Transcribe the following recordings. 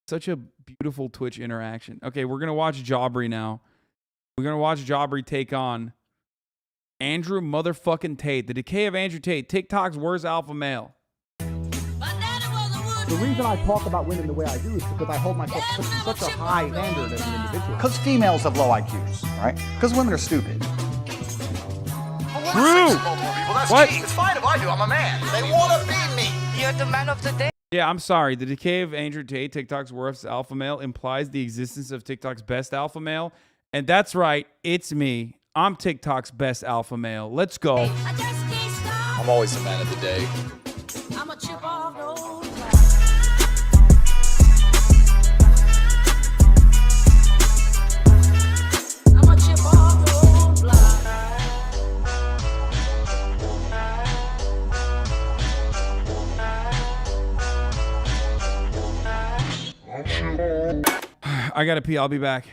Such a beautiful Twitch interaction. Okay, we're gonna watch Jaubrey now. We're gonna watch Jaubrey take on Andrew motherfucking Tate. The decay of Andrew Tate. TikTok's worst alpha male. The reason I talk about women the way I do is because I hold myself to such a high standard as an individual. Because females have low IQs, right? Because women are stupid. True. What? It's fine if I do. I'm a man. They want to be me. You're the man of the day. Yeah, I'm sorry. The decay of Andrew Tate, TikTok's worst alpha male, implies the existence of TikTok's best alpha male. And that's right. It's me. I'm TikTok's best alpha male. Let's go. I'm always the man of the day. I'm a chip off those. I'm a chip off those blocks. I gotta pee. I'll be back.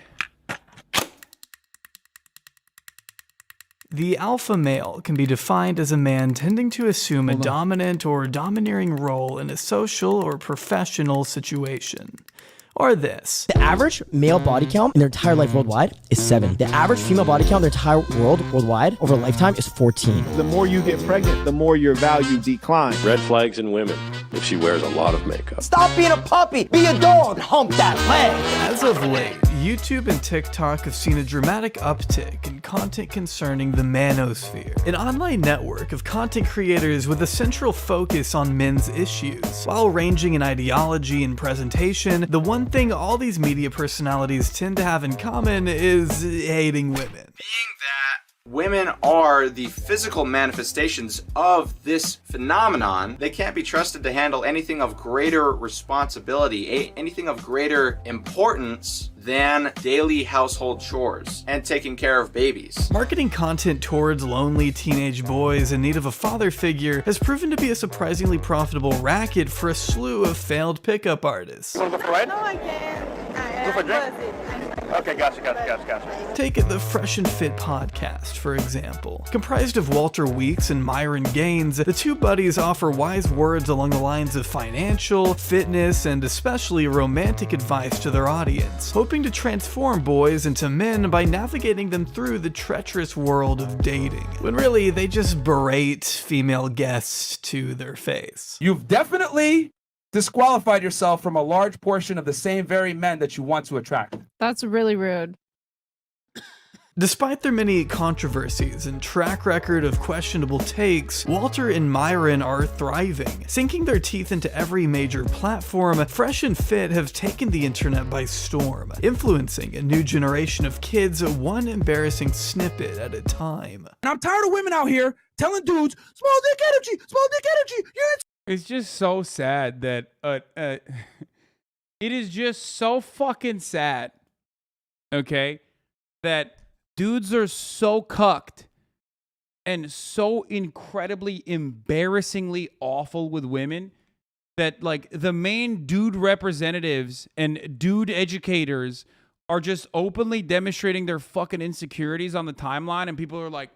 The alpha male can be defined as a man tending to assume a dominant or domineering role in a social or professional situation. Or this. The average male body count in their entire life worldwide is 7. The average female body count in their entire worldwide over a lifetime is 14. The more you get pregnant, the more your value declines. Red flags in women if she wears a lot of makeup. Stop being a puppy, be a dog, and hump that leg. As of late, YouTube and TikTok have seen a dramatic uptick in content concerning the manosphere, an online network of content creators with a central focus on men's issues. While ranging in ideology and presentation, the one thing all these media personalities tend to have in common is hating women. Being that women are the physical manifestations of this phenomenon, they can't be trusted to handle anything of greater responsibility, anything of greater importance than daily household chores and taking care of babies. Marketing content towards lonely teenage boys in need of a father figure has proven to be a surprisingly profitable racket for a slew of failed pickup artists. You want to go for a ride? No, I can't. Go for a drink? Okay, gotcha. Take the Fresh and Fit podcast, for example. Comprised of Walter Weeks and Myron Gaines, the two buddies offer wise words along the lines of financial, fitness, and especially romantic advice to their audience, hoping to transform boys into men by navigating them through the treacherous world of dating, when really they just berate female guests to their face. You've definitely disqualified yourself from a large portion of the same very men that you want to attract. That's really rude. Despite their many controversies and track record of questionable takes, Walter and Myron are thriving. Sinking their teeth into every major platform, Fresh and Fit have taken the internet by storm, influencing a new generation of kids one embarrassing snippet at a time. And I'm tired of women out here telling dudes, small dick energy, It's just so sad that it is just so fucking sad, okay, that dudes are so cucked and so incredibly embarrassingly awful with women that like the main dude representatives and dude educators are just openly demonstrating their fucking insecurities on the timeline, and people are like,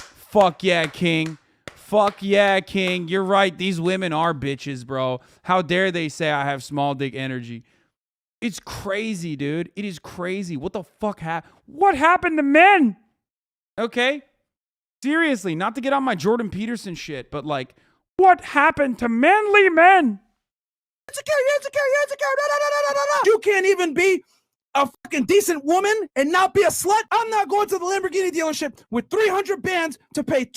fuck yeah, king. Fuck yeah, king. You're right. These women are bitches, bro. How dare they say I have small dick energy? It's crazy, dude. It is crazy. What the fuck what happened to men? Okay? Seriously, not to get on my Jordan Peterson shit, but like, what happened to manly men? insecure. You can't even be a fucking decent woman and not be a slut. I'm not going to the Lamborghini dealership with 300 bands to pay pay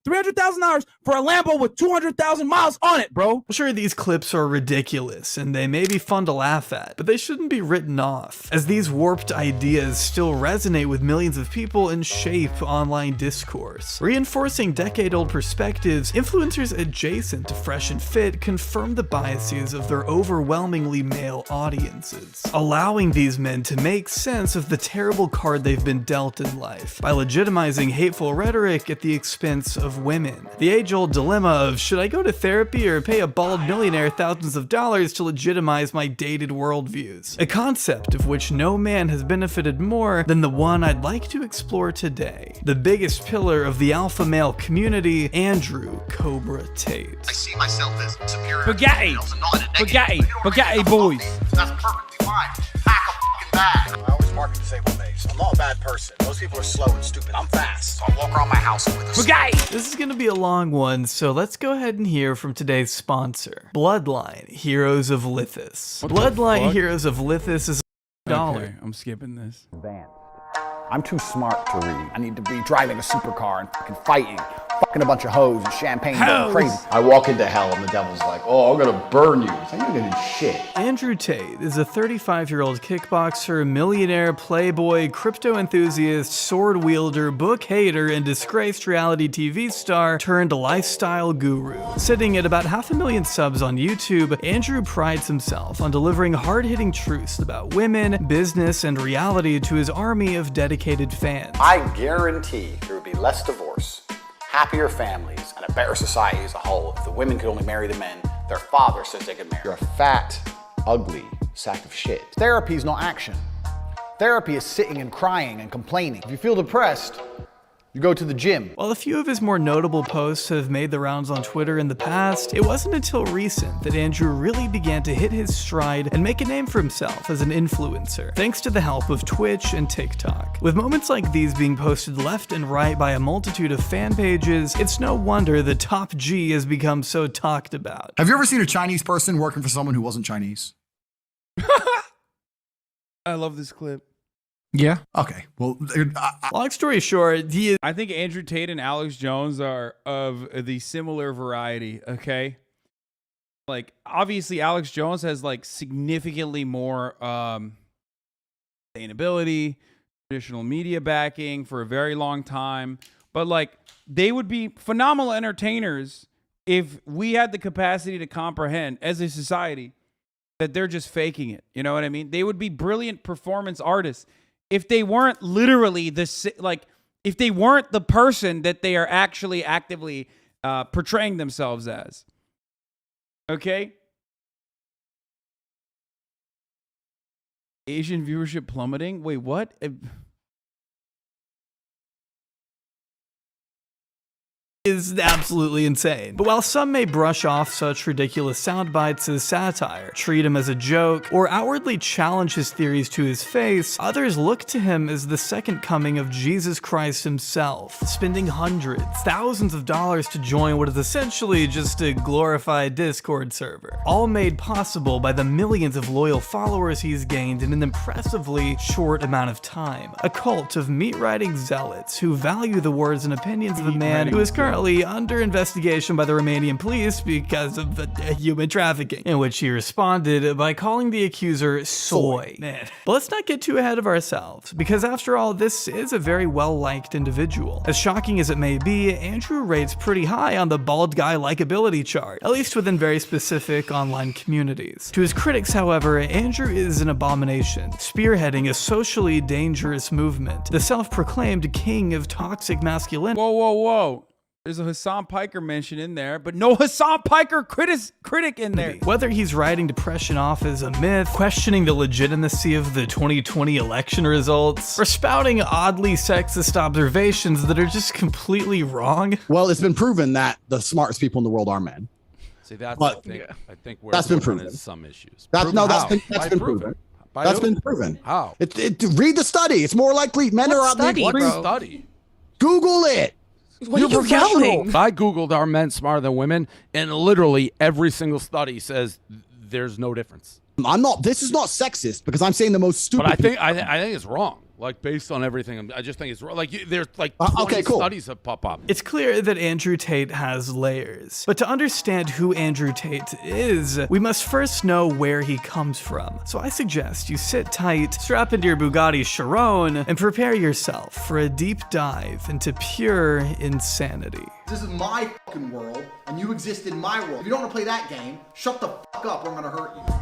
$300,000 for a Lambo with 200,000 miles on it, bro. Sure, these clips are ridiculous and they may be fun to laugh at, but they shouldn't be written off, as these warped ideas still resonate with millions of people and shape online discourse. Reinforcing decade-old perspectives, influencers adjacent to Fresh and Fit confirm the biases of their overwhelmingly male audience. audiences, allowing these men to make sense of the terrible card they've been dealt in life by legitimizing hateful rhetoric at the expense of women. The age-old dilemma of, should I go to therapy or pay a bald millionaire thousands of dollars to legitimize my dated worldviews? A concept of which no man has benefited more than the one I'd like to explore today. The biggest pillar of the alpha male community, Andrew Cobra Tate. I see myself as superior. Spaghetti! Spaghetti! Spaghetti boys! That's perfectly fine. Pack a fucking bag. I always park in disabled lanes. I'm not a bad person. Most people are slow and stupid. I'm fast. So I walk around my house with a Spaghetti! This is going to be a long one, so let's go ahead and hear from today's sponsor, Bloodline Heroes of Lithis. Bloodline Heroes of Lithis is $1. Okay, I'm skipping this. Advanced. I'm too smart to read. I need to be driving a supercar and fucking fighting, fucking a bunch of hoes and champagne, going crazy. I walk into hell and the devil's like, oh, I'm gonna burn you. So you're gonna do shit. Andrew Tate is a 35-year-old kickboxer, millionaire, playboy, crypto enthusiast, sword wielder, book hater, and disgraced reality TV star turned lifestyle guru. Sitting at about 500,000 subs on YouTube, Andrew prides himself on delivering hard-hitting truths about women, business, and reality to his army of dedicated fans. I guarantee there would be less divorce, happier families, and a better society as a whole if the women could only marry the men their father says they could marry. You're a fat, ugly sack of shit. Therapy is not action. Therapy is sitting and crying and complaining. If you feel depressed, you go to the gym. While a few of his more notable posts have made the rounds on Twitter in the past, it wasn't until recent that Andrew really began to hit his stride and make a name for himself as an influencer, thanks to the help of Twitch and TikTok. With moments like these being posted left and right by a multitude of fan pages, it's no wonder the Top G has become so talked about. Have you ever seen a Chinese person working for someone who wasn't Chinese? I love this clip. Yeah. Okay. Well, long story short, I think Andrew Tate and Alex Jones are of the similar variety. Okay, like obviously Alex Jones has like significantly more sustainability, traditional media backing for a very long time, but like they would be phenomenal entertainers if we had the capacity to comprehend as a society that they're just faking it. You know what I mean? They would be brilliant performance artists if they weren't literally if they weren't the person that they are actually actively portraying themselves as. Okay? Asian viewership plummeting? Wait, what? Is absolutely insane. But while some may brush off such ridiculous sound bites as satire, treat him as a joke, or outwardly challenge his theories to his face, others look to him as the second coming of Jesus Christ himself, spending hundreds, thousands of dollars to join what is essentially just a glorified Discord server, all made possible by the millions of loyal followers he's gained in an impressively short amount of time. A cult of meat-riding zealots who value the words and opinions of a man who is currently under investigation by the Romanian police because of human trafficking, in which he responded by calling the accuser soy. Man. But let's not get too ahead of ourselves, because after all, this is a very well-liked individual. As shocking as it may be, Andrew rates pretty high on the bald guy likability chart, at least within very specific online communities. To his critics, however, Andrew is an abomination, spearheading a socially dangerous movement, the self-proclaimed king of toxic masculinity. Whoa, whoa, whoa. There's a Hassan Piker mention in there, but no Hassan Piker critic in there. Whether he's writing depression off as a myth, questioning the legitimacy of the 2020 election results, or spouting oddly sexist observations that are just completely wrong. Well, it's been proven that the smartest people in the world are men. See, that's But I think where that's been we're proven. is some issues. That's Proven how? been proven. That's been proven. How? Read the study. It's more likely men are Study, out there. what study? Google it. What You're professional. I Googled are men smarter than women, and literally every single study says there's no difference. I'm not. This is not sexist because I'm saying the most stupid. But I think it's wrong. Like based on everything, I just think it's wrong. Like there's like 20 studies that pop up. It's clear that Andrew Tate has layers, but to understand who Andrew Tate is, we must first know where he comes from. So I suggest you sit tight, strap into your Bugatti Chiron, and prepare yourself for a deep dive into pure insanity. This is my fucking world, and you exist in my world. If you don't want to play that game, shut the fuck up or I'm gonna hurt you.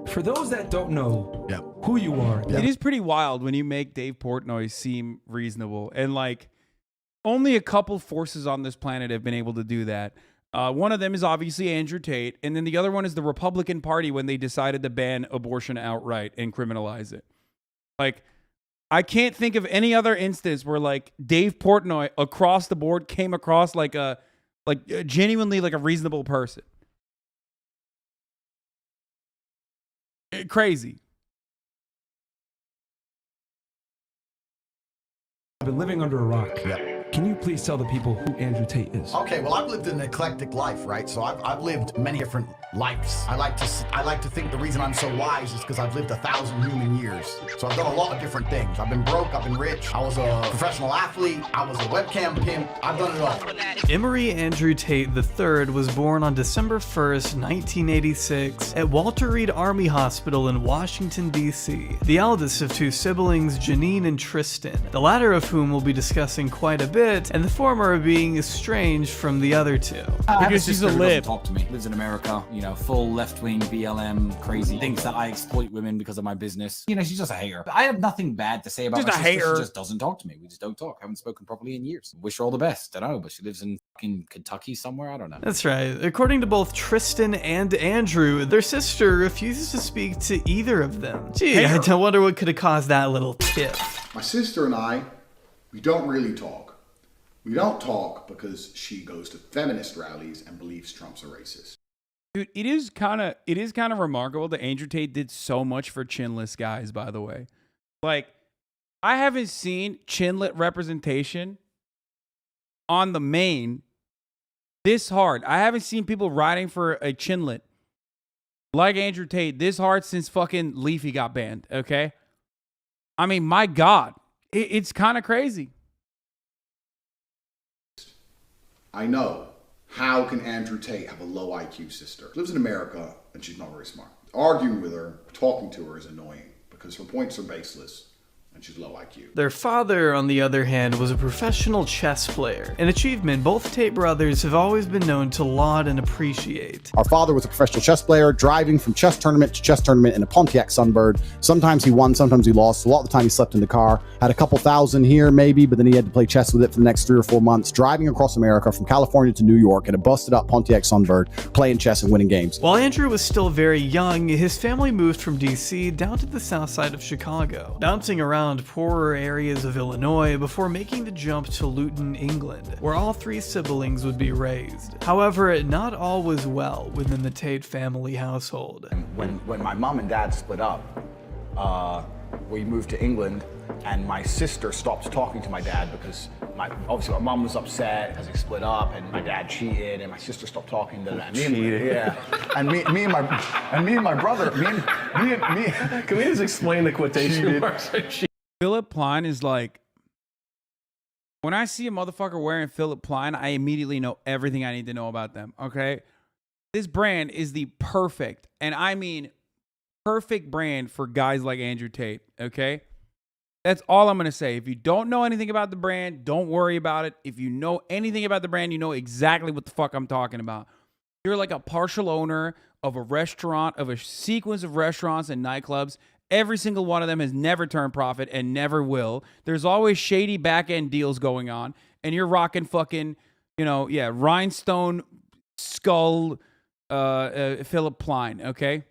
For those that don't know who you are, It is pretty wild when you make Dave Portnoy seem reasonable. And like only a couple forces on this planet have been able to do that. One of them is obviously Andrew Tate. And then the other one is the Republican Party when they decided to ban abortion outright and criminalize it. Like, I can't think of any other instance where like Dave Portnoy across the board came across like genuinely like a reasonable person. Crazy. I've been living under a rock. Can you please tell the people who Andrew Tate is? Okay, well, I've lived an eclectic life, right? So I've lived many different lives. I like to think the reason I'm so wise is because I've lived 1,000 human years. So I've done a lot of different things. I've been broke, I've been rich. I was a professional athlete. I was a webcam pimp. I've done it all. Emery Andrew Tate III was born on December 1st, 1986 at Walter Reed Army Hospital in Washington, D.C. The eldest of two siblings, Janine and Tristan, the latter of whom we'll be discussing quite a bit, and the former being estranged from the other two. Because she's a lib. Talk to me. Lives in America, you know, full left-wing BLM, crazy. Thinks that I exploit women because of my business. You know, she's just a hater. I have nothing bad to say about Just my a sister. hater. She just doesn't talk to me. We just don't talk. Haven't spoken properly in years. Wish her all the best. I don't know, but she lives in fucking Kentucky somewhere. I don't know. That's right. According to both Tristan and Andrew, their sister refuses to speak to either of them. Gee, I don't wonder what could have caused that little tiff. My sister and I, we don't really talk. We don't talk because she goes to feminist rallies and believes Trump's a racist. Dude, it is kind of remarkable that Andrew Tate did so much for chinless guys, by the way. Like, I haven't seen chinlet representation on the main this hard. I haven't seen people riding for a chinlet like Andrew Tate this hard since fucking Leafy got banned, okay? I mean, my God, it's kind of crazy. I know. How can Andrew Tate have a low IQ sister? She lives in America and she's not very smart. Arguing with her, talking to her is annoying because her points are baseless and she's low IQ. Their father, on the other hand, was a professional chess player, an achievement both Tate brothers have always been known to laud and appreciate. Our father was a professional chess player, driving from chess tournament to chess tournament in a Pontiac Sunbird. Sometimes he won, sometimes he lost. A lot of the time he slept in the car. Had a couple thousand here maybe, but then he had to play chess with it for the next 3 or 4 months, driving across America from California to New York in a busted up Pontiac Sunbird, playing chess and winning games. While Andrew was still very young, his family moved from DC down to the south side of Chicago, bouncing around poorer areas of Illinois before making the jump to Luton, England, where all 3 siblings would be raised. However, not all was well within the Tate family household. When my mom and dad split up, we moved to England, and my sister stopped talking to my dad because obviously my mom was upset because they split up, and my dad cheated, and my sister stopped talking to them. Me and my brother. Can we just explain the quotation marks? Philip Plein is like, when I see a motherfucker wearing Philip Plein, I immediately know everything I need to know about them, okay? This brand is the perfect, and I mean perfect brand for guys like Andrew Tate, okay? That's all I'm going to say. If you don't know anything about the brand, don't worry about it. If you know anything about the brand, you know exactly what the fuck I'm talking about. You're like a partial owner of a restaurant, of a sequence of restaurants and nightclubs. Every single one of them has never turned profit and never will. There's always shady back-end deals going on, and you're rocking fucking, rhinestone skull Philip Plein, okay?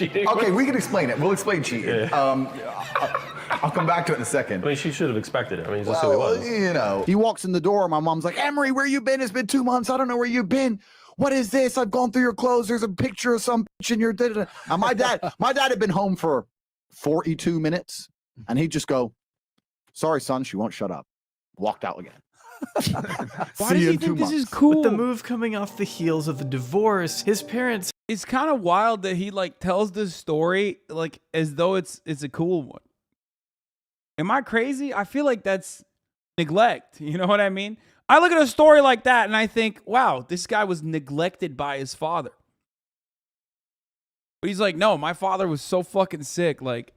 Okay, we can explain it. We'll explain cheating. I'll come back to it in a second. I mean, she should have expected it. I mean, that's who he was. You know. He walks in the door. My mom's like, Emery, where you been? It's been 2 months. I don't know where you've been. What is this? I've gone through your clothes. There's a picture of some bitch in your... And my dad had been home for 42 minutes, and he'd just go, sorry, son, she won't shut up. Walked out again. Why does he think this is cool? With the move coming off the heels of the divorce, his parents... It's kind of wild that he like tells this story like as though it's a cool one. Am I crazy? I feel like that's neglect. You know what I mean? I look at a story like that and I think, wow, this guy was neglected by his father. But he's like, no, my father was so fucking sick. Like,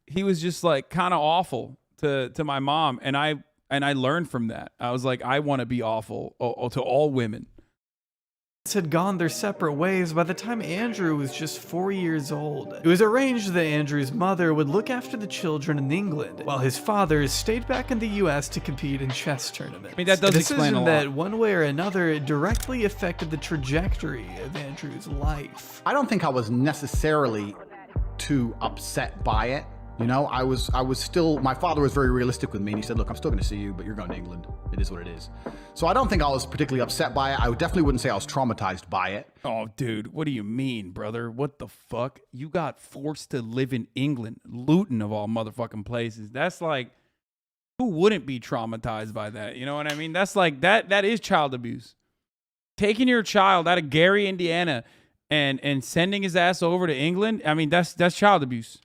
he was just like kind of awful to my mom. And I And I learned from that. I was like, I want to be awful to all women. Had gone their separate ways by the time Andrew was just 4 years old. It was arranged that Andrew's mother would look after the children in England, while his father stayed back in the US to compete in chess tournaments. I mean, that does explain a lot. That one way or another directly affected the trajectory of Andrew's life. I don't think I was necessarily too upset by it. You know, I was still, my father was very realistic with me, and he said, look, I'm still going to see you, but you're going to England. It is what it is. So I don't think I was particularly upset by it. I definitely wouldn't say I was traumatized by it. Oh, dude, what do you mean, brother? What the fuck? You got forced to live in England, Luton of all motherfucking places. That's like, who wouldn't be traumatized by that? You know what I mean? That's like, that is child abuse. Taking your child out of Gary, Indiana, and sending his ass over to England, I mean, that's child abuse.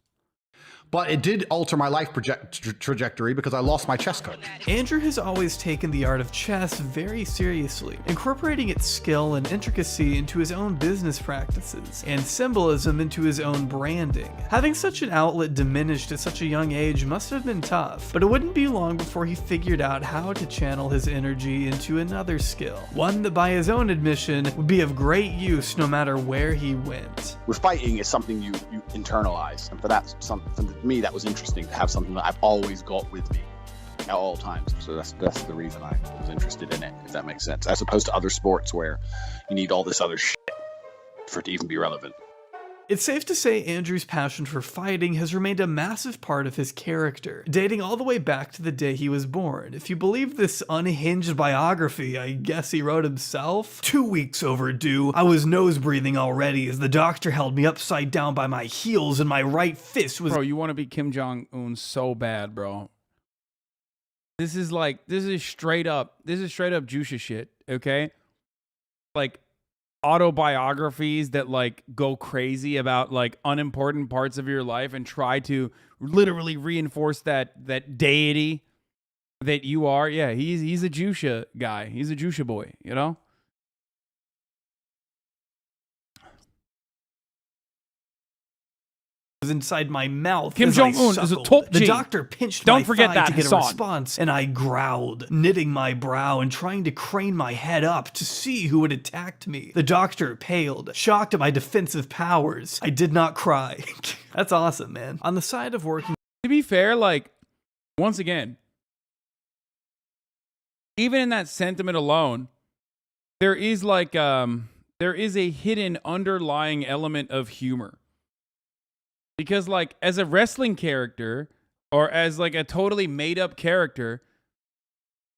But it did alter my life trajectory because I lost my chess coach. Andrew has always taken the art of chess very seriously, incorporating its skill and intricacy into his own business practices, and symbolism into his own branding. Having such an outlet diminished at such a young age must have been tough, but it wouldn't be long before he figured out how to channel his energy into another skill, one that by his own admission would be of great use no matter where he went. With fighting, is something you internalize, and for me that was interesting to have something that I've always got with me at all times. So that's the reason I was interested in it, if that makes sense, as opposed to other sports where you need all this other shit for it to even be relevant. It's safe to say Andrew's passion for fighting has remained a massive part of his character, dating all the way back to the day he was born. If you believe this unhinged biography I guess he wrote himself. 2 weeks overdue, I was nose breathing already as the doctor held me upside down by my heels and my right fist was— Bro, you want to be Kim Jong-un so bad, bro. This is straight up Jusha shit, okay? Like, autobiographies that like go crazy about like unimportant parts of your life and try to literally reinforce that deity that you are. Yeah, he's a Jusha guy. He's a Jusha boy, you know? was inside my mouth. Kim Jong-un is a top G. The doctor pinched Don't my forget thigh that, to get Hassan. a response, and I growled, knitting my brow and trying to crane my head up to see who had attacked me. The doctor paled, shocked at my defensive powers. I did not cry. That's awesome, man. On the side of working... To be fair, like, once again, even in that sentiment alone, there is like, there is a hidden underlying element of humor. Because, like, as a wrestling character, or as, like, a totally made-up character,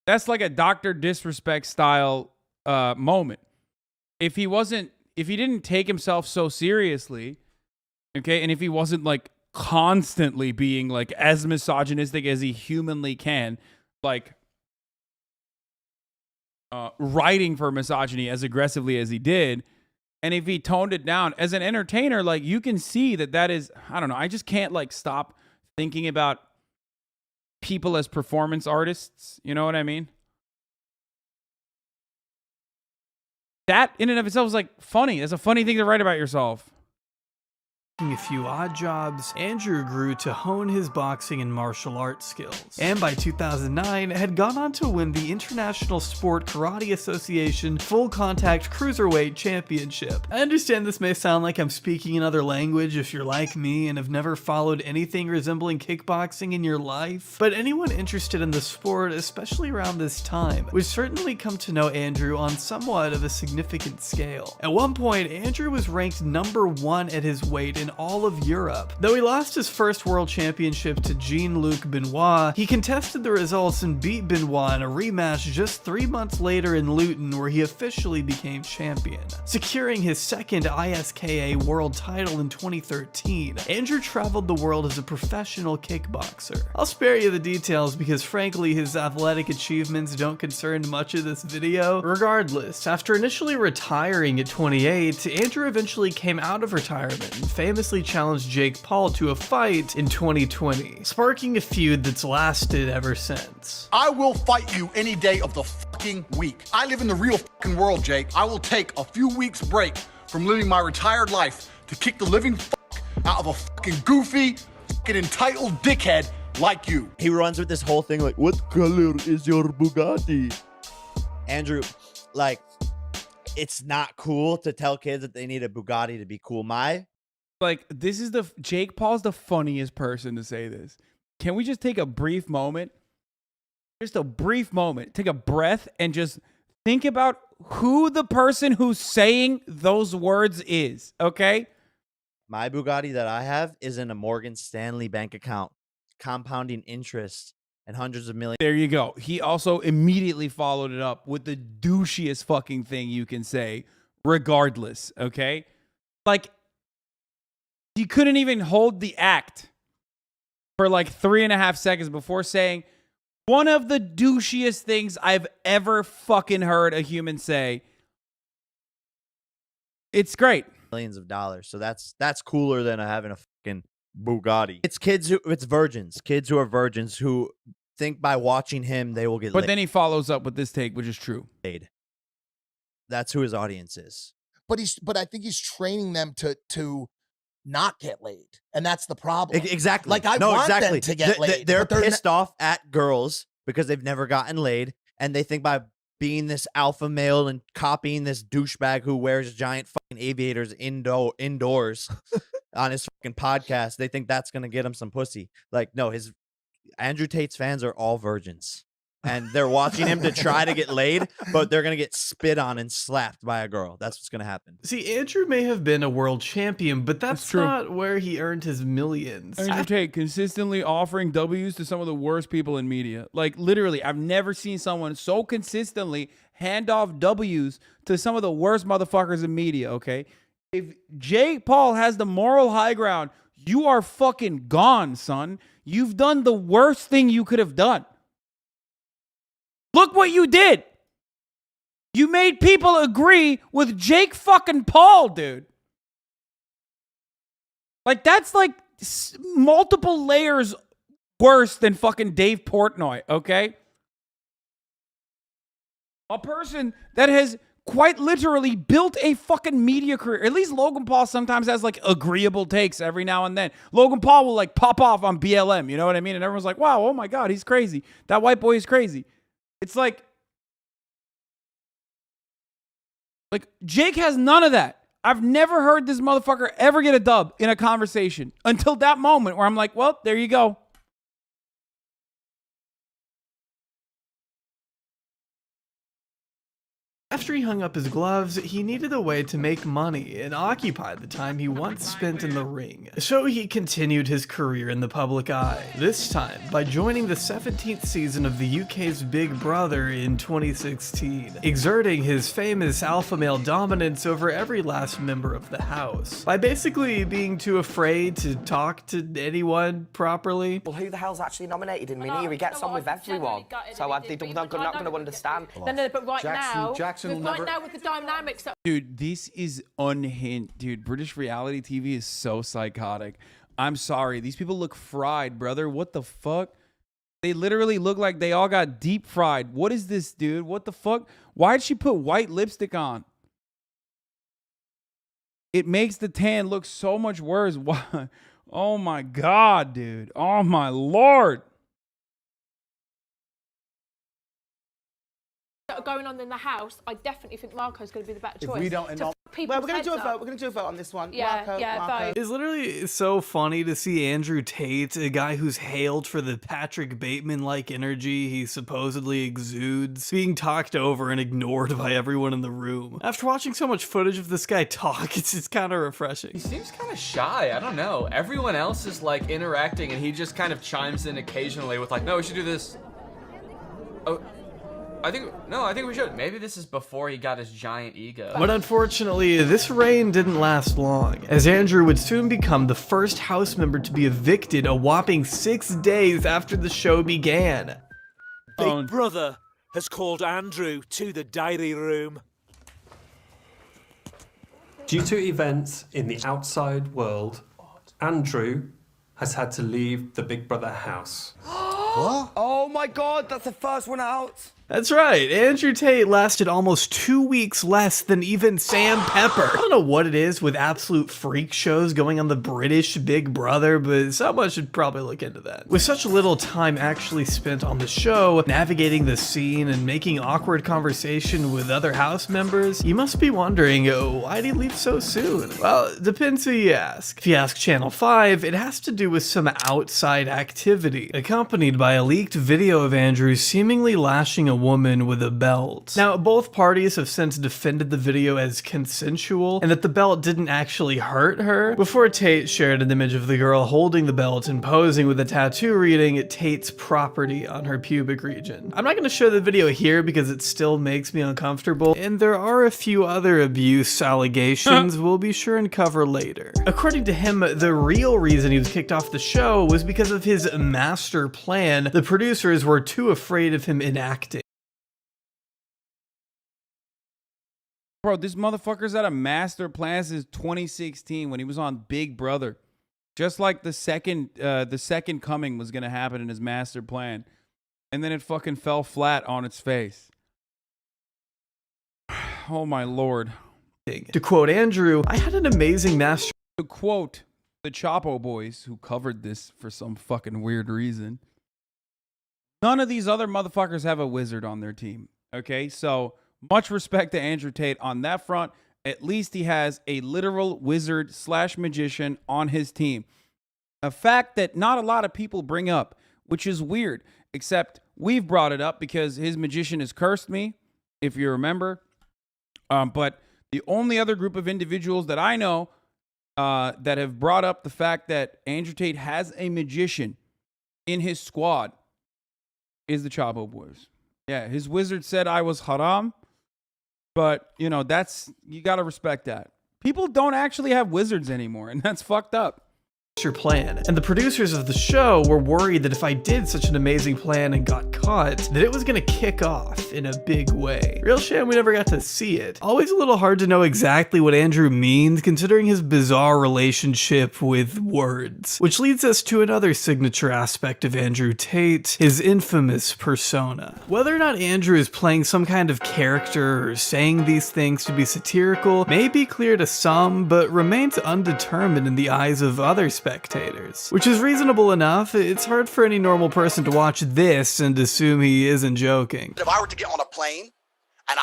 that's like a Dr. Disrespect style moment. If he didn't take himself so seriously, okay, and if he wasn't, like, constantly being, like, as misogynistic as he humanly can, like, writing for misogyny as aggressively as he did, and if he toned it down as an entertainer, like, you can see that is, I don't know, I just can't, like, stop thinking about people as performance artists. You know what I mean? That in and of itself is, like, funny. That's a funny thing to write about yourself. A few odd jobs, Andrew grew to hone his boxing and martial arts skills, and by 2009 had gone on to win the International Sport Karate Association Full Contact Cruiserweight Championship. I understand this may sound like I'm speaking another language if you're like me and have never followed anything resembling kickboxing in your life, but anyone interested in the sport, especially around this time, would certainly come to know Andrew on somewhat of a significant scale. At one point, Andrew was ranked #1 at his weight in all of Europe. Though he lost his first world championship to Jean-Luc Benoit, he contested the results and beat Benoit in a rematch just 3 months later in Luton, where he officially became champion. Securing his second ISKA world title in 2013, Andrew traveled the world as a professional kickboxer. I'll spare you the details because frankly his athletic achievements don't concern much of this video. Regardless, after initially retiring at 28, Andrew eventually came out of retirement and famously challenged Jake Paul to a fight in 2020, sparking a feud that's lasted ever since. I will fight you any day of the fucking week. I live in the real fucking world, Jake. I will take a few weeks break from living my retired life to kick the living fuck out of a fucking goofy, fucking entitled dickhead like you. He runs with this whole thing like, what color is your Bugatti? Andrew, like, it's not cool to tell kids that they need a Bugatti to be cool. This is Jake Paul's the funniest person to say this. Can we just take a brief moment? Just a brief moment. Take a breath and just think about who the person who's saying those words is, okay? My Bugatti that I have is in a Morgan Stanley bank account, compounding interest and hundreds of millions. There you go. He also immediately followed it up with the douchiest fucking thing you can say, regardless, okay? Like, he couldn't even hold the act for like 3.5 seconds before saying one of the douchiest things I've ever fucking heard a human say. It's great. Millions of dollars. So that's cooler than having a fucking Bugatti. It's virgins. Kids who are virgins who think by watching him they will get laid. But then he follows up with this take, which is true. That's who his audience is. But I think he's training them to not get laid, and that's the problem. Exactly. Like I want them to get laid. They're pissed off at girls because they've never gotten laid, and they think by being this alpha male and copying this douchebag who wears giant fucking aviators indoors on his fucking podcast, they think that's gonna get him some pussy. Like, no, Andrew Tate's fans are all virgins. And they're watching him to try to get laid, but they're going to get spit on and slapped by a girl. That's what's going to happen. See, Andrew may have been a world champion, but that's not where he earned his millions. Andrew Tate consistently offering W's to some of the worst people in media. Like, literally, I've never seen someone so consistently hand off W's to some of the worst motherfuckers in media, okay? If Jake Paul has the moral high ground, you are fucking gone, son. You've done the worst thing you could have done. Look what you did. You made people agree with Jake fucking Paul, dude. Like, that's like multiple layers worse than fucking Dave Portnoy, okay? A person that has quite literally built a fucking media career. At least Logan Paul sometimes has like agreeable takes every now and then. Logan Paul will like pop off on BLM, you know what I mean? And everyone's like, wow, oh my God, he's crazy. That white boy is crazy. It's like Jake has none of that. I've never heard this motherfucker ever get a dub in a conversation until that moment where I'm like, well, there you go. After he hung up his gloves, he needed a way to make money and occupy the time he once spent in the ring. So he continued his career in the public eye, this time by joining the 17th season of the UK's Big Brother in 2016, exerting his famous alpha male dominance over every last member of the house, by basically being too afraid to talk to anyone properly. Well, who the hell's actually nominated in Mini? He gets on with everyone, so they're not going to understand. No, but right now... Right now with the dynamics that Dude, this is unhinged. Dude, British reality TV is so psychotic. I'm sorry. These people look fried, brother. What the fuck? They literally look like they all got deep fried. What is this, dude? What the fuck? Why'd she put white lipstick on? It makes the tan look so much worse. Why? Oh my God, dude. Oh my Lord. are going on in the house, I definitely think Marco's going to be the better choice. If we don't, well, we're going to do a vote. We're going to do a vote on this one. Yeah, Marco. vote. It's literally so funny to see Andrew Tate, a guy who's hailed for the Patrick Bateman-like energy he supposedly exudes, being talked over and ignored by everyone in the room. After watching so much footage of this guy talk, it's kind of refreshing. He seems kind of shy. I don't know. Everyone else is like interacting, and he just kind of chimes in occasionally with like, "No, we should do this." Oh. I think we should. Maybe this is before he got his giant ego. But unfortunately, this reign didn't last long, as Andrew would soon become the first house member to be evicted a whopping 6 days after the show began. Big Brother has called Andrew to the diary room. Due to events in the outside world, Andrew has had to leave the Big Brother house. What? Oh my God, that's the first one out. That's right, Andrew Tate lasted almost 2 weeks less than even Sam Pepper. I don't know what it is with absolute freak shows going on the British Big Brother, but someone should probably look into that. With such little time actually spent on the show, navigating the scene and making awkward conversation with other house members, you must be wondering, why'd he leave so soon? Well, it depends who you ask. If you ask Channel 5, it has to do with some outside activity, accompanied by a leaked video of Andrew seemingly lashing a woman with a belt. Now, both parties have since defended the video as consensual and that the belt didn't actually hurt her, before Tate shared an image of the girl holding the belt and posing with a tattoo reading Tate's property on her pubic region. I'm not going to show the video here because it still makes me uncomfortable, and there are a few other abuse allegations we'll be sure and cover later. According to him, the real reason he was kicked off the show was because of his master plan. The producers were too afraid of him enacting. Bro, this motherfucker's had a master plan since 2016 when he was on Big Brother. Just like the second coming was going to happen in his master plan. And then it fucking fell flat on its face. Oh my Lord. To quote Andrew, I had an amazing master. To quote the Chapo boys who covered this for some fucking weird reason. None of these other motherfuckers have a wizard on their team. Okay, so much respect to Andrew Tate on that front. At least he has a literal wizard / magician on his team. A fact that not a lot of people bring up, which is weird, except we've brought it up because his magician has cursed me, if you remember. But the only other group of individuals that I know that have brought up the fact that Andrew Tate has a magician in his squad is the Chapo boys. Yeah, his wizard said I was haram. But, you know, you got to respect that. People don't actually have wizards anymore, and that's fucked up. Plan. And the producers of the show were worried that if I did such an amazing plan and got caught, that it was gonna kick off in a big way. Real shame we never got to see it. Always a little hard to know exactly what Andrew means considering his bizarre relationship with words. Which leads us to another signature aspect of Andrew Tate, his infamous persona. Whether or not Andrew is playing some kind of character or saying these things to be satirical may be clear to some, but remains undetermined in the eyes of other spectators. Which is reasonable enough. It's hard for any normal person to watch this and assume he isn't joking. If I were to get on a plane and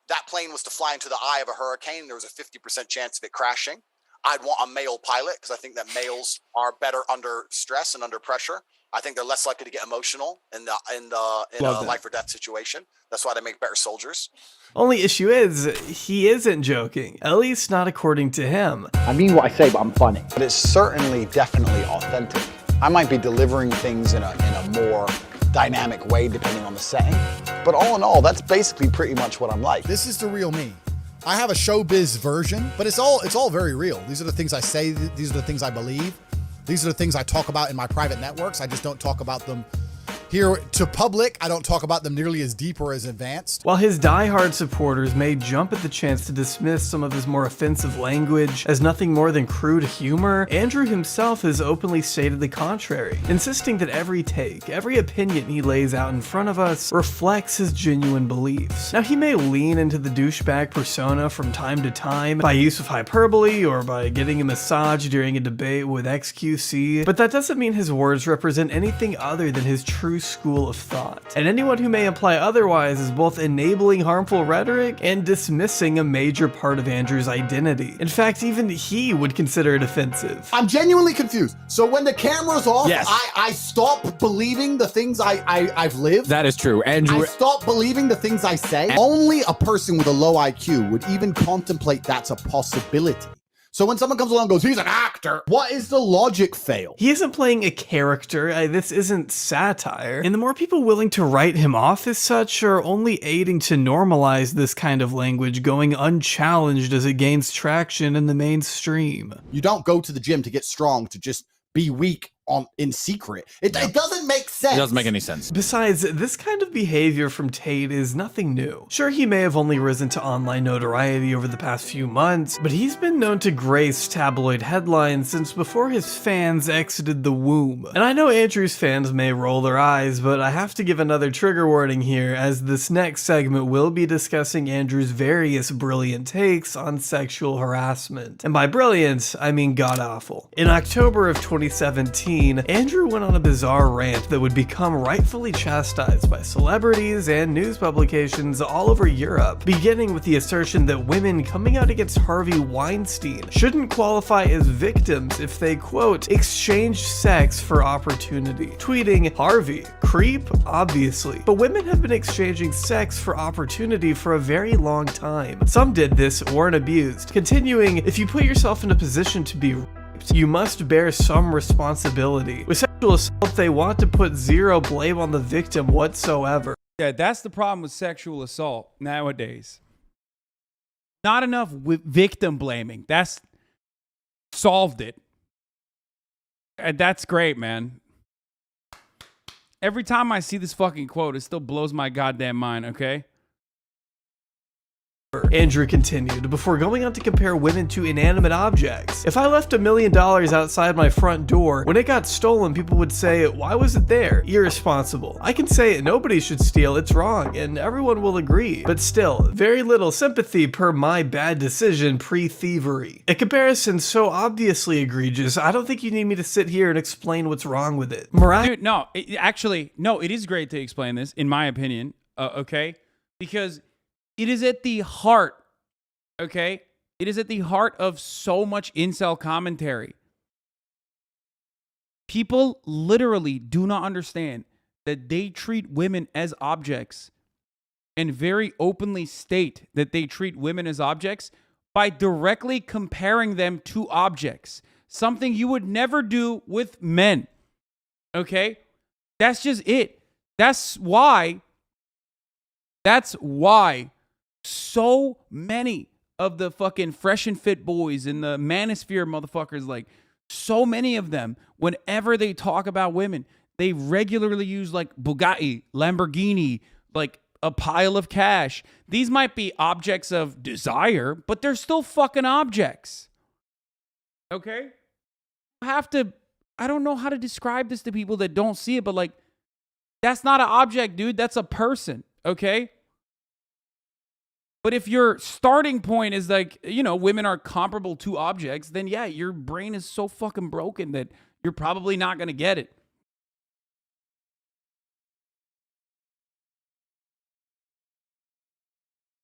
that plane was to fly into the eye of a hurricane and there was a 50% chance of it crashing, I'd want a male pilot because I think that males are better under stress and under pressure. I think they're less likely to get emotional in a life or death situation. That's why they make better soldiers. Only issue is, he isn't joking. At least not according to him. I mean what I say, but I'm funny. But it's certainly, definitely authentic. I might be delivering things in a more dynamic way depending on the setting. But all in all, that's basically pretty much what I'm like. This is the real me. I have a showbiz version, but it's all very real. These are the things I say. These are the things I believe. These are the things I talk about in my private networks. I just don't talk about them here to public. I don't talk about them nearly as deep or as advanced. While his diehard supporters may jump at the chance to dismiss some of his more offensive language as nothing more than crude humor, Andrew himself has openly stated the contrary, insisting that every take, every opinion he lays out in front of us reflects his genuine beliefs. Now, he may lean into the douchebag persona from time to time by use of hyperbole or by getting a massage during a debate with XQC, but that doesn't mean his words represent anything other than his true school of thought. And anyone who may imply otherwise is both enabling harmful rhetoric and dismissing a major part of Andrew's identity. In fact, even he would consider it offensive. I'm genuinely confused. So when the camera's off, Yes. I stop believing the things I've lived. That is true. Andrew. I stop believing the things I say. Only a person with a low IQ would even contemplate that's a possibility. So when someone comes along and goes, he's an actor, what is the logic fail? He isn't playing a character, this isn't satire, and the more people willing to write him off as such are only aiding to normalize this kind of language going unchallenged as it gains traction in the mainstream. You don't go to the gym to get strong, to just be weak in secret. It doesn't make sense. It doesn't make any sense. Besides, this kind of behavior from Tate is nothing new. Sure, he may have only risen to online notoriety over the past few months, but he's been known to grace tabloid headlines since before his fans exited the womb. And I know Andrew's fans may roll their eyes, but I have to give another trigger warning here, as this next segment will be discussing Andrew's various brilliant takes on sexual harassment. And by brilliant, I mean god-awful. In October of 2017, Andrew went on a bizarre rant that would become rightfully chastised by celebrities and news publications all over Europe, beginning with the assertion that women coming out against Harvey Weinstein shouldn't qualify as victims if they, quote, exchange sex for opportunity. Tweeting, Harvey, creep? Obviously. But women have been exchanging sex for opportunity for a very long time. Some did this, weren't abused. Continuing, if you put yourself in a position to be you must bear some responsibility. With sexual assault, they want to put zero blame on the victim whatsoever. Yeah, that's the problem with sexual assault nowadays. Not enough victim blaming. That's solved it. And that's great, man. Every time I see this fucking quote, it still blows my goddamn mind, okay? Andrew continued, before going on to compare women to inanimate objects. If I left $1 million outside my front door, when it got stolen, people would say, why was it there? Irresponsible. I can say nobody should steal, it's wrong, and everyone will agree. But still, very little sympathy per my bad decision pre-thievery. A comparison so obviously egregious, I don't think you need me to sit here and explain what's wrong with it. Dude, no, it is great to explain this, in my opinion, okay? Because it is at the heart, okay? It is at the heart of so much incel commentary. People literally do not understand that they treat women as objects and very openly state that they treat women as objects by directly comparing them to objects. Something you would never do with men, okay? That's just it. That's why so many of the fucking fresh and fit boys and the manosphere motherfuckers, like so many of them, whenever they talk about women, they regularly use like Bugatti, Lamborghini, like a pile of cash. These might be objects of desire, but they're still fucking objects. Okay? I don't know how to describe this to people that don't see it, but like, that's not an object, dude. That's a person. Okay? But if your starting point is like, women are comparable to objects, then yeah, your brain is so fucking broken that you're probably not going to get it.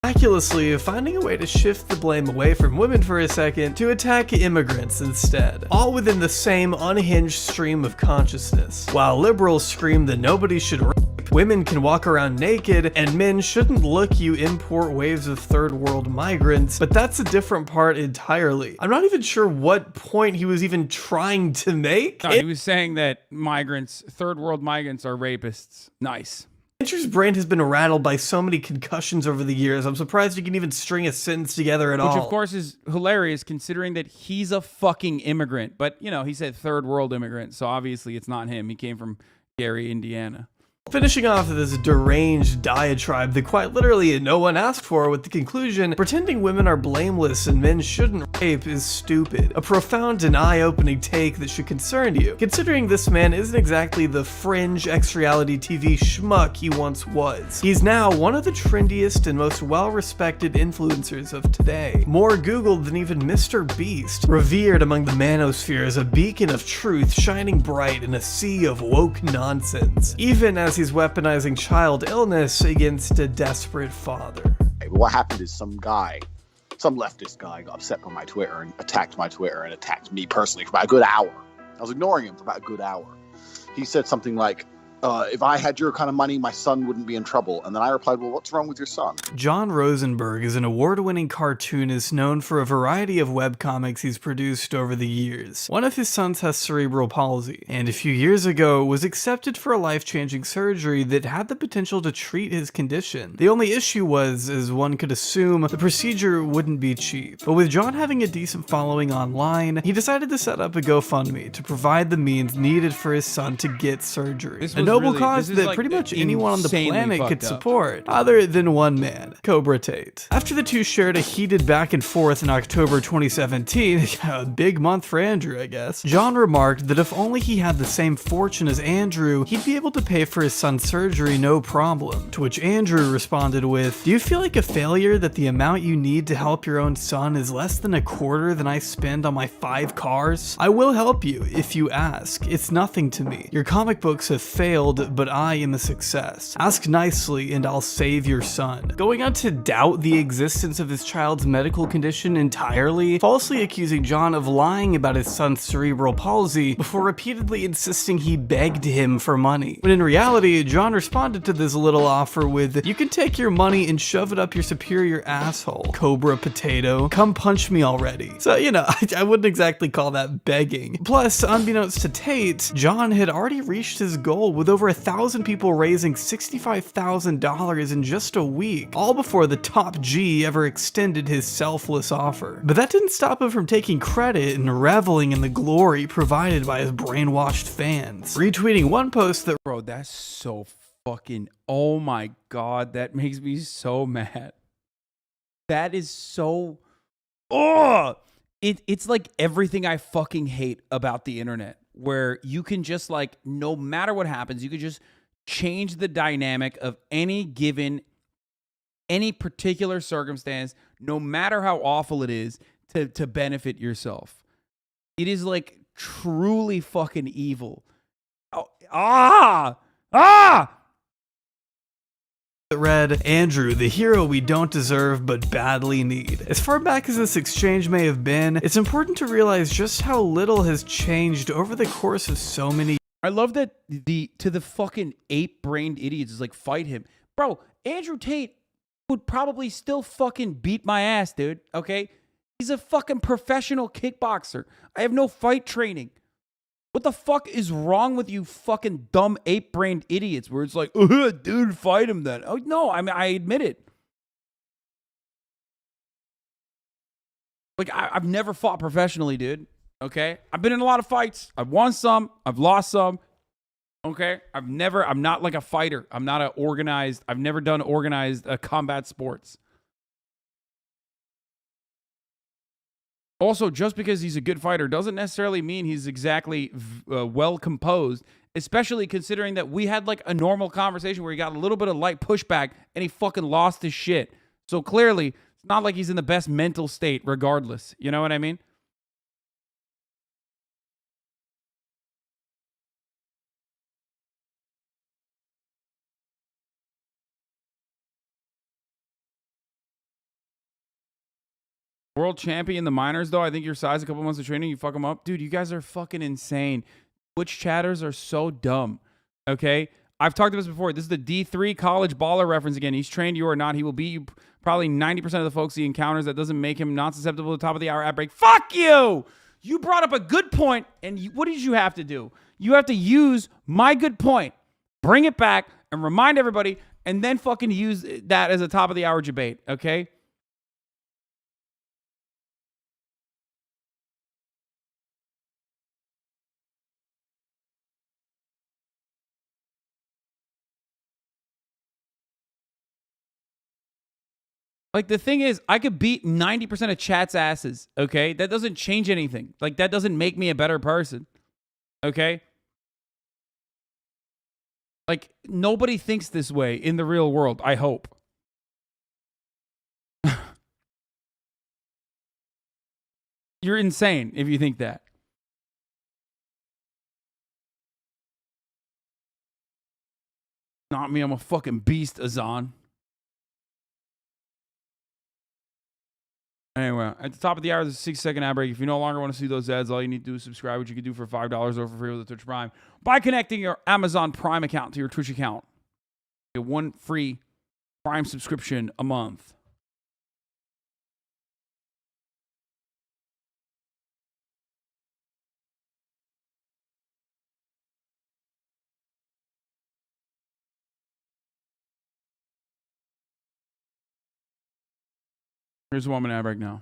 Miraculously, finding a way to shift the blame away from women for a second to attack immigrants instead, all within the same unhinged stream of consciousness. While liberals scream that nobody should rape, women can walk around naked, and men shouldn't look you import waves of third world migrants, but that's a different part entirely. I'm not even sure what point he was even trying to make. No, he was saying that third world migrants are rapists. Nice. Andrew's brain has been rattled by so many concussions over the years, I'm surprised you can even string a sentence together at all. Which, of course, is hilarious considering that he's a fucking immigrant. But, he said third world immigrant, so obviously it's not him. He came from Gary, Indiana. Finishing off this deranged diatribe that quite literally no one asked for, with the conclusion, pretending women are blameless and men shouldn't rape is stupid. A profound and eye-opening take that should concern you, considering this man isn't exactly the fringe ex-reality TV schmuck he once was. He's now one of the trendiest and most well-respected influencers of today. More Googled than even Mr. Beast, revered among the manosphere as a beacon of truth shining bright in a sea of woke nonsense, even as he's weaponizing child illness against a desperate father. What happened is some leftist guy got upset on my Twitter and attacked my Twitter and attacked me personally for about a good hour. I was ignoring him for about a good hour. He said something like, if I had your kind of money, my son wouldn't be in trouble. And then I replied, well, what's wrong with your son? John Rosenberg is an award-winning cartoonist known for a variety of webcomics he's produced over the years. One of his sons has cerebral palsy, and a few years ago was accepted for a life-changing surgery that had the potential to treat his condition. The only issue was, as one could assume, the procedure wouldn't be cheap. But with John having a decent following online, he decided to set up a GoFundMe to provide the means needed for his son to get surgery. A noble cause that pretty much anyone on the planet could support, other than one man, Cobra Tate. After the two shared a heated back and forth in October 2017, a big month for Andrew, I guess, John remarked that if only he had the same fortune as Andrew, he'd be able to pay for his son's surgery no problem. To which Andrew responded with, "Do you feel like a failure that the amount you need to help your own son is less than a quarter than I spend on my 5 cars? I will help you if you ask. It's nothing to me. Your comic books have failed, but I am a success. Ask nicely and I'll save your son." Going on to doubt the existence of his child's medical condition entirely, falsely accusing John of lying about his son's cerebral palsy before repeatedly insisting he begged him for money. When in reality, John responded to this little offer with, "You can take your money and shove it up your superior asshole, Cobra Potato. Come punch me already." So, you know, I wouldn't exactly call that begging. Plus, unbeknownst to Tate, John had already reached his goal with over 1,000 people raising $65,000 in just a week, all before the top G ever extended his selfless offer. But that didn't stop him from taking credit and reveling in the glory provided by his brainwashed fans, retweeting one post that, bro, that's so fucking, oh my god, that makes me so mad. That is so, it's like everything I fucking hate about the internet, where you can just, like, no matter what happens, you could just change the dynamic of any particular circumstance, no matter how awful it is, to benefit yourself. It is, like, truly fucking evil. that read, "Andrew, the hero we don't deserve but badly need." As far back as this exchange may have been, it's important to realize just how little has changed over the course of so many. I love that to the fucking ape-brained idiots is like, fight him. Bro, Andrew Tate would probably still fucking beat my ass, dude, okay? He's a fucking professional kickboxer. I have no fight training. What the fuck is wrong with you fucking dumb ape-brained idiots where it's like, dude, fight him then. Oh, no, I mean, I admit it. Like, I've never fought professionally, dude. Okay? I've been in a lot of fights. I've won some. I've lost some. Okay? I'm not like a fighter. I've never done organized combat sports. Also, just because he's a good fighter doesn't necessarily mean he's exactly well composed, especially considering that we had like a normal conversation where he got a little bit of light pushback and he fucking lost his shit. So clearly, it's not like he's in the best mental state regardless. You know what I mean? World champion in the minors, though. I think your size, a couple months of training, you fuck him up. Dude, you guys are fucking insane. Twitch chatters are so dumb. Okay? I've talked about this before. This is the D3 college baller reference again. He's trained you or not. He will beat you probably 90% of the folks he encounters. That doesn't make him not susceptible to the top of the hour ad break. Fuck you! You brought up a good point, and what did you have to do? You have to use my good point, bring it back, and remind everybody, and then fucking use that as a top of the hour debate. Okay? Like, the thing is, I could beat 90% of chat's asses, okay? That doesn't change anything. Like, that doesn't make me a better person, okay? Like, nobody thinks this way in the real world, I hope. You're insane if you think that. Not me, I'm a fucking beast, Azan. Anyway, at the top of the hour, there's a 6-second ad break. If you no longer want to see those ads, all you need to do is subscribe, which you can do for $5 or for free with the Twitch Prime by connecting your Amazon Prime account to your Twitch account. Get one free Prime subscription a month. Here's a woman ad break now.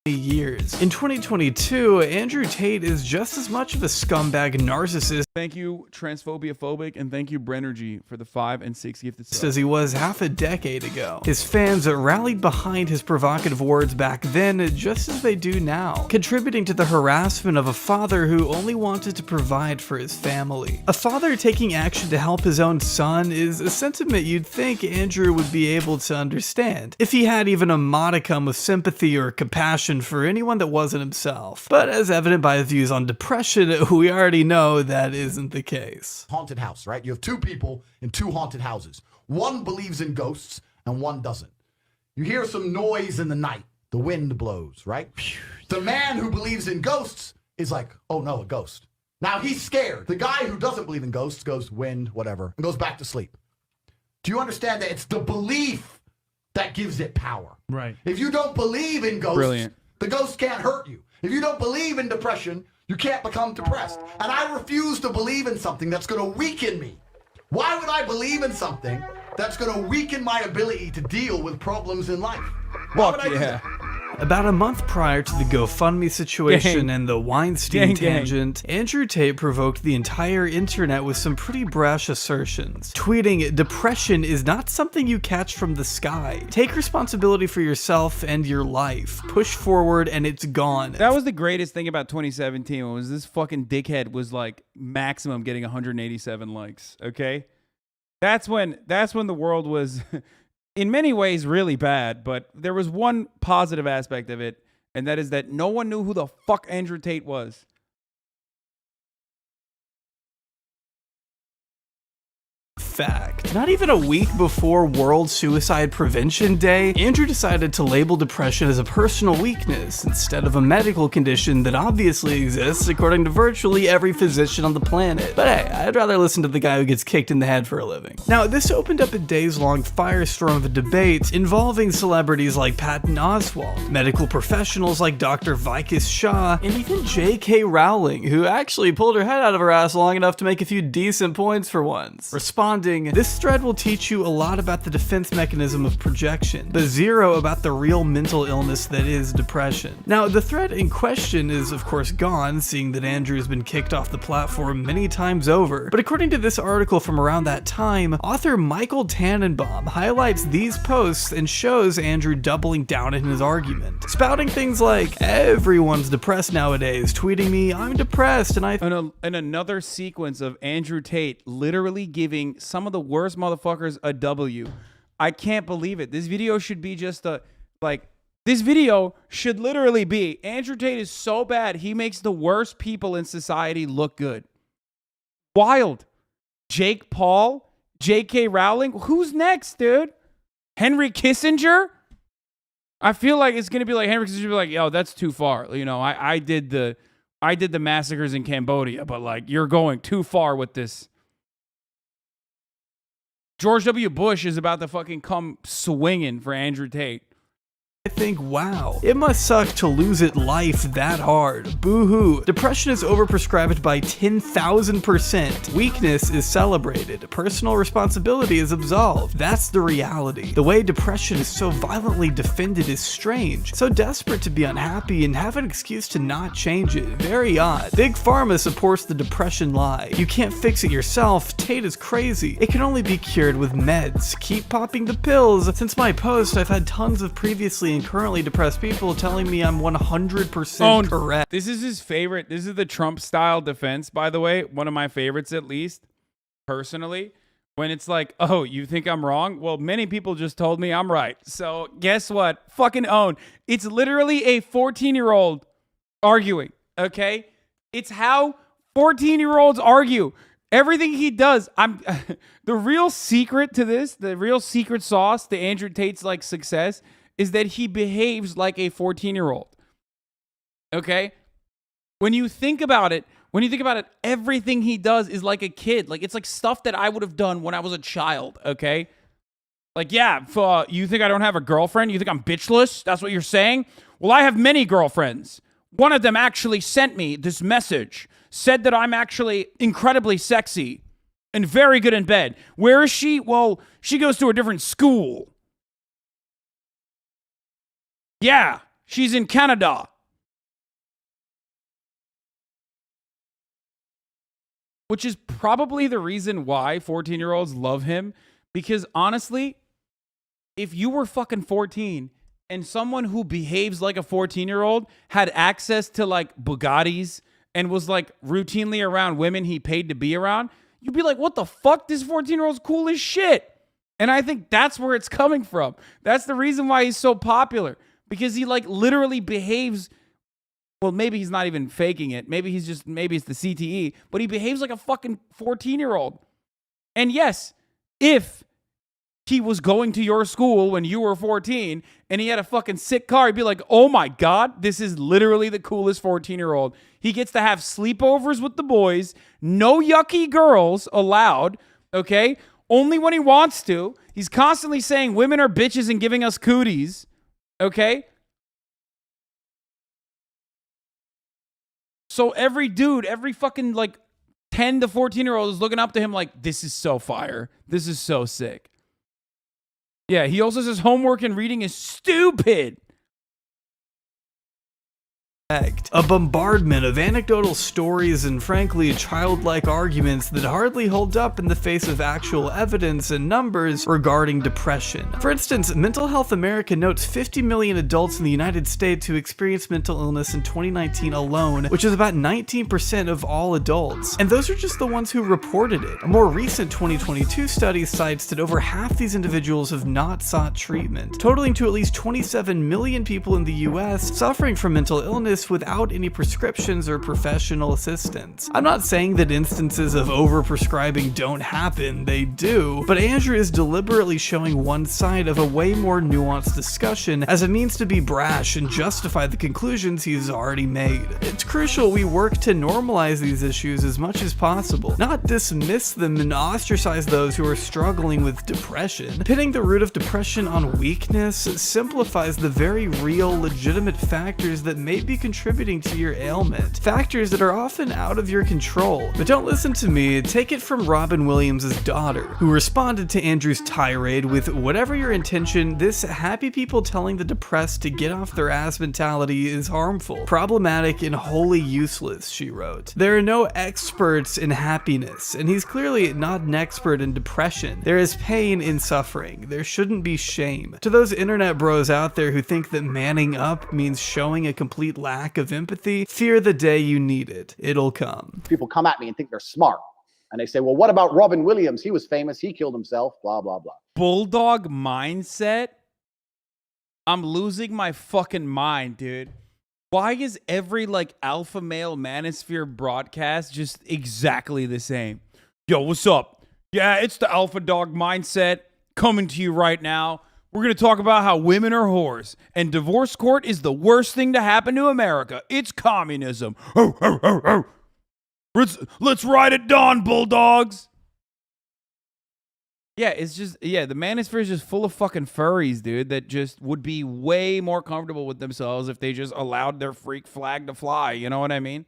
Years. In 2022, Andrew Tate is just as much of a scumbag narcissist. Thank you, Transphobia-phobic, and thank you, Brenergy, for the 5 and 6 gifted subs. As he was half a decade ago. His fans rallied behind his provocative words back then, just as they do now, contributing to the harassment of a father who only wanted to provide for his family. A father taking action to help his own son is a sentiment you'd think Andrew would be able to understand, if he had even a modicum of sympathy or compassion for anyone that wasn't himself. But as evident by his views on depression, we already know that isn't the case. Haunted house, right? You have two people in two haunted houses. One believes in ghosts and one doesn't. You hear some noise in the night. The wind blows, right? The man who believes in ghosts is like, oh no, a ghost. Now he's scared. The guy who doesn't believe in ghosts goes, wind, whatever, and goes back to sleep. Do you understand that it's the belief that gives it power? Right. If you don't believe in ghosts, Brilliant. the ghost can't hurt you. If you don't believe in depression, you can't become depressed. And I refuse to believe in something that's going to weaken me. Why would I believe in something that's going to weaken my ability to deal with problems in life? Why would I do that? About a month prior to the GoFundMe situation Gang. and the Weinstein Gang. tangent, Andrew Tate provoked the entire internet with some pretty brash assertions, tweeting, "Depression is not something you catch from the sky. Take responsibility for yourself and your life. Push forward and it's gone." That was the greatest thing about 2017 was this fucking dickhead was like maximum getting 187 likes. Okay, that's when the world was in many ways really bad, but there was one positive aspect of it, and that is that no one knew who the fuck Andrew Tate was. Fact. Not even a week before World Suicide Prevention Day, Andrew decided to label depression as a personal weakness instead of a medical condition that obviously exists according to virtually every physician on the planet. But hey, I'd rather listen to the guy who gets kicked in the head for a living. Now, this opened up a days-long firestorm of a debate involving celebrities like Patton Oswalt, medical professionals like Dr. Vikas Shah, and even J.K. Rowling, who actually pulled her head out of her ass long enough to make a few decent points for once. Responding, "This thread will teach you a lot about the defense mechanism of projection, but zero about the real mental illness that is depression." Now, the thread in question is of course gone, seeing that Andrew has been kicked off the platform many times over. But according to this article from around that time, author Michael Tannenbaum highlights these posts and shows Andrew doubling down in his argument, spouting things like, "Everyone's depressed nowadays," tweeting me, "I'm depressed," and and another sequence of Andrew Tate literally giving some of the worst motherfuckers a W. I can't believe it. This video should be just this video should literally be, Andrew Tate is so bad, he makes the worst people in society look good. Wild. Jake Paul, J.K. Rowling, who's next, dude? Henry Kissinger? I feel like it's going to be like Henry Kissinger be like, yo, that's too far. You know, I did the massacres in Cambodia, but like, you're going too far with this. George W. Bush is about to fucking come swinging for Andrew Tate. I think, wow, it must suck to lose it life that hard. Boo-hoo. Depression is overprescribed by 10,000%. Weakness is celebrated. Personal responsibility is absolved. That's the reality. The way depression is so violently defended is strange. So desperate to be unhappy and have an excuse to not change it. Very odd. Big Pharma supports the depression lie. You can't fix it yourself. Tate is crazy. It can only be cured with meds. Keep popping the pills. Since my post, I've had tons of previously and currently depressed people telling me I'm 100% correct. This is his favorite. This is the Trump style defense, by the way. One of my favorites, at least, personally. When it's like, oh, you think I'm wrong? Well, many people just told me I'm right. So guess what? Fucking own. It's literally a 14-year-old arguing, okay? It's how 14-year-olds argue. Everything he does, the real secret to this, the real secret sauce to Andrew Tate's like success is that he behaves like a 14-year-old. Okay? When you think about it, everything he does is like a kid. Like, it's like stuff that I would have done when I was a child, okay? Like, yeah, you think I don't have a girlfriend? You think I'm bitchless? That's what you're saying? Well, I have many girlfriends. One of them actually sent me this message, said that I'm actually incredibly sexy and very good in bed. Where is she? Well, she goes to a different school. Yeah, she's in Canada. Which is probably the reason why 14-year-olds love him. Because honestly, if you were fucking 14 and someone who behaves like a 14-year-old had access to like Bugattis and was like routinely around women he paid to be around, you'd be like, what the fuck? This 14-year-old's cool as shit. And I think that's where it's coming from. That's the reason why he's so popular. Because he like literally behaves, well, maybe he's not even faking it. Maybe it's the CTE, but he behaves like a fucking 14-year-old. And yes, if he was going to your school when you were 14 and he had a fucking sick car, he'd be like, oh my God, this is literally the coolest 14-year-old. He gets to have sleepovers with the boys, no yucky girls allowed, okay? Only when he wants to. He's constantly saying women are bitches and giving us cooties, okay? So every fucking like 10 to 14-year-old is looking up to him like, this is so fire. This is so sick. Yeah, he also says homework and reading is stupid. A bombardment of anecdotal stories and frankly childlike arguments that hardly hold up in the face of actual evidence and numbers regarding depression. For instance, Mental Health America notes 50 million adults in the United States who experienced mental illness in 2019 alone, which is about 19% of all adults. And those are just the ones who reported it. A more recent 2022 study cites that over half these individuals have not sought treatment, totaling to at least 27 million people in the US suffering from mental illness without any prescriptions or professional assistance. I'm not saying that instances of overprescribing don't happen, they do, but Andrew is deliberately showing one side of a way more nuanced discussion as a means to be brash and justify the conclusions he's already made. It's crucial we work to normalize these issues as much as possible, not dismiss them and ostracize those who are struggling with depression. Pinning the root of depression on weakness simplifies the very real, legitimate factors that may be contributing to your ailment, factors that are often out of your control. But don't listen to me, take it from Robin Williams' daughter, who responded to Andrew's tirade with, whatever your intention, this happy people telling the depressed to get off their ass mentality is harmful, problematic, and wholly useless, she wrote. There are no experts in happiness, and he's clearly not an expert in depression. There is pain in suffering. There shouldn't be shame. To those internet bros out there who think that manning up means showing a complete lack of empathy, fear the day you need it. It'll come. People come at me and think they're smart. And they say, well, what about Robin Williams? He was famous. He killed himself, blah, blah, blah. Bulldog mindset? I'm losing my fucking mind, dude. Why is every like alpha male manosphere broadcast just exactly the same? Yo, what's up? Yeah, it's the alpha dog mindset coming to you right now. We're going to talk about how women are whores and divorce court is the worst thing to happen to America. It's communism. Oh, oh, oh, oh. Let's ride at dawn, bulldogs. Yeah, it's just, the manosphere is just full of fucking furries, dude, that just would be way more comfortable with themselves if they just allowed their freak flag to fly. You know what I mean?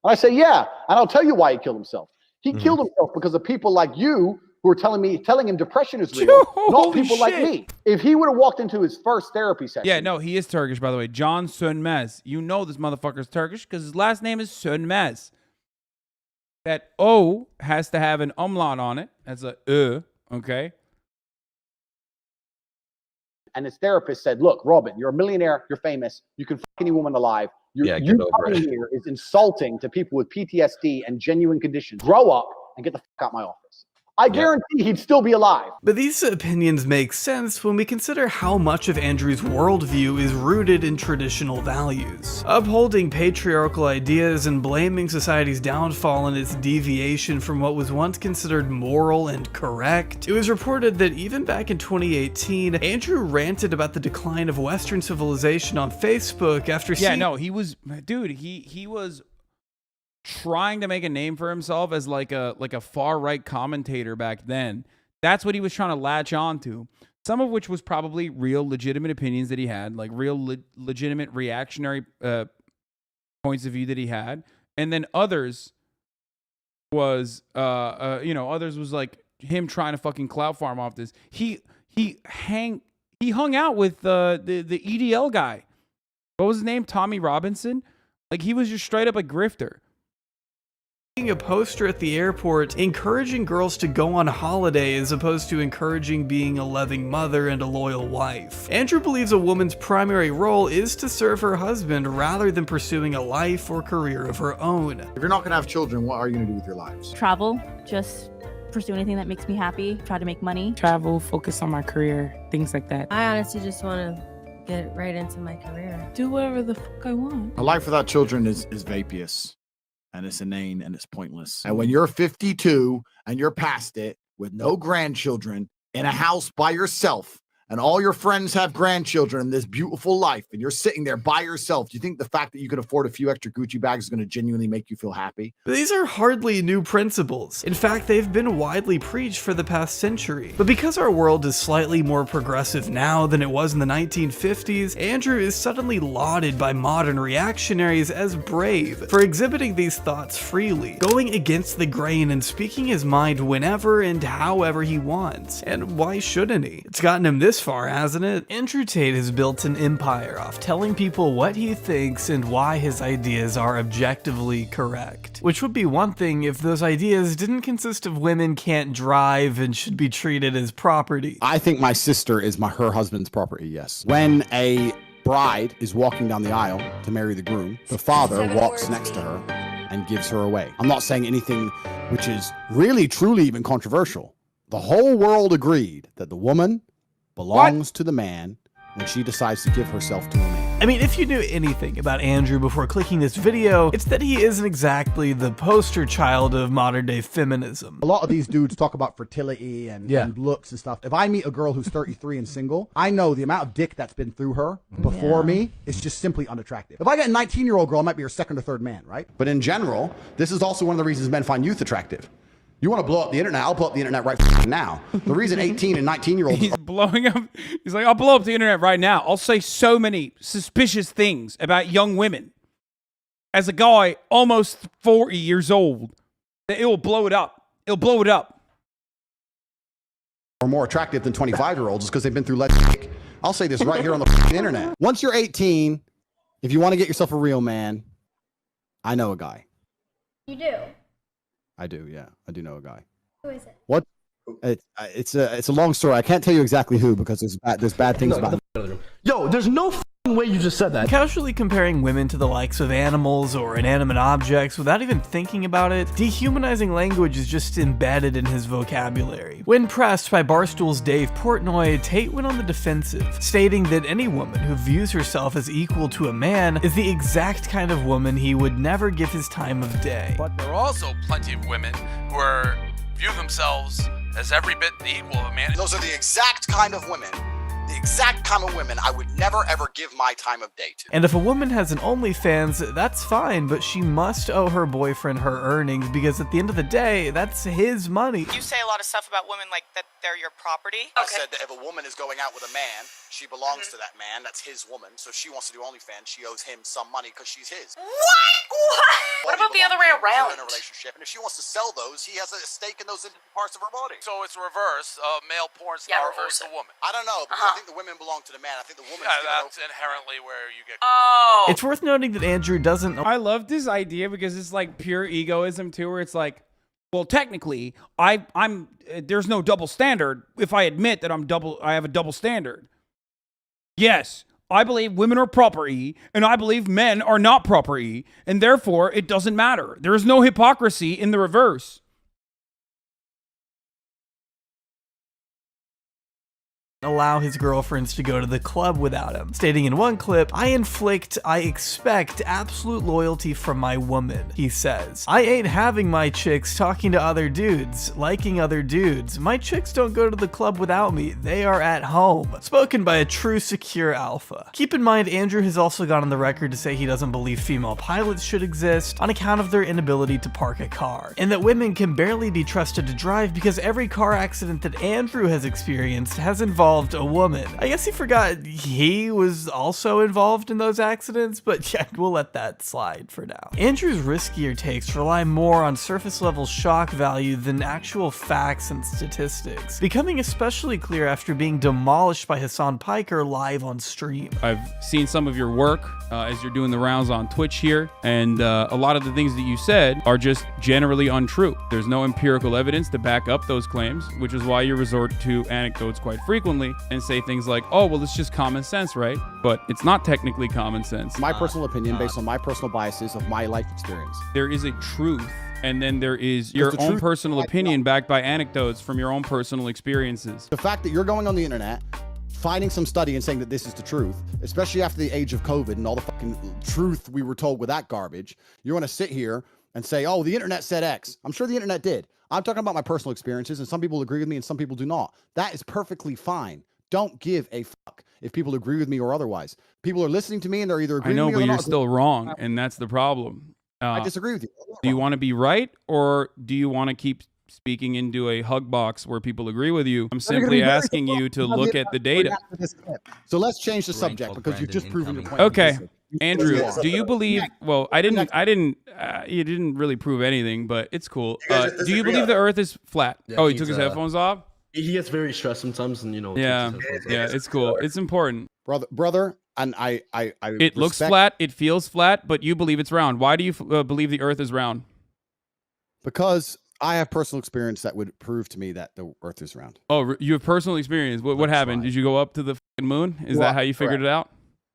And I say, yeah, and I'll tell you why he killed himself. He killed himself because of people like you who are telling him depression is real, not people like me. If he would have walked into his first therapy session. Yeah, no, he is Turkish, by the way. John Sönmez. You know this motherfucker's Turkish because his last name is Sönmez. That O has to have an umlaut on it. That's a okay? And his therapist said, look, Robin, you're a millionaire, you're famous, you can fuck any woman alive. You coming here is insulting to people with PTSD and genuine conditions. Grow up and get the fuck out of my office. I guarantee he'd still be alive. But these opinions make sense when we consider how much of Andrew's worldview is rooted in traditional values. Upholding patriarchal ideas and blaming society's downfall and its deviation from what was once considered moral and correct. It was reported that even back in 2018, Andrew ranted about the decline of Western civilization on Facebook after seeing— he was trying to make a name for himself as like a far right commentator back then. That's what he was trying to latch on to. Some of which was probably real legitimate opinions that he had, like real legitimate reactionary points of view that he had, and then others was others was like him trying to fucking clout farm off this. He hung out with the EDL guy. What was his name? Tommy Robinson. Like, he was just straight up a grifter. A poster at the airport encouraging girls to go on holiday as opposed to encouraging being a loving mother and a loyal wife. Andrew believes a woman's primary role is to serve her husband rather than pursuing a life or career of her own. If you're not going to have children, what are you going to do with your lives? Travel, just pursue anything that makes me happy, try to make money. Travel, focus on my career, things like that. I honestly just want to get right into my career. Do whatever the fuck I want. A life without children is vapious. And it's inane and it's pointless. And when you're 52 and you're past it with no grandchildren in a house by yourself and all your friends have grandchildren in this beautiful life and you're sitting there by yourself, do you think the fact that you can afford a few extra Gucci bags is going to genuinely make you feel happy? These are hardly new principles. In fact, they've been widely preached for the past century. But because our world is slightly more progressive now than it was in the 1950s, Andrew is suddenly lauded by modern reactionaries as brave for exhibiting these thoughts freely, going against the grain and speaking his mind whenever and however he wants. And why shouldn't he? It's gotten him this far, hasn't it? Andrew Tate has built an empire off telling people what he thinks and why his ideas are objectively correct. Which would be one thing if those ideas didn't consist of women can't drive and should be treated as property. I think my sister is her husband's property, yes. When a bride is walking down the aisle to marry the groom, the father walks next to her and gives her away. I'm not saying anything which is really, truly even controversial. The whole world agreed that the woman belongs to the man when she decides to give herself to a man. I mean, if you knew anything about Andrew before clicking this video, it's that he isn't exactly the poster child of modern day feminism. A lot of these dudes talk about fertility and looks and stuff. If I meet a girl who's 33 and single, I know the amount of dick that's been through her before me is just simply unattractive. If I get a 19-year-old girl, I might be her second or third man, right? But in general, this is also one of the reasons men find youth attractive. You want to blow up the internet? I'll blow up the internet right now. The reason 18 and 19-year-olds He's blowing up. He's like, I'll blow up the internet right now. I'll say so many suspicious things about young women as a guy almost 40 years old that it will blow it up. It'll blow it up. Are more attractive than 25-year-olds is because they've been through less dick. I'll say this right here on the internet. Once you're 18, if you want to get yourself a real man, I know a guy. You do? I do, yeah. I do know a guy. Who is it? What? It's a long story. I can't tell you exactly who because there's bad things about him. Yo, there's no way you just said that. Casually comparing women to the likes of animals or inanimate objects without even thinking about it, dehumanizing language is just embedded in his vocabulary. When pressed by Barstool's Dave Portnoy, Tate went on the defensive, stating that any woman who views herself as equal to a man is the exact kind of woman he would never give his time of day. But there are also plenty of women who view themselves as every bit the equal of a man. Those are the exact kind of women. The exact kind of women I would never ever give my time of day to. And if a woman has an OnlyFans, that's fine, but she must owe her boyfriend her earnings because at the end of the day, that's his money. You say a lot of stuff about women like that they're your property. I said that if a woman is going out with a man, she belongs to that man. That's his woman. So if she wants to do OnlyFans, she owes him some money because she's his. What about the other way around? In a relationship, and if she wants to sell those, he has a stake in those parts of her body. So it's reverse. Male porn star owes the woman. I don't know, because I think the women belong to the man. I think the woman. That's inherently where you get. Oh. It's worth noting that Andrew doesn't. I love this idea because it's like pure egoism too, where it's like, well, technically, I'm there's no double standard if I admit that I have a double standard. Yes, I believe women are property, and I believe men are not property, and therefore it doesn't matter. There is no hypocrisy in the reverse. allow his girlfriends to go to the club without him, stating in one clip, I expect absolute loyalty from my woman. He says, I ain't having my chicks talking to other dudes, liking other dudes. My chicks don't go to the club without me. They are at home. Spoken by a true secure alpha. Keep in mind, Andrew has also gone on the record to say he doesn't believe female pilots should exist on account of their inability to park a car, and that women can barely be trusted to drive because every car accident that Andrew has experienced has involved a woman. I guess he forgot he was also involved in those accidents, but yeah, we'll let that slide for now. Andrew's riskier takes rely more on surface level shock value than actual facts and statistics, becoming especially clear after being demolished by Hassan Piker live on stream. I've seen some of your work as you're doing the rounds on Twitch here, and a lot of the things that you said are just generally untrue. There's no empirical evidence to back up those claims, which is why you resort to anecdotes quite frequently and say things like, oh, well, it's just common sense, right? But it's not technically common sense. My personal opinion based on my personal biases of my life experience. There is a truth, and then there is your own personal opinion backed by anecdotes from your own personal experiences. The fact that you're going on the internet, finding some study and saying that this is the truth, especially after the age of COVID and all the fucking truth we were told with that garbage, you want to sit here and say, oh, the internet said X. I'm sure the internet did. I'm talking about my personal experiences, and some people agree with me and some people do not. That is perfectly fine. Don't give a fuck if people agree with me or otherwise. People are listening to me and they're either agreeing with me or I know, but not. you're still wrong, and that's the problem. I disagree with you. Do you want to be right, or do you want to keep speaking into a hug box where people agree with you? I'm simply asking you to look at the data. So let's change the subject because you've just proven your point. Okay. Andrew, do you believe, well, you didn't really prove anything, but it's cool. Do you believe the earth is flat? Yeah, Oh, he took his headphones off? He gets very stressed sometimes, and Yeah, it's cool. It's important. Brother, and I it looks flat, it feels flat, but you believe it's round. Why do you believe the earth is round? Because I have personal experience that would prove to me that the earth is round. Oh, you have personal experience. What happened? Did you go up to the fucking moon? Is that how you figured it out?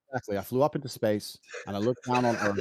Exactly. I flew up into space and I looked down on Earth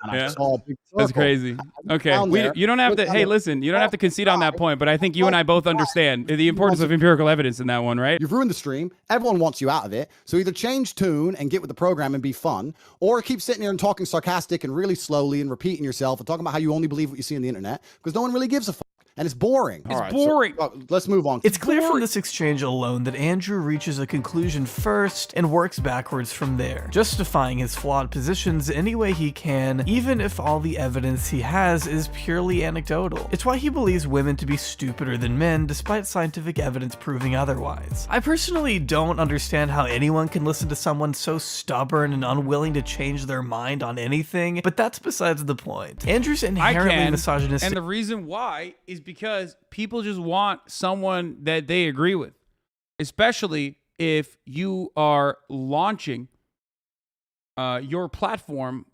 and I saw a big circle. That's crazy. Okay, you don't have to. Hey, listen, you don't have to concede on that point, but I think you and I both understand the importance of empirical evidence in that one, right? You've ruined the stream. Everyone wants you out of it. So either change tune and get with the program and be fun, or keep sitting here and talking sarcastic and really slowly and repeating yourself and talking about how you only believe what you see on the internet because no one really gives a fuck. And it's boring. It's boring. So, let's move on. It's clear from this exchange alone that Andrew reaches a conclusion first and works backwards from there, justifying his flawed positions any way he can, even if all the evidence he has is purely anecdotal. It's why he believes women to be stupider than men, despite scientific evidence proving otherwise. I personally don't understand how anyone can listen to someone so stubborn and unwilling to change their mind on anything, but that's besides the point. Andrew's inherently misogynistic. And the reason why is because people just want someone that they agree with, especially if you are launching your platform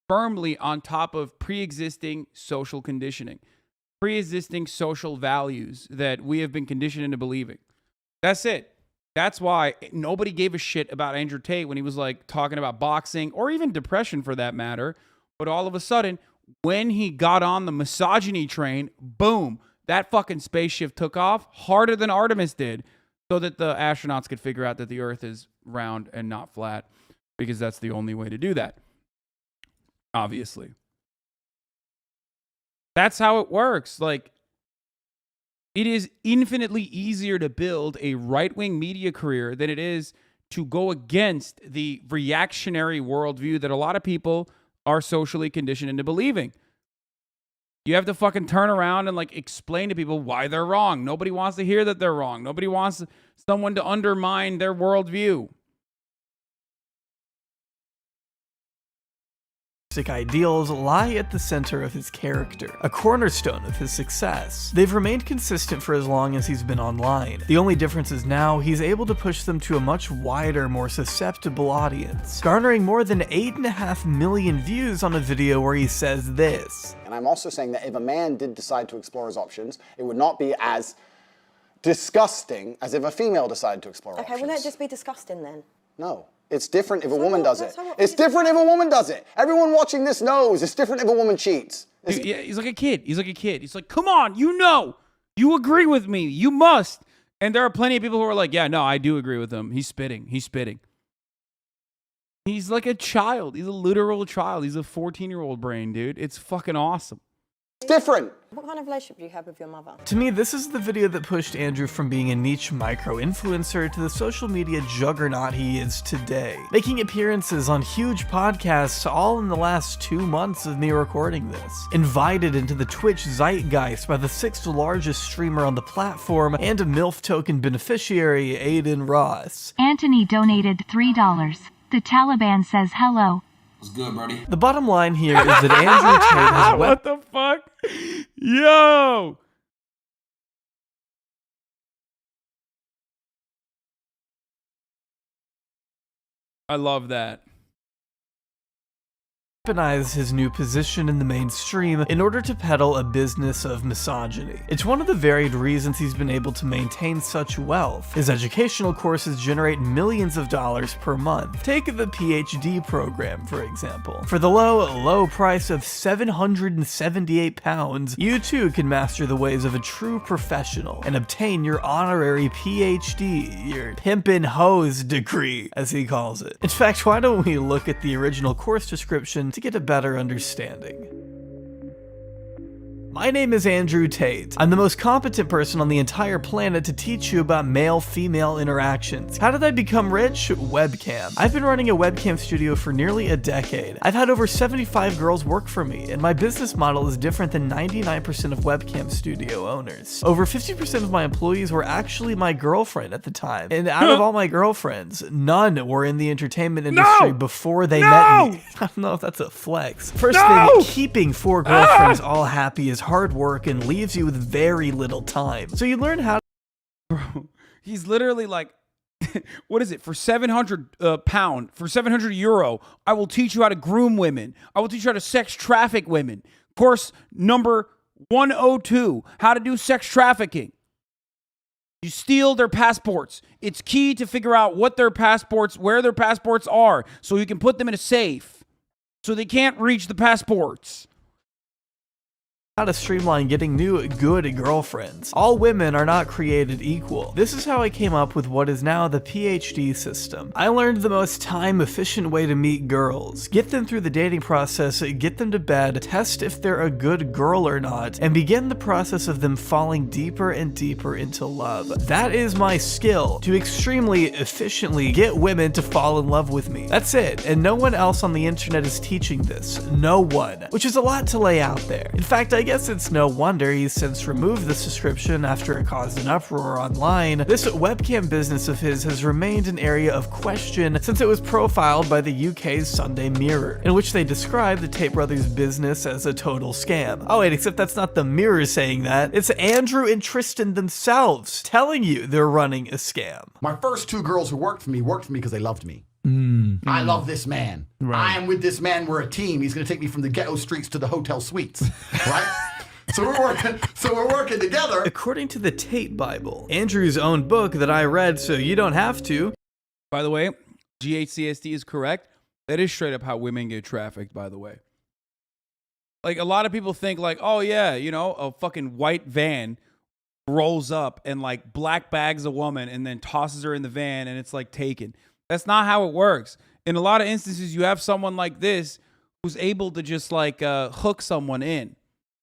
firmly on top of pre-existing social conditioning, pre-existing social values that we have been conditioned into believing. That's it. That's why nobody gave a shit about Andrew Tate when he was like talking about boxing or even depression for that matter. But all of a sudden, when he got on the misogyny train, boom, that fucking spaceship took off harder than Artemis did so that the astronauts could figure out that the Earth is round and not flat because that's the only way to do that. Obviously. That's how it works. Like, it is infinitely easier to build a right-wing media career than it is to go against the reactionary worldview that a lot of people are socially conditioned into believing. You have to fucking turn around and like explain to people why they're wrong. Nobody wants to hear that they're wrong. Nobody wants someone to undermine their worldview. Ideals lie at the center of his character, a cornerstone of his success. They've remained consistent for as long as he's been online. The only difference is now he's able to push them to a much wider, more susceptible audience, garnering more than 8.5 million views on a video where he says this. And I'm also saying that if a man did decide to explore his options, it would not be as disgusting as if a female decided to explore options. Okay, wouldn't it just be disgusting then? No. It's different if a woman does it. It's different if a woman does it. Everyone watching this knows it's different if a woman cheats. Yeah, he's like a kid. He's like, come on, you know. You agree with me. You must. And there are plenty of people who are like, yeah, no, I do agree with him. He's spitting. He's spitting. He's like a child. He's a literal child. He's a 14-year-old brain, dude. It's fucking awesome. It's different. What kind of relationship do you have with your mother? To me, this is the video that pushed Andrew from being a niche micro-influencer to the social media juggernaut he is today, making appearances on huge podcasts all in the last 2 months of me recording this. Invited into the Twitch zeitgeist by the 6th largest streamer on the platform and a MILF token beneficiary, Aiden Ross. Anthony donated $3. The Taliban says hello. What's good, Brody? The bottom line here is that Andrew Tate has what the fuck? Yo! I love that. Weaponize his new position in the mainstream in order to peddle a business of misogyny. It's one of the varied reasons he's been able to maintain such wealth. His educational courses generate millions of dollars per month. Take the PhD program, for example. For the low price of £778, you too can master the ways of a true professional and obtain your honorary PhD, your pimpin' hose degree, as he calls it. In fact, why don't we look at the original course description to get a better understanding. My name is Andrew Tate. I'm the most competent person on the entire planet to teach you about male-female interactions. How did I become rich? Webcam. I've been running a webcam studio for nearly a decade. I've had over 75 girls work for me, and my business model is different than 99% of webcam studio owners. Over 50% of my employees were actually my girlfriend at the time, and out of all my girlfriends, none were in the entertainment industry before they met me. I don't know if that's a flex. First thing, keeping 4 girlfriends all happy is hard work and leaves you with very little time. So you learn how to— Bro, he's literally like, what is it? For 700 pound, for 700 euro, I will teach you how to groom women. I will teach you how to sex traffic women. Course number 102, how to do sex trafficking. You steal their passports. It's key to figure out what their passports, where their passports are, so you can put them in a safe, so they can't reach the passports. How to streamline getting new good girlfriends. All women are not created equal. This is how I came up with what is now the PhD system. I learned the most time-efficient way to meet girls, get them through the dating process, get them to bed, test if they're a good girl or not, and begin the process of them falling deeper and deeper into love. That is my skill, to extremely efficiently get women to fall in love with me. That's it, and no one else on the internet is teaching this. No one. Which is a lot to lay out there. In fact, I guess it's no wonder he's since removed the subscription after it caused an uproar online. This webcam business of his has remained an area of question since it was profiled by the UK's Sunday Mirror, in which they described the Tate brothers' business as a total scam. Oh wait, except that's not the Mirror saying that. It's Andrew and Tristan themselves telling you they're running a scam. My first 2 girls who worked for me because they loved me. I love this man. Right. I am with this man. We're a team. He's going to take me from the ghetto streets to the hotel suites. Right? So we're working together. According to the Tate Bible, Andrew's own book that I read so you don't have to. By the way, GHCSD is correct. That is straight up how women get trafficked, by the way. Like, a lot of people think like, oh yeah, you know, a fucking white van rolls up and like black bags a woman and then tosses her in the van and it's like taken. That's not how it works. In a lot of instances, you have someone like this who's able to just like hook someone in,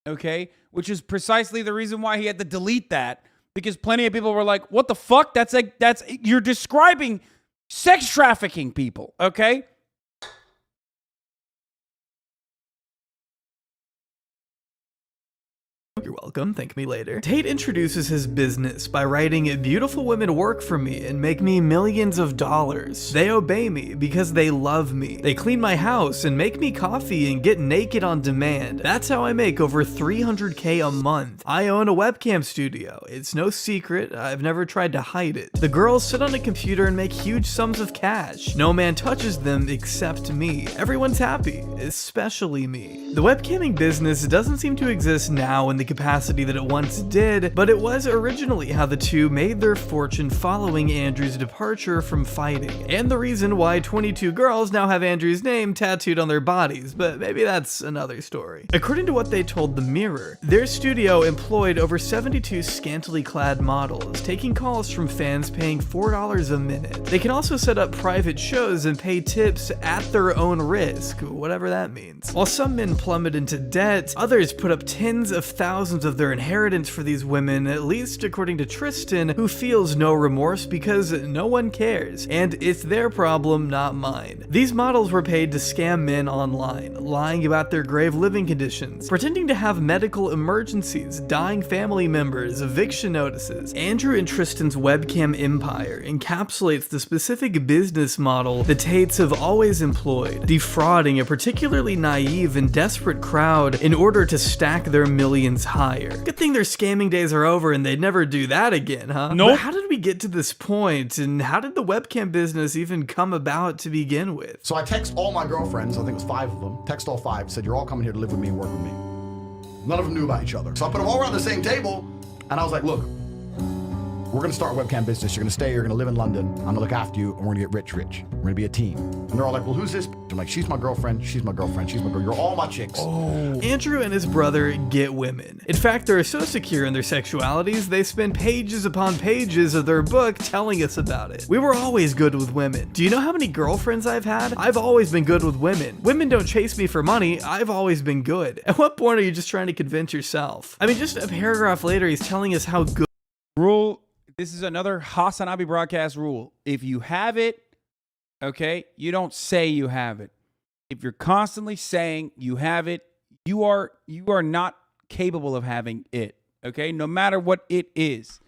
okay? Which is precisely the reason why he had to delete that, because plenty of people were like, what the fuck? That's you're describing sex trafficking people, okay? You're welcome, thank me later. Tate introduces his business by writing, beautiful women work for me and make me millions of dollars. They obey me because they love me. They clean my house and make me coffee and get naked on demand. That's how I make over $300K a month. I own a webcam studio. It's no secret. I've never tried to hide it. The girls sit on a computer and make huge sums of cash. No man touches them except me. Everyone's happy, especially me. The webcamming business doesn't seem to exist now in the the capacity that it once did, but it was originally how the two made their fortune following Andrew's departure from fighting, and the reason why 22 girls now have Andrew's name tattooed on their bodies, but maybe that's another story. According to what they told the Mirror, their studio employed over 72 scantily clad models, taking calls from fans paying $4 a minute. They can also set up private shows and pay tips at their own risk, whatever that means. While some men plummet into debt, others put up tens of thousands of their inheritance for these women, at least according to Tristan, who feels no remorse because no one cares, and it's their problem, not mine. These models were paid to scam men online, lying about their grave living conditions, pretending to have medical emergencies, dying family members, eviction notices. Andrew and Tristan's webcam empire encapsulates the specific business model the Tates have always employed, defrauding a particularly naive and desperate crowd in order to stack their millions higher. Good thing their scamming days are over and they'd never do that again, huh? Nope. But how did we get to this point, and how did the webcam business even come about to begin with? So I text all my girlfriends, I think it was 5 of them, text all 5, said, you're all coming here to live with me and work with me. None of them knew about each other. So I put them all around the same table, and I was like, look, we're gonna start a webcam business. You're gonna stay, you're gonna live in London. I'm gonna look after you, and we're gonna get rich. We're gonna be a team. And they're all like, well, who's this? I'm like, she's my girlfriend, she's my girlfriend, she's my girl. You're all my chicks. Oh. Andrew and his brother get women. In fact, they're so secure in their sexualities, they spend pages upon pages of their book telling us about it. We were always good with women. Do you know how many girlfriends I've had? I've always been good with women. Women don't chase me for money. I've always been good. At what point are you just trying to convince yourself? I mean, just a paragraph later, he's telling us how good. Rule. This is another Hasanabi broadcast rule. If you have it, okay, you don't say you have it. If you're constantly saying you have it, you are not capable of having it, okay? No matter what it is,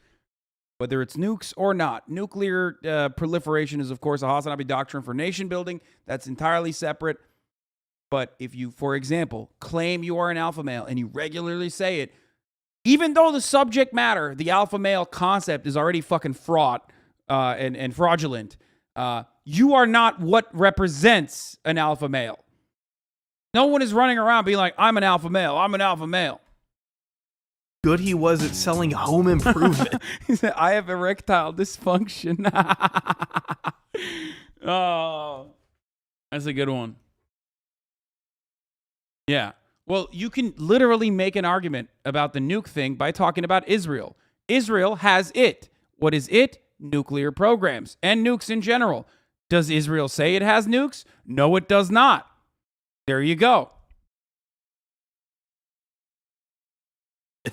whether it's nukes or not. Nuclear proliferation is, of course, a Hasanabi doctrine for nation building. That's entirely separate. But if you, for example, claim you are an alpha male and you regularly say it, even though the subject matter, the alpha male concept, is already fucking fraught and fraudulent, you are not what represents an alpha male. No one is running around being like, I'm an alpha male, I'm an alpha male. Good he was at selling home improvement. He said, I have erectile dysfunction. Oh, that's a good one. Yeah. Well, you can literally make an argument about the nuke thing by talking about Israel. Israel has it. What is it? Nuclear programs and nukes in general. Does Israel say it has nukes? No, it does not. There you go.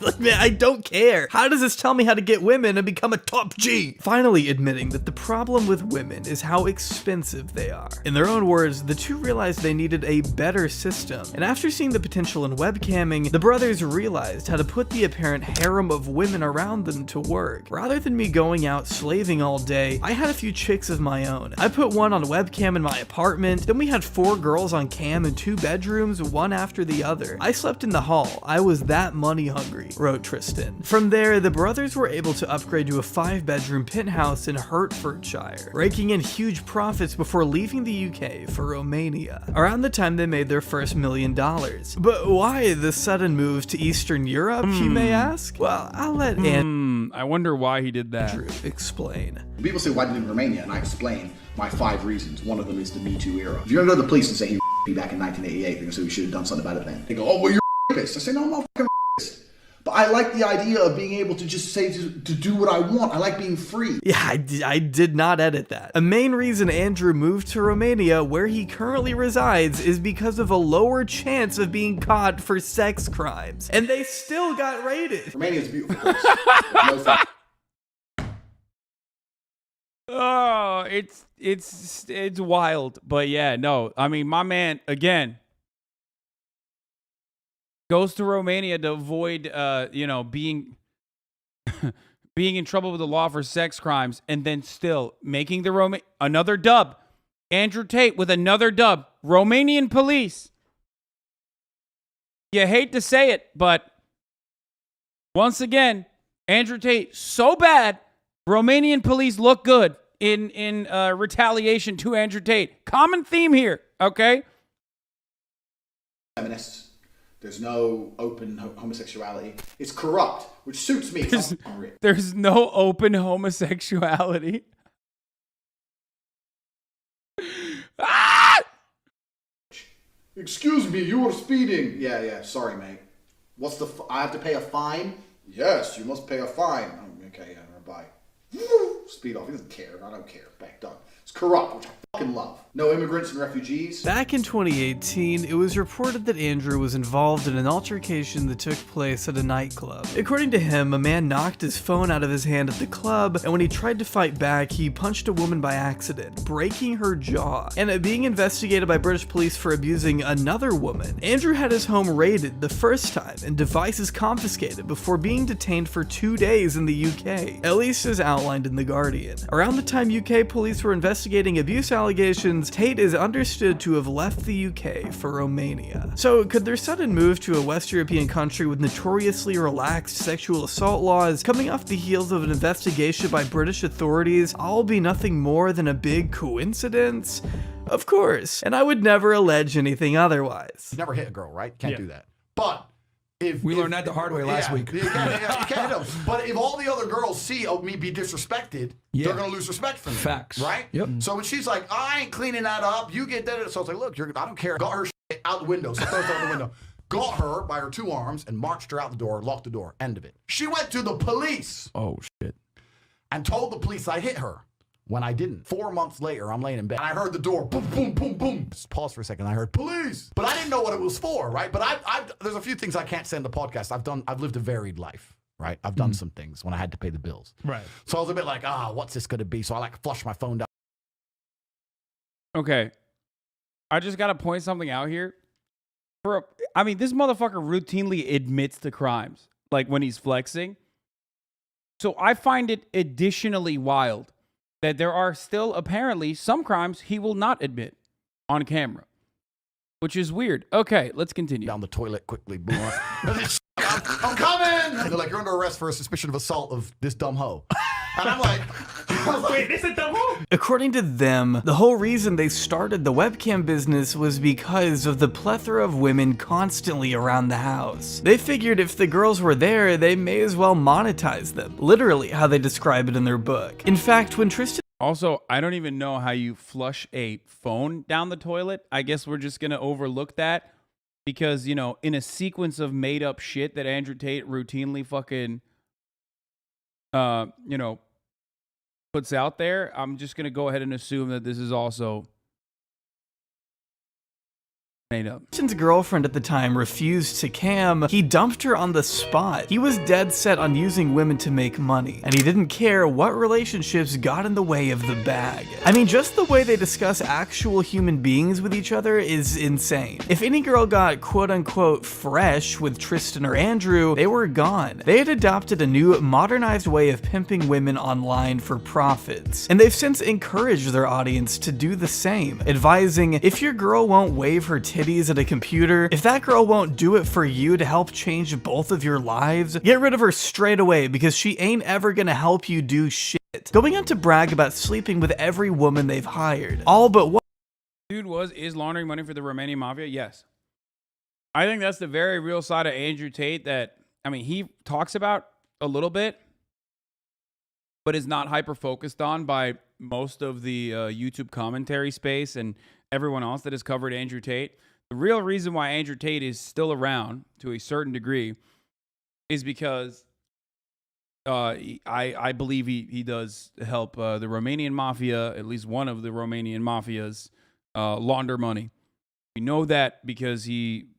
Like, man, I don't care. How does this tell me how to get women and become a top G? Finally admitting that the problem with women is how expensive they are. In their own words, the two realized they needed a better system. And after seeing the potential in webcamming, the brothers realized how to put the apparent harem of women around them to work. Rather than me going out slaving all day, I had a few chicks of my own. I put one on webcam in my apartment, then we had 4 girls on cam in 2 bedrooms, one after the other. I slept in the hall. I was that money hungry, wrote Tristan. From there, the brothers were able to upgrade to a 5-bedroom penthouse in Hertfordshire, raking in huge profits before leaving the UK for Romania, around the time they made their first $1 million. But why the sudden move to Eastern Europe, you may ask? Well, I'll let I wonder why he did that. Andrew explain. People say, why did you leave Romania? And I explain my 5 reasons. One of them is the Me Too era. If you're gonna go to the police and say you me back in 1988, they're gonna say we should have done something about it then. They go, oh, well, you're a rapist. I say, no, I'm not a fucking rapist. But I like the idea of being able to just say to do what I want. I like being free. Yeah, I did not edit that. A main reason Andrew moved to Romania, where he currently resides, is because of a lower chance of being caught for sex crimes. And they still got raided. Romania's a beautiful place. Oh, it's wild. But yeah, no. I mean, my man, again, goes to Romania to avoid, being being in trouble with the law for sex crimes, and then still making the another dub. Andrew Tate with another dub. Romanian police. You hate to say it, but once again, Andrew Tate so bad, Romanian police look good in retaliation to Andrew Tate. Common theme here, okay? Feminists. There's no open homosexuality. It's corrupt, which suits me. There's no open homosexuality. Excuse me, you were speeding. Yeah, sorry, mate. What's the... I have to pay a fine? Yes, you must pay a fine. Oh, okay, yeah, bye. Speed off. He doesn't care. I don't care. Back done. It's corrupt, which I fucking love. No immigrants and refugees. Back in 2018, it was reported that Andrew was involved in an altercation that took place at a nightclub. According to him, a man knocked his phone out of his hand at the club, and when he tried to fight back, he punched a woman by accident, breaking her jaw. And being investigated by British police for abusing another woman, Andrew had his home raided the first time and devices confiscated before being detained for 2 days in the UK, at least as outlined in The Guardian. Around the time UK police were investigating abuse allegations, Tate is understood to have left the UK for Romania. So could their sudden move to a West European country with notoriously relaxed sexual assault laws coming off the heels of an investigation by British authorities all be nothing more than a big coincidence? Of course, and I would never allege anything otherwise. Never hit a girl, right? Can't do that. But if we learned that the hard way last week. You can't hit them. But if all the other girls see me be disrespected, they're going to lose respect for me. Facts. Right? Yep. So when she's like, I ain't cleaning that up, you get that. So it's like, look, I don't care. Got her shit out the window. So throws it out the window. Got her by her 2 arms and marched her out the door, locked the door. End of it. She went to the police. Oh, shit. And told the police I hit her. When I didn't. 4 months later, I'm laying in bed. And I heard the door, boom, boom, boom, boom. Just pause for a second. I heard police. But I didn't know what it was for, right? But there's a few things I can't say in the podcast. I've lived a varied life, right? I've done some things when I had to pay the bills. Right. So I was a bit like, what's this going to be? So I flushed my phone down. Okay. I just got to point something out here. This motherfucker routinely admits to crimes, like when he's flexing. So I find it additionally wild that there are still apparently some crimes he will not admit on camera, which is weird. Okay, let's continue. Down the toilet quickly, boom. I'm coming! And they're like, you're under arrest for a suspicion of assault of this dumb hoe. And I'm like, wait, this is dumb hoe? According to them, the whole reason they started the webcam business was because of the plethora of women constantly around the house. They figured if the girls were there, they may as well monetize them, literally how they describe it in their book. In fact, when Tristan... Also, I don't even know how you flush a phone down the toilet. I guess we're just going to overlook that because, in a sequence of made up shit that Andrew Tate routinely fucking, puts out there, I'm just going to go ahead and assume that this is also made up. Tristan's girlfriend at the time refused to cam. He dumped her on the spot. He was dead set on using women to make money, and he didn't care what relationships got in the way of the bag. Just the way they discuss actual human beings with each other is insane. If any girl got quote-unquote fresh with Tristan or Andrew, they were gone. They had adopted a new modernized way of pimping women online for profits, and they've since encouraged their audience to do the same, advising if your girl won't wave her titties at a computer, if that girl won't do it for you to help change both of your lives, get rid of her straight away because she ain't ever gonna help you do shit. Going on to brag about sleeping with every woman they've hired. All but one. Dude is laundering money for the Romanian mafia? Yes. I think that's the very real side of Andrew Tate that, he talks about a little bit, but is not hyper-focused on by most of the YouTube commentary space and everyone else that has covered Andrew Tate. The real reason why Andrew Tate is still around to a certain degree is because I believe he does help the Romanian mafia, at least one of the Romanian mafias, launder money. We know that because he,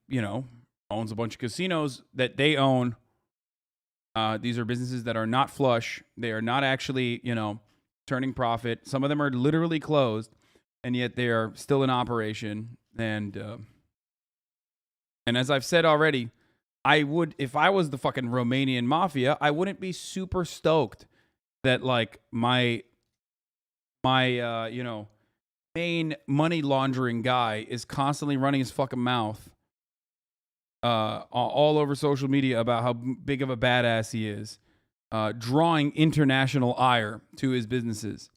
owns a bunch of casinos that they own. These are businesses that are not flush. They are not actually, turning profit. Some of them are literally closed, and yet they are still in operation. And as I've said already, I would, if I was the fucking Romanian mafia, I wouldn't be super stoked that like my main money laundering guy is constantly running his fucking mouth all over social media about how big of a badass he is, drawing international ire to his businesses.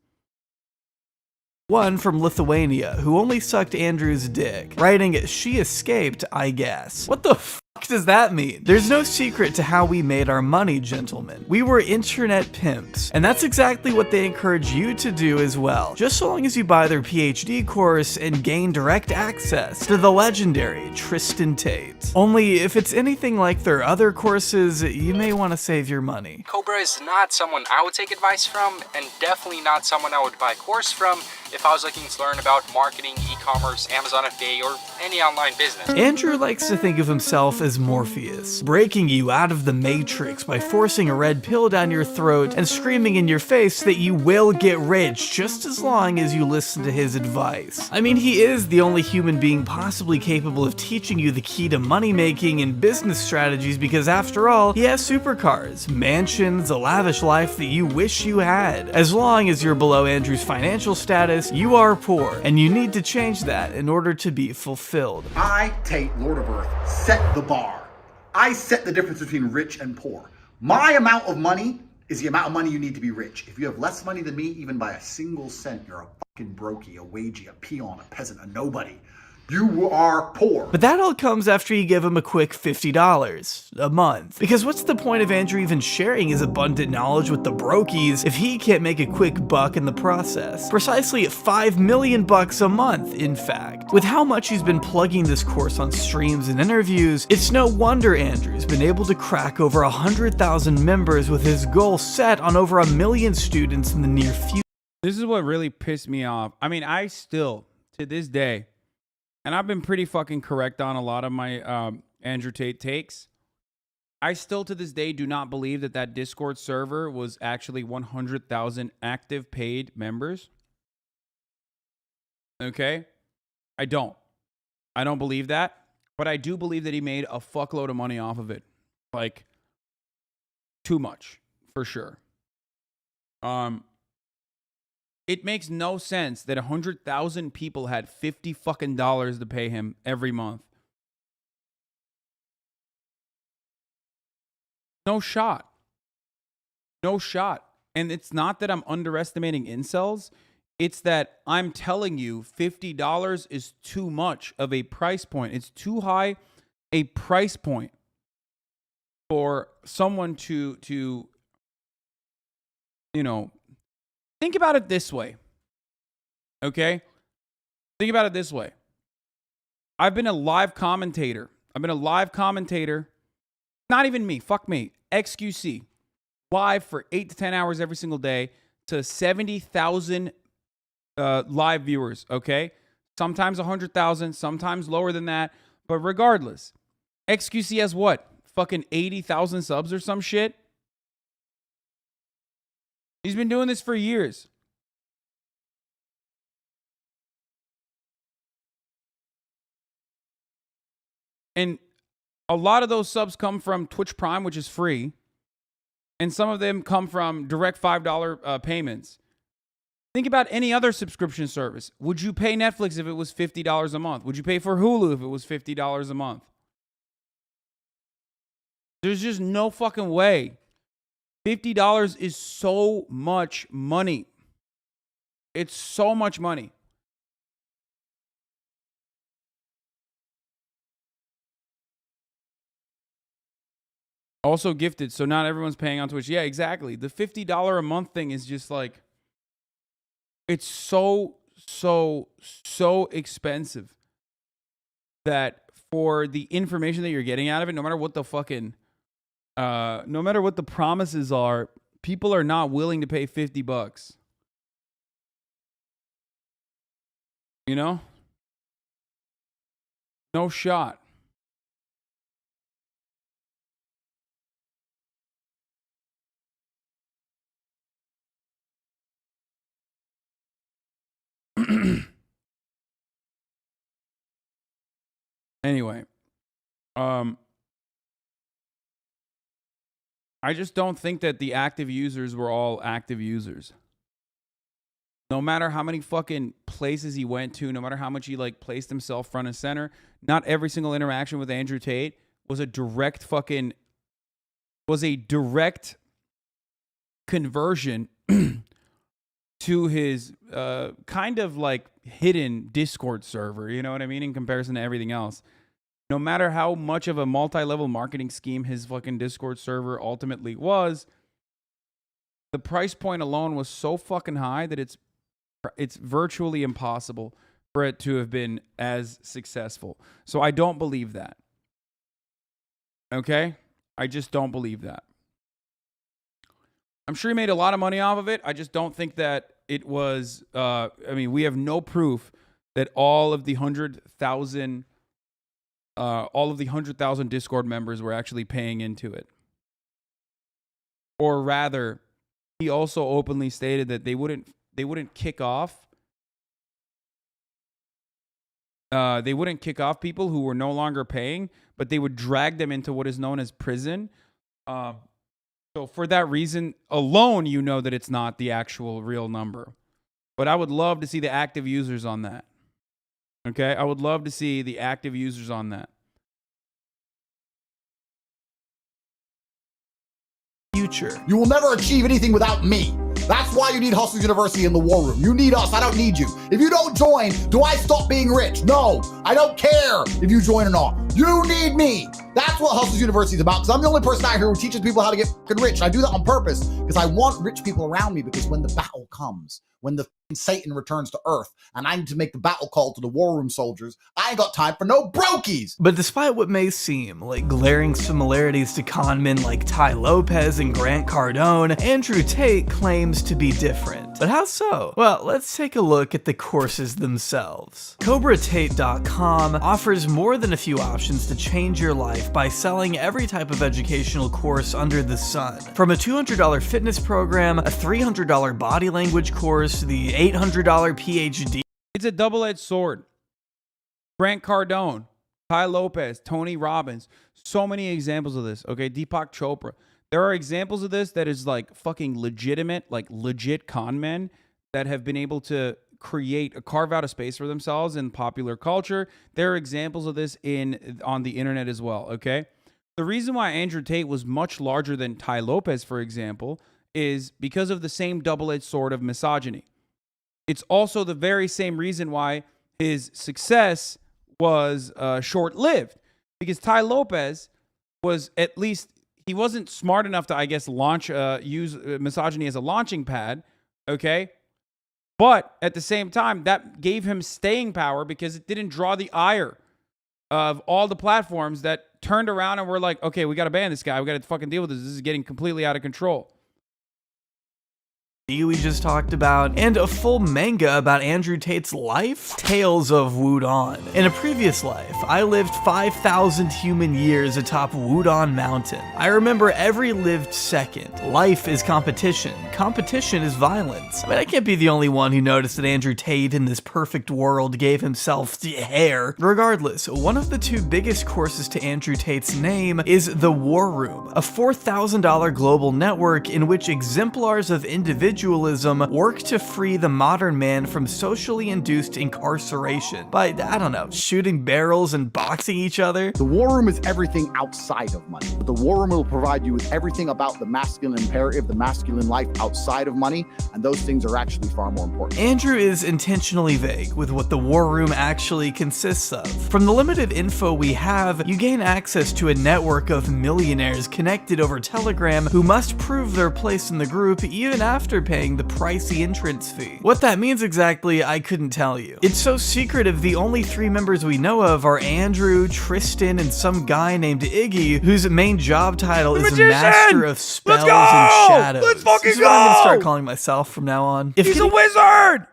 One from Lithuania, who only sucked Andrew's dick, writing, "She escaped, I guess." What the f***? does that mean? There's no secret to how we made our money, gentlemen. We were internet pimps, and that's exactly what they encourage you to do as well, just so long as you buy their PhD course and gain direct access to the legendary Tristan Tate. Only if it's anything like their other courses, you may want to save your money. Cobra is not someone I would take advice from, and definitely not someone I would buy a course from if I was looking to learn about marketing, e-commerce, Amazon FBA, or any online business. Andrew likes to think of himself as Morpheus, breaking you out of the Matrix by forcing a red pill down your throat and screaming in your face that you will get rich just as long as you listen to his advice. I mean, he is the only human being possibly capable of teaching you the key to money making and business strategies because after all, he has supercars, mansions, a lavish life that you wish you had. As long as you're below Andrew's financial status, you are poor, and you need to change that in order to be fulfilled. I, Tate, Lord of Earth, set the bar. I set the difference between rich and poor. My amount of money is the amount of money you need to be rich. If you have less money than me, even by a single cent, you're a fucking brokey, a wagey, a peon, a peasant, a nobody. You are poor. But that all comes after you give him a quick $50 a month. Because what's the point of Andrew even sharing his abundant knowledge with the brokies if he can't make a quick buck in the process? Precisely at $5 million a month, in fact. With how much he's been plugging this course on streams and interviews, it's no wonder Andrew's been able to crack over 100,000 members with his goal set on over 1 million students in the near future. This is what really pissed me off. I mean, I still, to this day, and I've been pretty fucking correct on a lot of my Andrew Tate takes. I still to this day do not believe that that Discord server was actually 100,000 active paid members. Okay? I don't believe that. But I do believe that he made a fuckload of money off of it. Like, too much, for sure. It makes no sense that 100,000 people had $50 fucking to pay him every month. No shot. No shot. And it's not that I'm underestimating incels. It's that I'm telling you $50 is too much of a price point. It's too high a price point for someone to you know, think about it this way, okay? Think about it this way. I've been a live commentator. Not even me. Fuck me. XQC. Live for 8 to 10 hours every single day to 70,000 live viewers, okay? Sometimes 100,000, sometimes lower than that. But regardless, XQC has what? Fucking 80,000 subs or some shit? He's been doing this for years. And a lot of those subs come from Twitch Prime, which is free. And some of them come from direct $5 payments. Think about any other subscription service. Would you pay Netflix if it was $50 a month? Would you pay for Hulu if it was $50 a month? There's just no fucking way. $50 is so much money. It's so much money. Also gifted, so not everyone's paying on Twitch. Yeah, exactly. The $50 a month thing is just like, it's so expensive that for the information that you're getting out of it, no matter what the fucking no matter what the promises are, people are not willing to pay $50. You know? No shot. Anyway, I just don't think that the active users were all active users. No matter how many fucking places he went to, no matter how much he like placed himself front and center, not every single interaction with Andrew Tate was a direct conversion to his kind of like hidden Discord server, you know what I mean, in comparison to everything else. no matter how much of a multi-level marketing scheme his fucking Discord server ultimately was, the price point alone was so fucking high that it's virtually impossible for it to have been as successful. So I don't believe that. Okay? I just don't believe that. I'm sure he made a lot of money off of it. I just don't think that it was, I mean, we have no proof that all of the 100,000 Discord members were actually paying into it. Or rather, he also openly stated that they wouldn't kick off people who were no longer paying, but they would drag them into what is known as prison. So for that reason alone, you know that it's not the actual real number. But I would love to see the active users on that. Okay? I would love to see the active users on that. Future. You will never achieve anything without me. That's why you need Hustlers University in the War Room. You need us. I don't need you. If you don't join, do I stop being rich? No. I don't care if you join or not. You need me. That's what Hustlers University is about, because I'm the only person out here who teaches people how to get fucking rich. And I do that on purpose because I want rich people around me, because when the battle comes, when the Satan returns to Earth and I need to make the battle call to the War Room soldiers, I ain't got time for no brokies. But despite what may seem like glaring similarities to con men like Tai Lopez and Grant Cardone, Andrew Tate claims to be different. But how so? Well, let's take a look at the courses themselves. CobraTate.com offers more than a few options to change your life by selling every type of educational course under the sun. From a $200 fitness program, a $300 body language course, the $800 PhD. It's a double-edged sword. Grant Cardone, Tai Lopez, Tony Robbins, so many examples of this. Okay, Deepak Chopra. There are examples of this that is like fucking legitimate, like legit con men that have been able to carve out a space for themselves in popular culture. There are examples of this on the internet as well, okay? The reason why Andrew Tate was much larger than Tai Lopez, for example, is because of the same double-edged sword of misogyny. It's also the very same reason why his success was short-lived, because Tai Lopez was he wasn't smart enough to, I guess, use misogyny as a launching pad, okay? But at the same time, that gave him staying power because it didn't draw the ire of all the platforms that turned around and were like, okay, we got to ban this guy. We got to fucking deal with this. This is getting completely out of control. We just talked about, and a full manga about Andrew Tate's life, Tales of Wudon. In a previous life, I lived 5,000 human years atop Wudon Mountain. I remember every lived second. Life is competition. Competition is violence. I mean, I can't be the only one who noticed that Andrew Tate in this perfect world gave himself hair. Regardless, one of the two biggest courses to Andrew Tate's name is the War Room, a $4,000 global network in which exemplars of individualism work to free the modern man from socially induced incarceration by, I don't know, shooting barrels and boxing each other. The War Room is everything outside of money. But the War Room will provide you with everything about the masculine imperative, the masculine life outside of money, and those things are actually far more important. Andrew is intentionally vague with what the War Room actually consists of. From the limited info we have, you gain access to a network of millionaires connected over Telegram who must prove their place in the group even after paying the pricey entrance fee. What that means exactly, I couldn't tell you. It's so secretive, the only 3 members we know of are Andrew, Tristan, and some guy named Iggy, whose main job title is Master of Spells and Shadows. Let's fucking This is what I'm gonna start calling myself from now on. He's a wizard!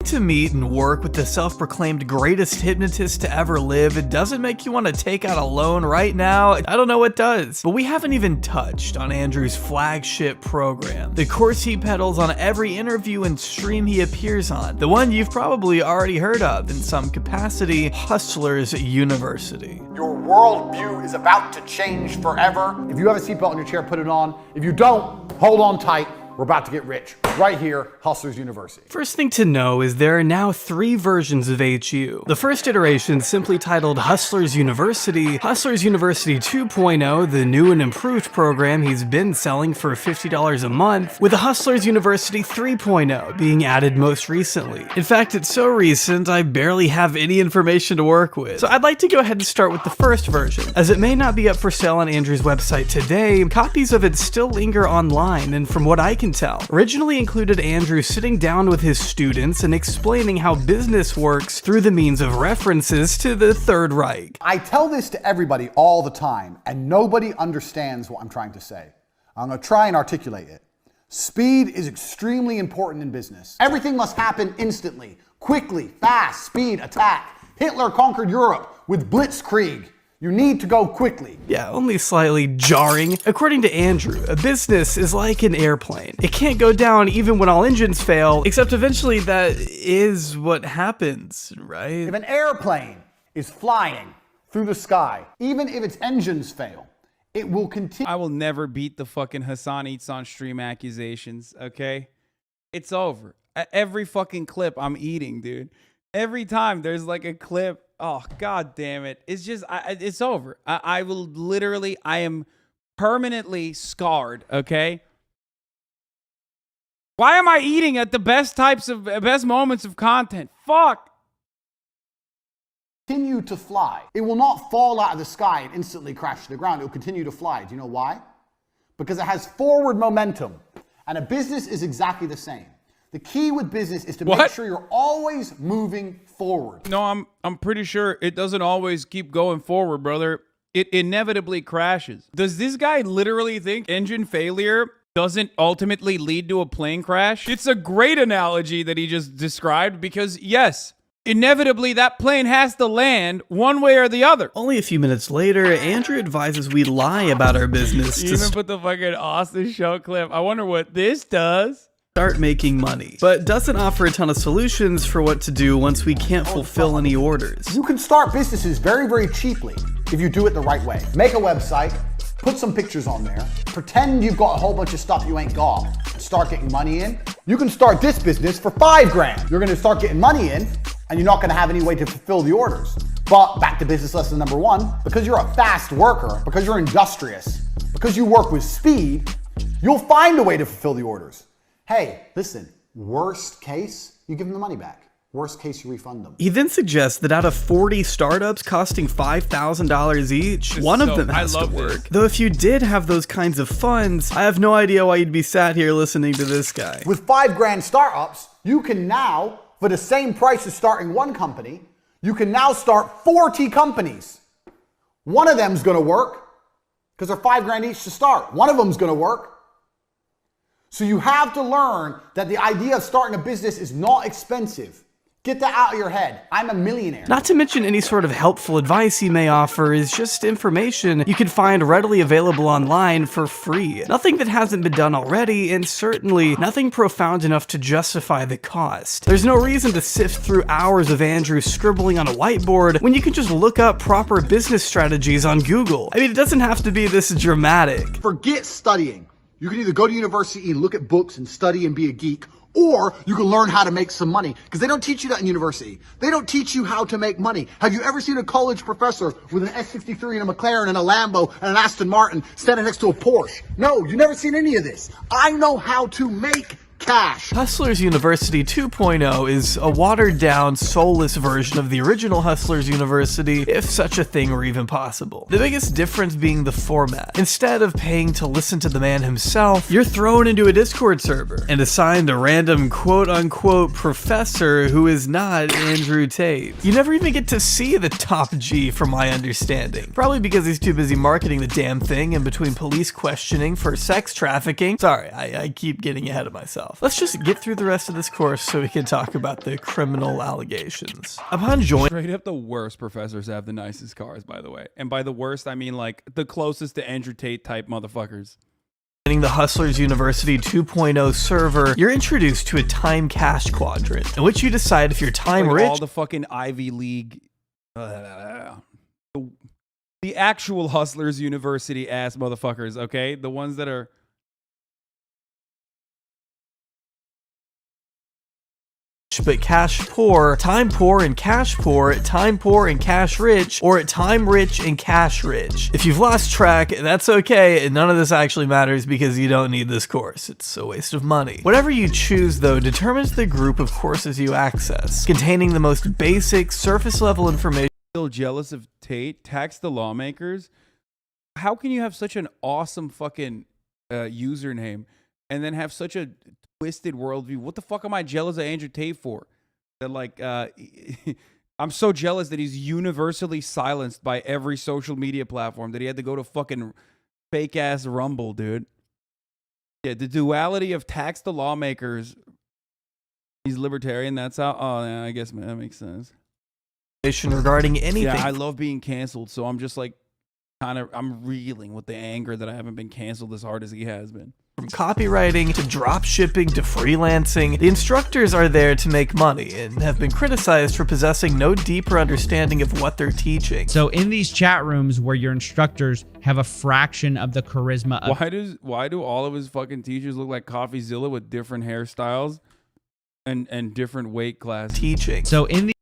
To meet and work with the self-proclaimed greatest hypnotist to ever live, it doesn't make you want to take out a loan right now. I don't know what does. But we haven't even touched on Andrew's flagship program, the course he peddles on every interview and stream he appears on, the one you've probably already heard of in some capacity, Hustlers University. Your worldview is about to change forever. If you have a seatbelt in your chair, put it on. If you don't, hold on tight. We're about to get rich. right here, Hustlers University. First thing to know is there are now 3 versions of HU. The first iteration, simply titled Hustlers University 2.0, the new and improved program he's been selling for $50 a month, with the Hustlers University 3.0 being added most recently. In fact, it's so recent I barely have any information to work with. So I'd like to go ahead and start with the first version. As it may not be up for sale on Andrew's website today, copies of it still linger online, and from what I can tell, originally included Andrew sitting down with his students and explaining how business works through the means of references to the Third Reich. I tell this to everybody all the time, and nobody understands what I'm trying to say. I'm going to try and articulate it. Speed is extremely important in business. Everything must happen instantly, quickly, fast, speed, attack. Hitler conquered Europe with blitzkrieg. You need to go quickly. Yeah, only slightly jarring. According to Andrew, a business is like an airplane. It can't go down even when all engines fail, except eventually that is what happens, right? If an airplane is flying through the sky, even if its engines fail, it will continue. I will never beat the fucking Hassan Eats on Stream accusations, okay? It's over. Every fucking clip I'm eating, dude. Every time there's like a clip, oh, god damn it. It's just, it's over. I will literally, I am permanently scarred, okay? Why am I eating at the best moments of content? Fuck. Continue to fly. It will not fall out of the sky and instantly crash to the ground. It will continue to fly. Do you know why? Because it has forward momentum. And a business is exactly the same. The key with business is to make sure you're always moving forward. No, I'm pretty sure it doesn't always keep going forward, brother. It inevitably crashes. Does this guy literally think engine failure doesn't ultimately lead to a plane crash? It's a great analogy that he just described because, yes, inevitably that plane has to land one way or the other. Only a few minutes later, Andrew advises we lie about our business You even put the fucking Austin show clip. I wonder what this does. Start making money, but doesn't offer a ton of solutions for what to do once we can't fulfill any orders. You can start businesses very, very cheaply if you do it the right way. Make a website, put some pictures on there, pretend you've got a whole bunch of stuff you ain't got, and start getting money in. You can start this business for $5,000. You're gonna start getting money in, and you're not gonna have any way to fulfill the orders. But back to business lesson number 1, because you're a fast worker, because you're industrious, because you work with speed, you'll find a way to fulfill the orders. Hey, listen, worst case, you give them the money back. Worst case, you refund them. He then suggests that out of 40 startups costing $5,000 each, one of them has to work. Though if you did have those kinds of funds, I have no idea why you'd be sat here listening to this guy. With $5,000 startups, you can now, for the same price as starting one company, you can now start 40 companies. One of them's gonna work, because they're $5,000 each to start. One of them's gonna work. So you have to learn that the idea of starting a business is not expensive. Get that out of your head. I'm a millionaire. Not to mention any sort of helpful advice he may offer is just information you can find readily available online for free. Nothing that hasn't been done already, and certainly nothing profound enough to justify the cost. There's no reason to sift through hours of Andrew scribbling on a whiteboard when you can just look up proper business strategies on Google. I mean, it doesn't have to be this dramatic. Forget studying. You can either go to university and look at books and study and be a geek, or you can learn how to make some money, because they don't teach you that in university. They don't teach you how to make money. Have you ever seen a college professor with an S63 and a McLaren and a Lambo and an Aston Martin standing next to a Porsche? No, you've never seen any of this. I know how to make cash. Hustlers University 2.0 is a watered-down, soulless version of the original Hustlers University, if such a thing were even possible. The biggest difference being the format. Instead of paying to listen to the man himself, you're thrown into a Discord server and assigned a random quote-unquote professor who is not Andrew Tate. You never even get to see the top G from my understanding. Probably because he's too busy marketing the damn thing in between police questioning for sex trafficking. Sorry, I keep getting ahead of myself. Let's just get through the rest of this course so we can talk about the criminal allegations. Upon joining— Straight up the worst professors have the nicest cars, by the way. And by the worst, I mean like the closest to Andrew Tate type motherfuckers. the Hustlers University 2.0 server, you're introduced to a time cash quadrant, in which you decide if you're time like rich— all the fucking Ivy League, the actual Hustlers University ass motherfuckers, okay? The ones that are but cash poor, time poor and cash poor, time poor and cash rich, or time rich and cash rich. If you've lost track, that's okay. None of this actually matters because you don't need this course. It's a waste of money. Whatever you choose, though, determines the group of courses you access, containing the most basic, surface level information. Still jealous of Tate? Tax the lawmakers? How can you have such an awesome fucking username and then have such a twisted worldview? What the fuck am I jealous of Andrew Tate for? That like I'm so jealous that he's universally silenced by every social media platform that he had to go to fucking fake ass Rumble, dude. Yeah, the duality of tax the lawmakers. He's libertarian. That's how. Oh, yeah, I guess that makes sense. Regarding anything. Yeah, I love being canceled, so I'm just like I'm reeling with the anger that I haven't been canceled as hard as he has been. From copywriting to drop shipping to freelancing, the instructors are there to make money and have been criticized for possessing no deeper understanding of what they're teaching. So in these chat rooms where your instructors have a fraction of the charisma of— Why do all of his fucking teachers look like CoffeeZilla with different hairstyles and different weight classes? Teaching. So in the—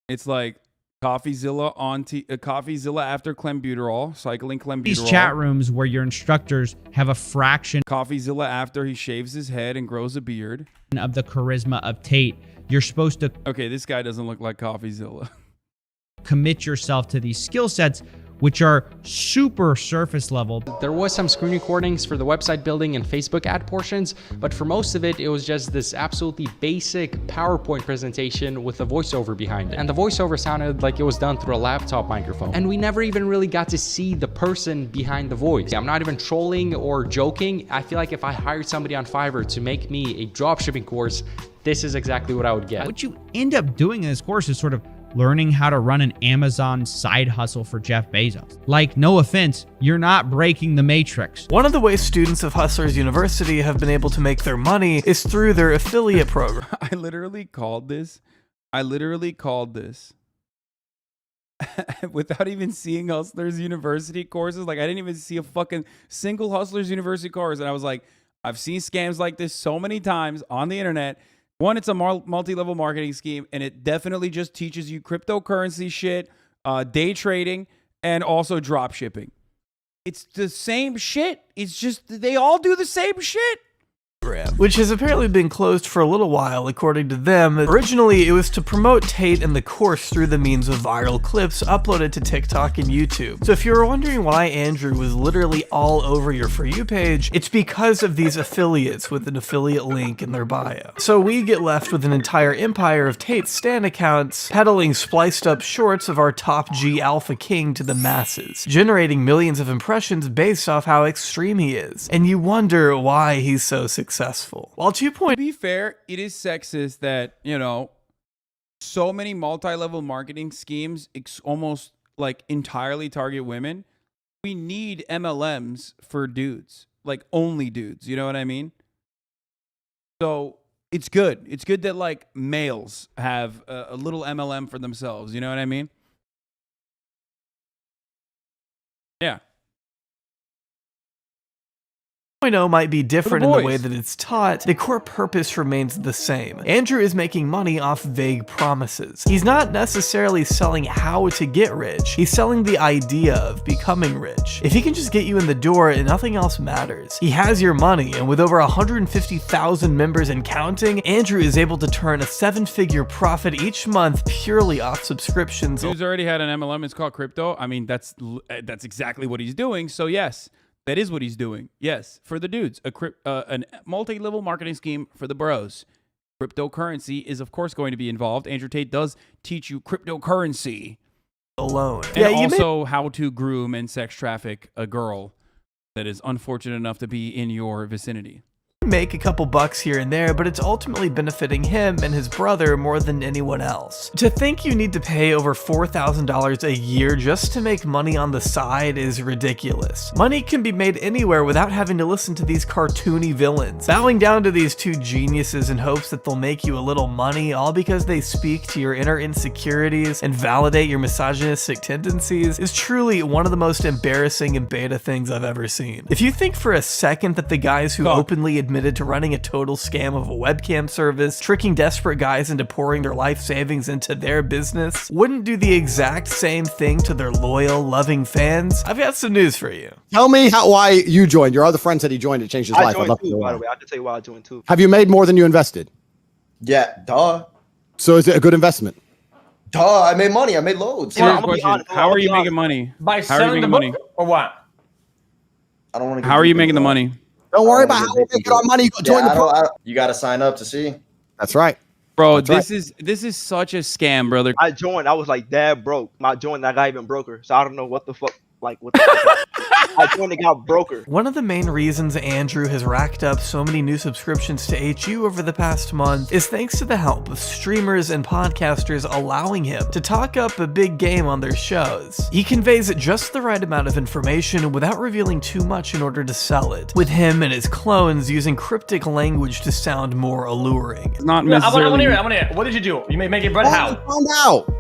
It's like CoffeeZilla CoffeeZilla after clenbuterol, cycling clenbuterol. These chat rooms where your instructors have a fraction— CoffeeZilla after he shaves his head and grows a beard. —of the charisma of Tate. You're supposed to— Okay, this guy doesn't look like CoffeeZilla. —commit yourself to these skill sets, which are super surface level. There was some screen recordings for the website building and Facebook ad portions, but for most of it, it was just this absolutely basic PowerPoint presentation with a voiceover behind it. And the voiceover sounded like it was done through a laptop microphone. And we never even really got to see the person behind the voice. I'm not even trolling or joking. I feel like if I hired somebody on Fiverr to make me a dropshipping course, this is exactly what I would get. What you end up doing in this course is sort of learning how to run an Amazon side hustle for Jeff Bezos. Like, no offense, you're not breaking the matrix. One of the ways students of Hustlers University have been able to make their money is through their affiliate program. I literally called this without even seeing Hustlers University courses. Like, I didn't even see a fucking single Hustlers University course. And I was like, I've seen scams like this so many times on the internet. One, it's a multi-level marketing scheme, and it definitely just teaches you cryptocurrency shit, day trading, and also drop shipping. It's the same shit. It's just they all do the same shit. Which has apparently been closed for a little while, according to them. Originally, it was to promote Tate and the course through the means of viral clips uploaded to TikTok and YouTube. So if you were wondering why Andrew was literally all over your For You page, it's because of these affiliates with an affiliate link in their bio. So we get left with an entire empire of Tate's Stan accounts peddling spliced up shorts of our top G alpha king to the masses, generating millions of impressions based off how extreme he is. And you wonder why he's so successful. While 2. To be fair, it is sexist that, so many multi-level marketing schemes almost like entirely target women. We need MLMs for dudes, like only dudes. You know what I mean? So it's good. It's good that like males have a little MLM for themselves. You know what I mean? Yeah. 2.0 might be different in the way that it's taught, the core purpose remains the same. Andrew is making money off vague promises. He's not necessarily selling how to get rich, he's selling the idea of becoming rich. If he can just get you in the door, nothing else matters. He has your money, and with over 150,000 members and counting, Andrew is able to turn a 7-figure profit each month purely off subscriptions. Dude's already had an MLM, it's called crypto. I mean, that's exactly what he's doing, so yes. That is what he's doing. Yes, for the dudes. A multi-level marketing scheme for the bros. Cryptocurrency is, of course, going to be involved. Andrew Tate does teach you cryptocurrency. Alone. And also how to groom and sex traffic a girl that is unfortunate enough to be in your vicinity. Make a couple bucks here and there, but it's ultimately benefiting him and his brother more than anyone else. To think you need to pay over $4,000 a year just to make money on the side is ridiculous. Money can be made anywhere without having to listen to these cartoony villains. Bowing down to these two geniuses in hopes that they'll make you a little money, all because they speak to your inner insecurities and validate your misogynistic tendencies, is truly one of the most embarrassing and beta things I've ever seen. If you think for a second that the guys who openly admit admitted to running a total scam of a webcam service, tricking desperate guys into pouring their life savings into their business, wouldn't do the exact same thing to their loyal, loving fans? I've got some news for you. Tell me why you joined. Your other friend said he joined. It changed his life. I'd joined love to too, know by why. the way. I have to tell you why I joined too. Have you made more than you invested? Yeah, duh. So is it a good investment? Duh, I made money. I made loads. Serious question. How are you making money? By How are you selling the making book money? or what? I don't want to. How are you making the money? Don't worry about how we make our money. Join the program. You got to sign up to see. That's right. Bro, That's this is such a scam, brother. I joined. I was like, dad broke. I joined. That guy even broker. So I don't know what the fuck. Like what? I joined and got broker. One of the main reasons Andrew has racked up so many new subscriptions to HU over the past month is thanks to the help of streamers and podcasters allowing him to talk up a big game on their shows. He conveys just the right amount of information without revealing too much in order to sell it, with him and his clones using cryptic language to sound more alluring. It's not I want to hear it. What did you do? You make it bread how? Find out.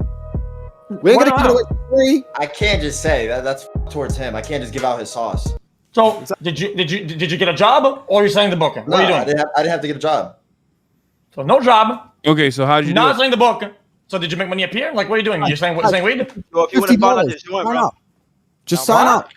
We ain't gonna give it away for free. I can't just say that's towards him. I can't just give out his sauce. So did you get a job or are you selling the book? What No, are you doing? I didn't have to get a job. So no job. Okay, so how did you do Not it? selling the book. So did you make money appear? Like what are you doing? You're selling weed? So if you want to find out, just join, Sign bro. up. Just sign up.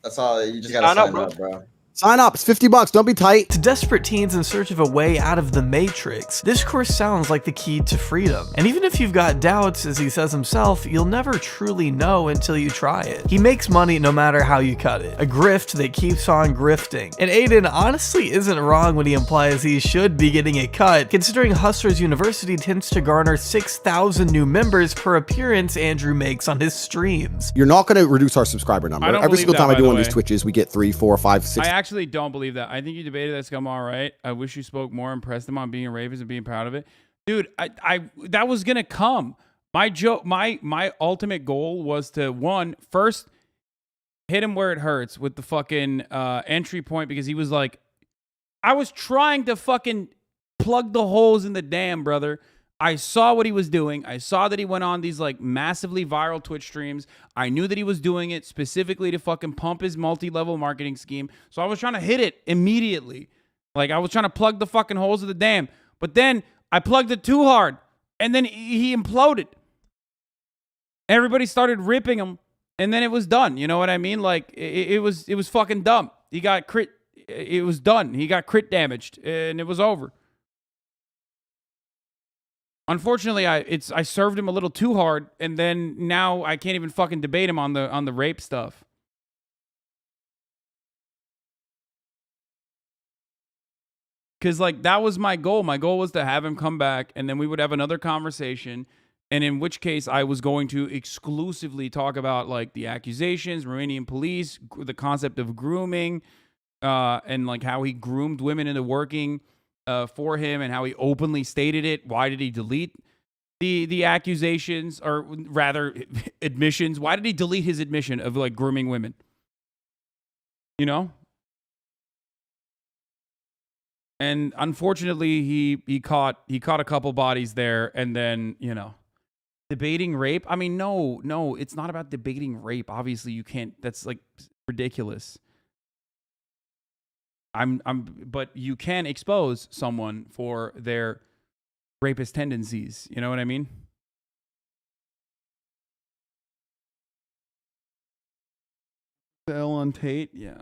That's all. You just gotta sign up, bro. Sign up. It's $50. Don't be tight. To desperate teens in search of a way out of the matrix, this course sounds like the key to freedom. And even if you've got doubts, as he says himself, you'll never truly know until you try it. He makes money no matter how you cut it. A grift that keeps on grifting. And Aiden honestly isn't wrong when he implies he should be getting a cut, considering Hustlers University tends to garner 6,000 new members per appearance Andrew makes on his streams. You're not going to reduce our subscriber number. I don't Every believe single that, time I by do the one of these way. Twitches, we get 3, 4, 5, 6. I actually don't believe that. I think you debated that scum all right. I wish you spoke more, impressed him on being a rapist and being proud of it. Dude, I that was gonna come. My joke, my ultimate goal was to first hit him where it hurts with the fucking entry point, because he was like, I was trying to fucking plug the holes in the dam, brother. I saw what he was doing. I saw that he went on these like massively viral Twitch streams. I knew that he was doing it specifically to fucking pump his multi-level marketing scheme. So I was trying to hit it immediately. Like I was trying to plug the fucking holes of the dam. But then I plugged it too hard and then he imploded. Everybody started ripping him and then it was done. You know what I mean? Like it was fucking dumb. He got crit. It was done. He got crit damaged and it was over. Unfortunately, I served him a little too hard, and then now I can't even fucking debate him on the rape stuff. Cause like that was my goal. My goal was to have him come back, and then we would have another conversation. And in which case, I was going to exclusively talk about like the accusations, Romanian police, the concept of grooming, and like how he groomed women into working for him and how he openly stated it. Why did he delete the accusations, or rather admissions? Why did he delete his admission of like grooming women? You know? And unfortunately, he caught a couple bodies there, and then, you know, debating rape. I mean, no, it's not about debating rape. Obviously, you can't. That's like ridiculous. But you can expose someone for their rapist tendencies. You know what I mean? L on Tate, yeah.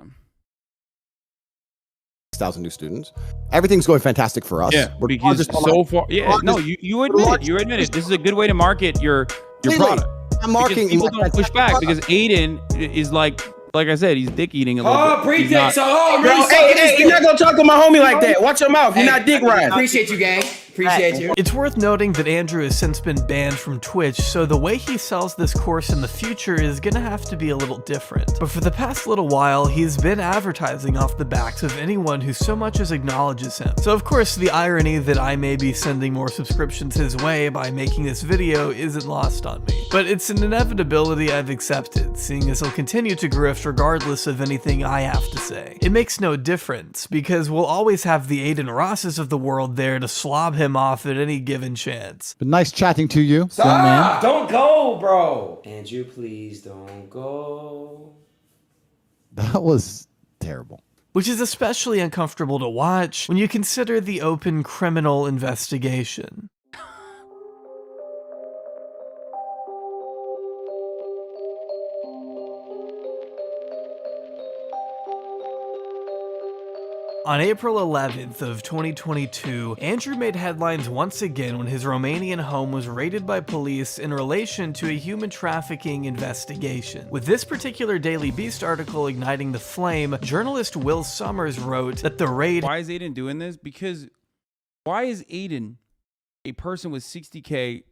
6,000 new students. Everything's going fantastic for us. Yeah, We're because just so far, yeah, no, you admit it. You admit it. This is a good way to market your product. I'm marketing. Because people don't push back because Aiden is like I said, he's dick eating a little bit. Pretext. Bro, hey, you're not gonna talk to my homie like that. Watch your mouth. You're not dick riding. Appreciate you, gang. Appreciate you. It's worth noting that Andrew has since been banned from Twitch, so the way he sells this course in the future is gonna have to be a little different. But for the past little while, he's been advertising off the backs of anyone who so much as acknowledges him. So of course, the irony that I may be sending more subscriptions his way by making this video isn't lost on me. But it's an inevitability I've accepted, seeing as he'll continue to grift regardless of anything I have to say. It makes no difference, because we'll always have the Aiden Rosses of the world there to slob him off at any given chance. But nice chatting to you, young man. Don't go, bro. Andrew, please don't go. That was terrible. which is especially uncomfortable to watch when you consider the open criminal investigation. On April 11th of 2022, Andrew made headlines once again when his Romanian home was raided by police in relation to a human trafficking investigation. With this particular Daily Beast article igniting the flame, journalist Will Summers wrote that the raid— Why is Aiden doing this? Because why is Aiden a person with 60K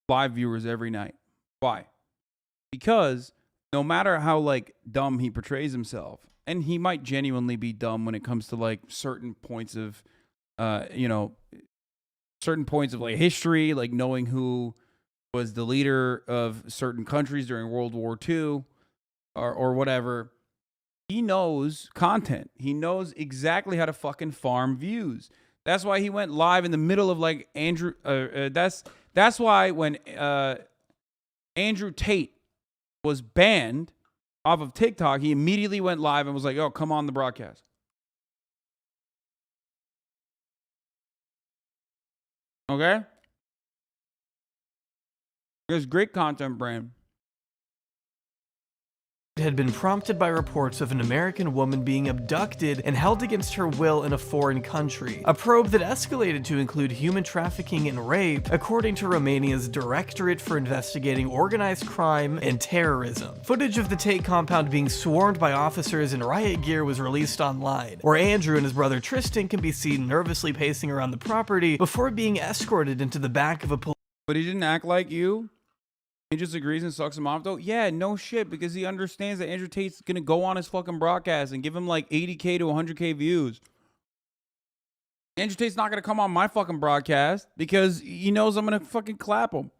live viewers every night? Why? Because no matter how like dumb he portrays himself, and he might genuinely be dumb when it comes to like certain points of, certain points of like history, like knowing who was the leader of certain countries during World War II or whatever. He knows content. He knows exactly how to fucking farm views. That's why he went live in the middle of like Andrew. That's why when Andrew Tate was banned off of TikTok, he immediately went live and was like, "Oh, come on the broadcast." Okay? There's great content brand. Had been prompted by reports of an American woman being abducted and held against her will in a foreign country. A probe that escalated to include human trafficking and rape, according to Romania's Directorate for Investigating Organized Crime and Terrorism. Footage of the Tate compound being swarmed by officers in riot gear was released online, where Andrew and his brother Tristan can be seen nervously pacing around the property before being escorted into the back of a police. But he didn't act like you. He just agrees and sucks him off, though? Yeah, no shit, because he understands that Andrew Tate's going to go on his fucking broadcast and give him like 80K to 100K views. Andrew Tate's not going to come on my fucking broadcast because he knows I'm going to fucking clap him.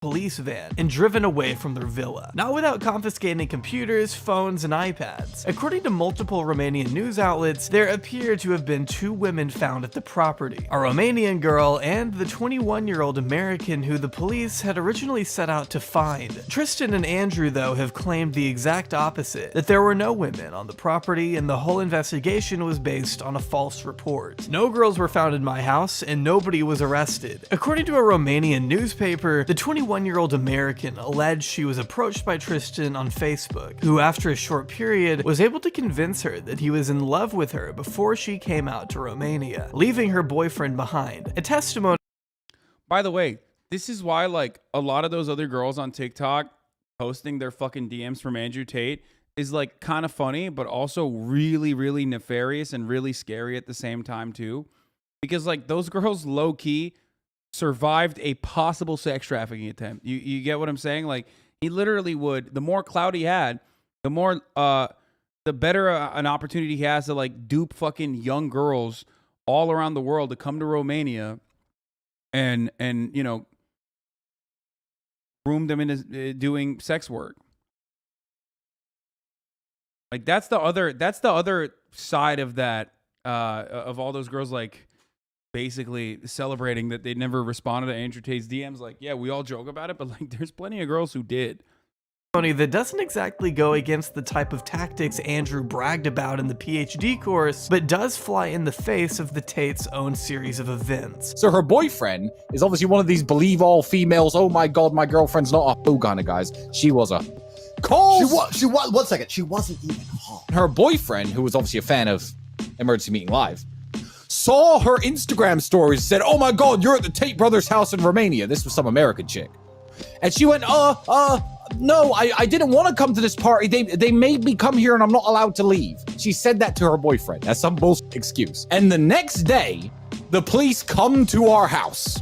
Police van and driven away from their villa, not without confiscating computers, phones, and iPads. According to multiple Romanian news outlets, there appear to have been 2 women found at the property, a Romanian girl and the 21-year-old American who the police had originally set out to find. Tristan and Andrew, though, have claimed the exact opposite, that there were no women on the property and the whole investigation was based on a false report. No girls were found in my house and nobody was arrested. According to a Romanian newspaper, the 21-year-old American alleged she was approached by Tristan on Facebook, who after a short period was able to convince her that he was in love with her before she came out to Romania, leaving her boyfriend behind. A testimony. By the way, this is why like a lot of those other girls on TikTok posting their fucking DMs from Andrew Tate is like kind of funny, but also really, really nefarious and really scary at the same time too. Because like those girls low key survived a possible sex trafficking attempt. You get what I'm saying? Like he literally would, the more clout he had, the more the better an opportunity he has to like dupe fucking young girls all around the world to come to Romania and you know, groom them into doing sex work. Like that's the other side of that of all those girls like basically celebrating that they never responded to Andrew Tate's DMs. Like, yeah, we all joke about it, but like there's plenty of girls who did. That doesn't exactly go against the type of tactics Andrew bragged about in the PhD course, but does fly in the face of the Tate's own series of events. So her boyfriend is obviously one of these believe all females, oh my god, my girlfriend's not a hoe kind of guys. She was a She was, one second, she wasn't even hot. Her boyfriend, who was obviously a fan of Emergency Meeting Live, saw her Instagram stories, said, oh my god, you're at the Tate brothers' house in Romania. This was some American chick. And she went, no, I didn't want to come to this party. They made me come here and I'm not allowed to leave. She said that to her boyfriend. That's some bullshit excuse. And the next day, the police come to our house.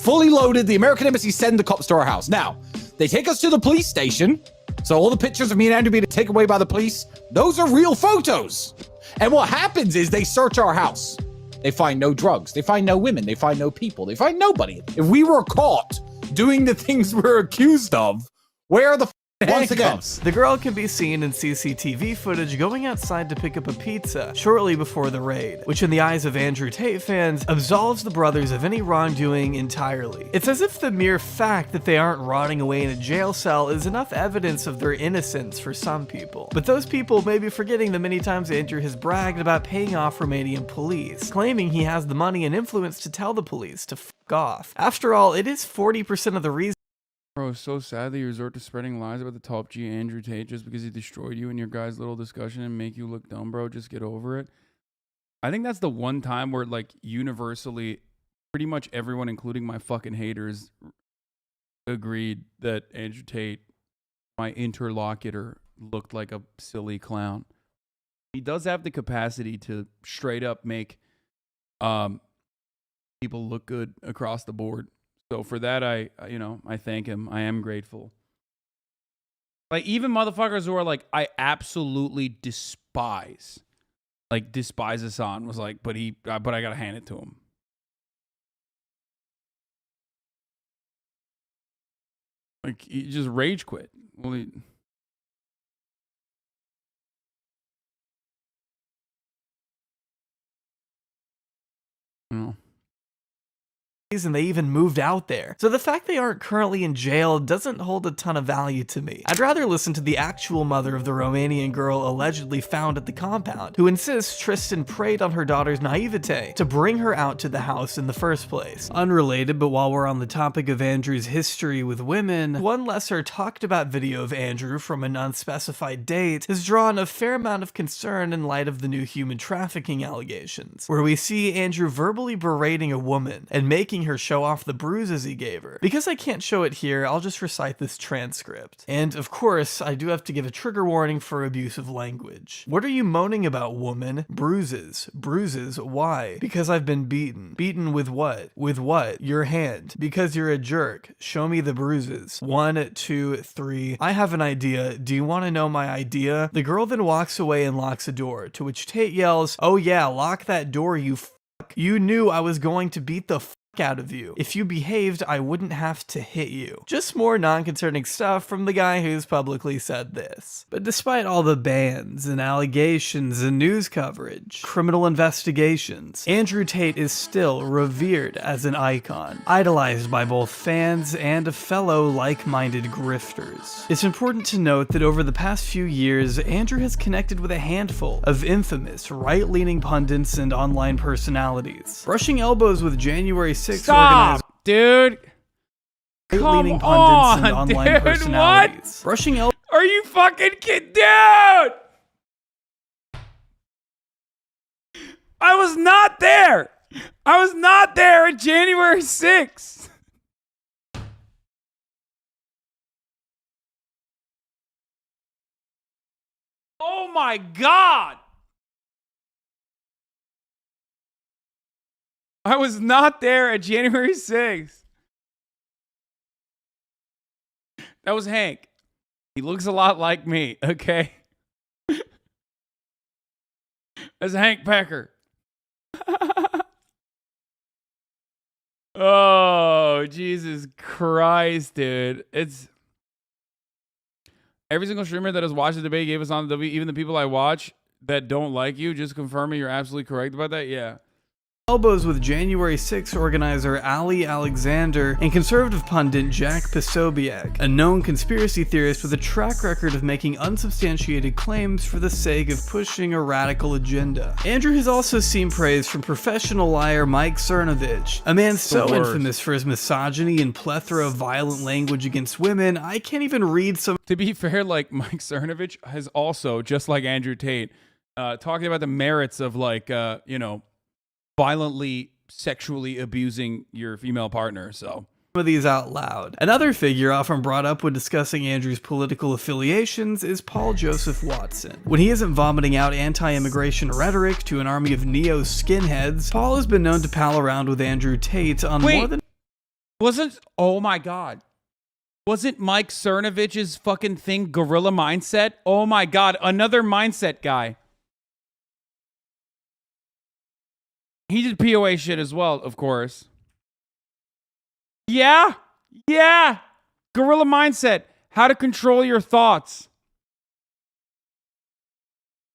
Fully loaded, the American embassy send the cops to our house. Now, they take us to the police station. So all the pictures of me and Andrew being taken away by the police, those are real photos. And what happens is they search our house. They find no drugs. They find no women. They find no people. They find nobody. If we were caught doing the things we're accused of, where the Once again, handcuffs. The girl can be seen in CCTV footage going outside to pick up a pizza shortly before the raid, which in the eyes of Andrew Tate fans absolves the brothers of any wrongdoing entirely. It's as if the mere fact that they aren't rotting away in a jail cell is enough evidence of their innocence for some people. But those people may be forgetting the many times Andrew has bragged about paying off Romanian police, claiming he has the money and influence to tell the police to fuck off. After all, it is 40% of the reason. Bro, it's so sad that you resort to spreading lies about the top G Andrew Tate just because he destroyed you in your guys' little discussion and make you look dumb, bro. Just get over it. I think that's the one time where, like, universally, pretty much everyone, including my fucking haters, agreed that Andrew Tate, my interlocutor, looked like a silly clown. He does have the capacity to straight up make people look good across the board. So for that, I thank him. I am grateful. Like, even motherfuckers who are like, I absolutely despise Hasan was like, but I gotta hand it to him. Like, he just rage quit. Well, you know. And they even moved out there. So the fact they aren't currently in jail doesn't hold a ton of value to me. I'd rather listen to the actual mother of the Romanian girl allegedly found at the compound, who insists Tristan preyed on her daughter's naivete to bring her out to the house in the first place. Unrelated, but while we're on the topic of Andrew's history with women, one lesser talked about video of Andrew from an unspecified date has drawn a fair amount of concern in light of the new human trafficking allegations, where we see Andrew verbally berating a woman and making her show off the bruises he gave her. Because I can't show it here, I'll just recite this transcript. And of course, I do have to give a trigger warning for abusive language. What are you moaning about, woman? Bruises. Bruises? Why? Because I've been beaten. Beaten with what? With what? Your hand. Because you're a jerk. Show me the bruises. 1, 2, 3. I have an idea. Do you want to know my idea? The girl then walks away and locks a door, to which Tate yells, "Oh yeah, lock that door, you fuck. You knew I was going to beat the fuck out of you. If you behaved, I wouldn't have to hit you." Just more non-concerning stuff from the guy who's publicly said this. But despite all the bans and allegations and news coverage, criminal investigations, Andrew Tate is still revered as an icon, idolized by both fans and fellow like-minded grifters. It's important to note that over the past few years, Andrew has connected with a handful of infamous right-leaning pundits and online personalities, brushing elbows with January 6th Stop, dude. right-leaning Come pundits and on, online dude, personalities. what? Brushing elbows. Are you fucking kidding, dude? I was not there. I was not there on January 6th. Oh my God. I was not there at January 6th. That was Hank. He looks a lot like me, okay? That's Hank Pecker. Oh, Jesus Christ, dude. It's every single streamer that has watched the debate gave us on the even the people I watch that don't like you, just confirming you're absolutely correct about that. Yeah. Elbows with January 6th organizer Ali Alexander and conservative pundit Jack Posobiec, a known conspiracy theorist with a track record of making unsubstantiated claims for the sake of pushing a radical agenda. Andrew has also seen praise from professional liar Mike Cernovich, a man so infamous for his misogyny and plethora of violent language against women, I can't even read some. To be fair, like, Mike Cernovich has also, just like Andrew Tate, talking about the merits of, like, violently sexually abusing your female partner. So some of these out loud. Another figure often brought up when discussing Andrew's political affiliations is Paul Joseph Watson. When he isn't vomiting out anti-immigration rhetoric to an army of neo-skinheads, Paul has been known to pal around with Andrew Tate on more than... Oh my God. Wasn't Mike Cernovich's fucking thing Gorilla Mindset? Oh my God, another mindset guy. He did POA shit as well, of course. Yeah. Gorilla Mindset. how to control your thoughts.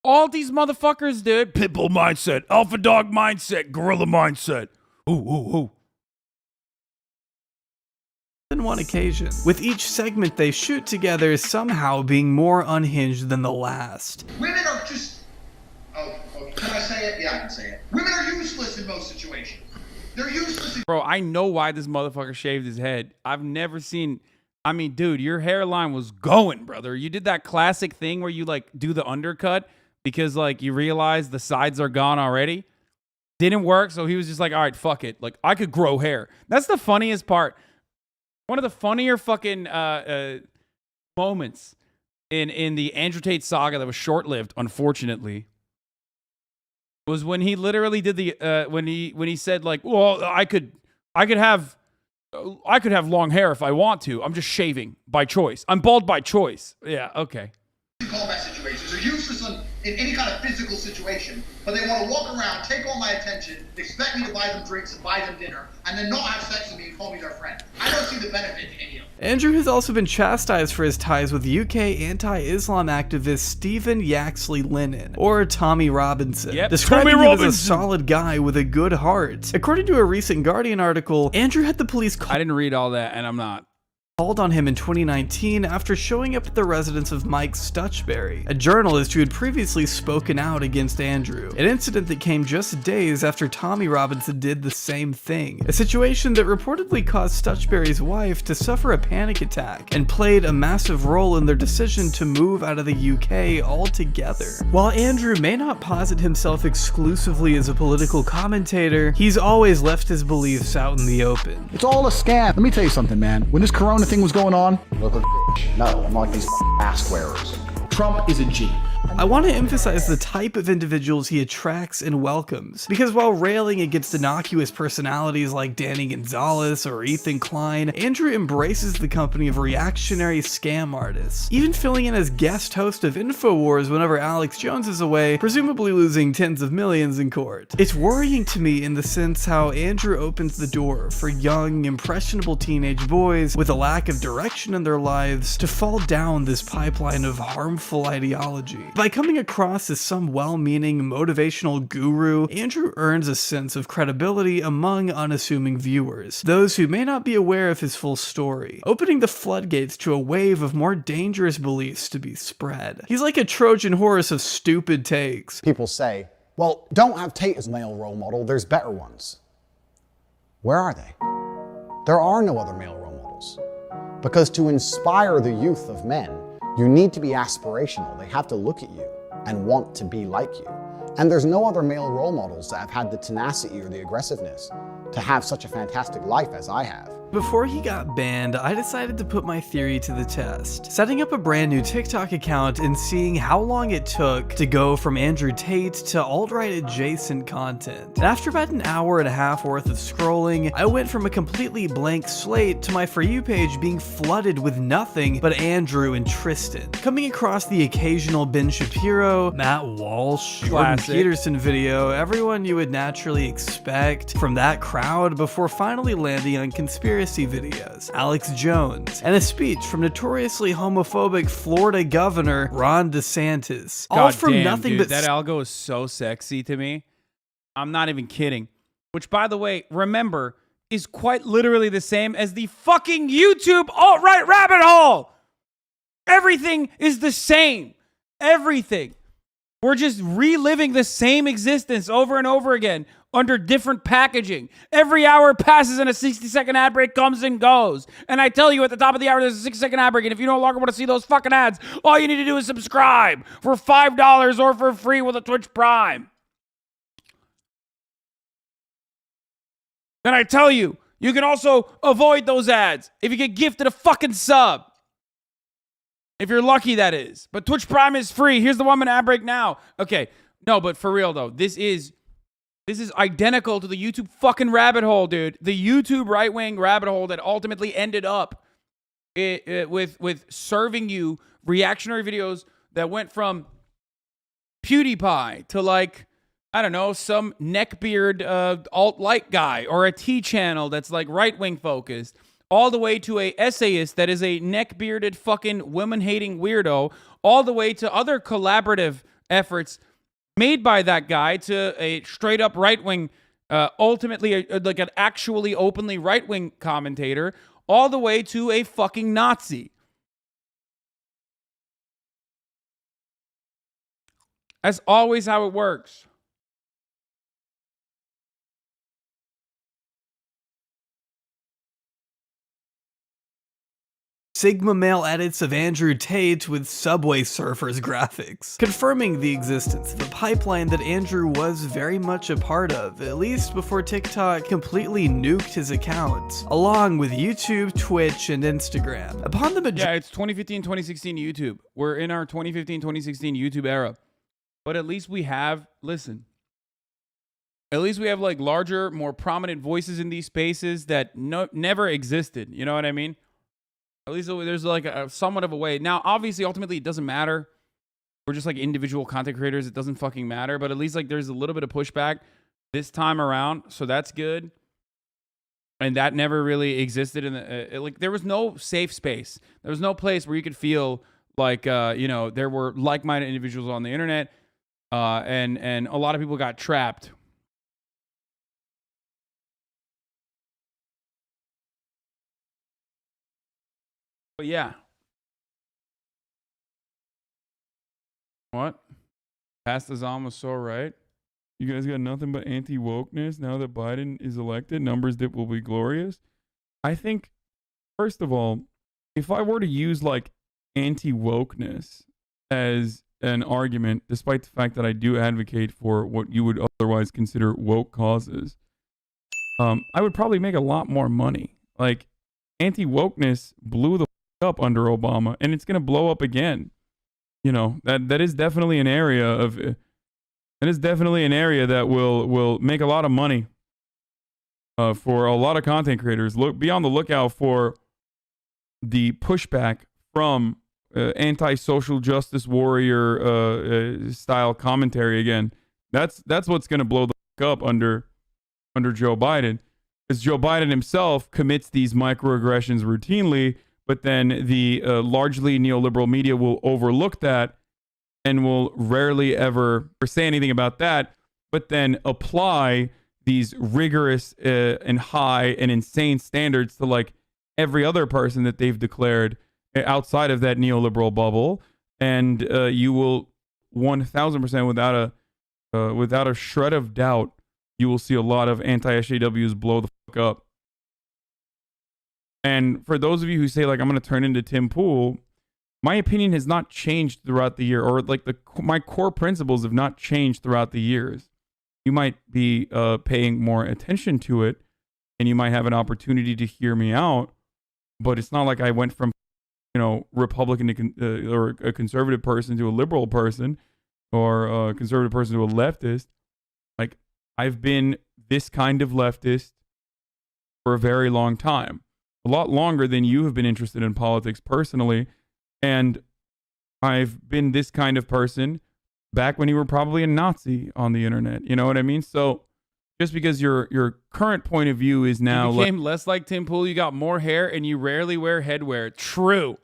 All these motherfuckers, dude. Pitbull mindset, alpha dog mindset, gorilla mindset. Ooh. Than one occasion, with each segment they shoot together somehow being more unhinged than the last. Women are just... Oh, can I say it? Yeah, I can say it. Women are useless in most situations. They're useless. Bro, I know why this motherfucker shaved his head. I've never seen... I mean, dude, your hairline was going, brother. You did that classic thing where you, like, do the undercut because, like, you realize the sides are gone already. Didn't work, so he was just like, all right, fuck it. Like, I could grow hair. That's the funniest part. One of the funnier fucking moments in the Andrew Tate saga that was short-lived, unfortunately, was when he literally did the when he said, like, well, I could have long hair if I want to. I'm just shaving by choice. I'm bald by choice. Yeah, okay. Combat situations are useless in any kind of physical situation, but they want to walk around, take all my attention, expect me to buy them drinks and buy them dinner, and then not have sex with me and call me their friend. I don't see the benefit in any of it. Andrew has also been chastised for his ties with UK anti-Islam activist Stephen Yaxley Lennon, or Tommy Robinson, describing him as a solid guy with a good heart. According to a recent Guardian article, Andrew had the police I didn't read all that, and I'm not. Called on him in 2019 after showing up at the residence of Mike Stuchberry, a journalist who had previously spoken out against Andrew, an incident that came just days after Tommy Robinson did the same thing, a situation that reportedly caused Stuchberry's wife to suffer a panic attack and played a massive role in their decision to move out of the UK altogether. While Andrew may not posit himself exclusively as a political commentator, he's always left his beliefs out in the open. It's all a scam. Let me tell you something, man. When this corona thing was going on, Look like no, I'm like these mask wearers. Trump is a G. I want to emphasize the type of individuals he attracts and welcomes, because while railing against innocuous personalities like Danny Gonzalez or Ethan Klein, Andrew embraces the company of reactionary scam artists, even filling in as guest host of InfoWars whenever Alex Jones is away, presumably losing tens of millions in court. It's worrying to me in the sense how Andrew opens the door for young, impressionable teenage boys with a lack of direction in their lives to fall down this pipeline of harmful ideology. By coming across as some well-meaning motivational guru, Andrew earns a sense of credibility among unassuming viewers, those who may not be aware of his full story, opening the floodgates to a wave of more dangerous beliefs to be spread. He's like a Trojan horse of stupid takes. People say, well, don't have Tate as a male role model, there's better ones. Where are they? There are no other male role models. Because to inspire the youth of men, you need to be aspirational. They have to look at you and want to be like you. And there's no other male role models that have had the tenacity or the aggressiveness to have such a fantastic life as I have. Before he got banned, I decided to put my theory to the test, setting up a brand new TikTok account and seeing how long it took to go from Andrew Tate to alt-right adjacent content. And after about an hour and a half worth of scrolling, I went from a completely blank slate to my For You page being flooded with nothing but Andrew and Tristan. Coming across the occasional Ben Shapiro, Matt Walsh, Jordan Peterson video, everyone you would naturally expect from that crowd before finally landing on conspiracy videos, Alex Jones, and a speech from notoriously homophobic Florida Governor Ron DeSantis. All from damn, nothing dude, but that algo is so sexy to me. I'm not even kidding. Which, by the way, remember, is quite literally the same as the fucking YouTube alt-right rabbit hole. Everything is the same. Everything. We're just reliving the same existence over and over again under different packaging. Every hour passes and a 60-second ad break comes and goes. And I tell you, at the top of the hour, there's a 60-second ad break. And if you no longer want to see those fucking ads, all you need to do is subscribe for $5 or for free with a Twitch Prime. And I tell you, you can also avoid those ads if you get gifted a fucking sub. If you're lucky, that is. But Twitch Prime is free. Here's the 1 minute ad break now. Okay. No, but for real, though, this is identical to the YouTube fucking rabbit hole, dude. The YouTube right-wing rabbit hole that ultimately ended up with serving you reactionary videos that went from PewDiePie to, like, I don't know, some neckbeard alt-light guy or a T channel that's like right-wing focused, all the way to a essayist that is a neck-bearded fucking women-hating weirdo, all the way to other collaborative efforts made by that guy to a straight-up right-wing, ultimately like an actually openly right-wing commentator, all the way to a fucking Nazi. That's always how it works. Sigma male edits of Andrew Tate with Subway Surfers graphics, confirming the existence of a pipeline that Andrew was very much a part of, at least before TikTok completely nuked his account, along with YouTube, Twitch, and Instagram. Upon the Yeah, it's 2015, 2016 YouTube. We're in our 2015, 2016 YouTube era. But at least we have, listen, at least we have like larger, more prominent voices in these spaces that never existed. You know what I mean? At least there's like a somewhat of a way. Now, obviously, ultimately, it doesn't matter. We're just like individual content creators. It doesn't fucking matter. But at least like there's a little bit of pushback this time around. So that's good. And that never really existed in the like. There was no safe space. There was no place where you could feel like you know, there were like-minded individuals on the internet, and a lot of people got trapped. But yeah. What? Pastazan was so right. You guys got nothing but anti-wokeness now that Biden is elected. Numbers dip will be glorious. I think, first of all, if I were to use like anti-wokeness as an argument, despite the fact that I do advocate for what you would otherwise consider woke causes, I would probably make a lot more money. Like, anti-wokeness blew the up under Obama, and it's going to blow up again. You know, that is definitely an area of that will make a lot of money for a lot of content creators. Be on the lookout for the pushback from anti-social justice warrior style commentary again. That's what's going to blow the up under Joe Biden, because Joe Biden himself commits these microaggressions routinely. But then the largely neoliberal media will overlook that and will rarely ever say anything about that, but then apply these rigorous and high and insane standards to like every other person that they've declared outside of that neoliberal bubble. And you will 1,000% without a shred of doubt, you will see a lot of anti-SJWs blow the fuck up. And for those of you who say, like, I'm going to turn into Tim Pool, my opinion has not changed throughout the year, or like my core principles have not changed throughout the years. You might be paying more attention to it, and you might have an opportunity to hear me out, but it's not like I went from, you know, Republican to or a conservative person to a liberal person, or a conservative person to a leftist. Like, I've been this kind of leftist for a very long time. A lot longer than you have been interested in politics personally. And I've been this kind of person back when you were probably a Nazi on the internet. You know what I mean? So just because your current point of view is now you became less like Tim Pool, you got more hair and you rarely wear headwear. True.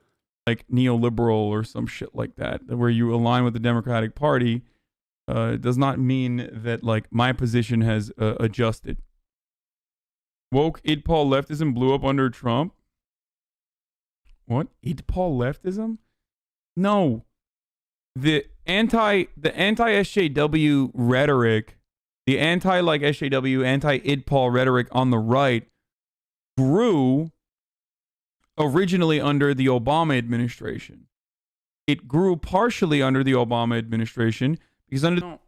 Like neoliberal or some shit like that, where you align with the Democratic Party, does not mean that like my position has adjusted. Woke idpol leftism blew up under Trump. What? Idpol leftism? No. The anti-SJW rhetoric, the anti-like SJW, anti-idpol rhetoric on the right grew originally under the Obama administration. It grew partially under the Obama administration because under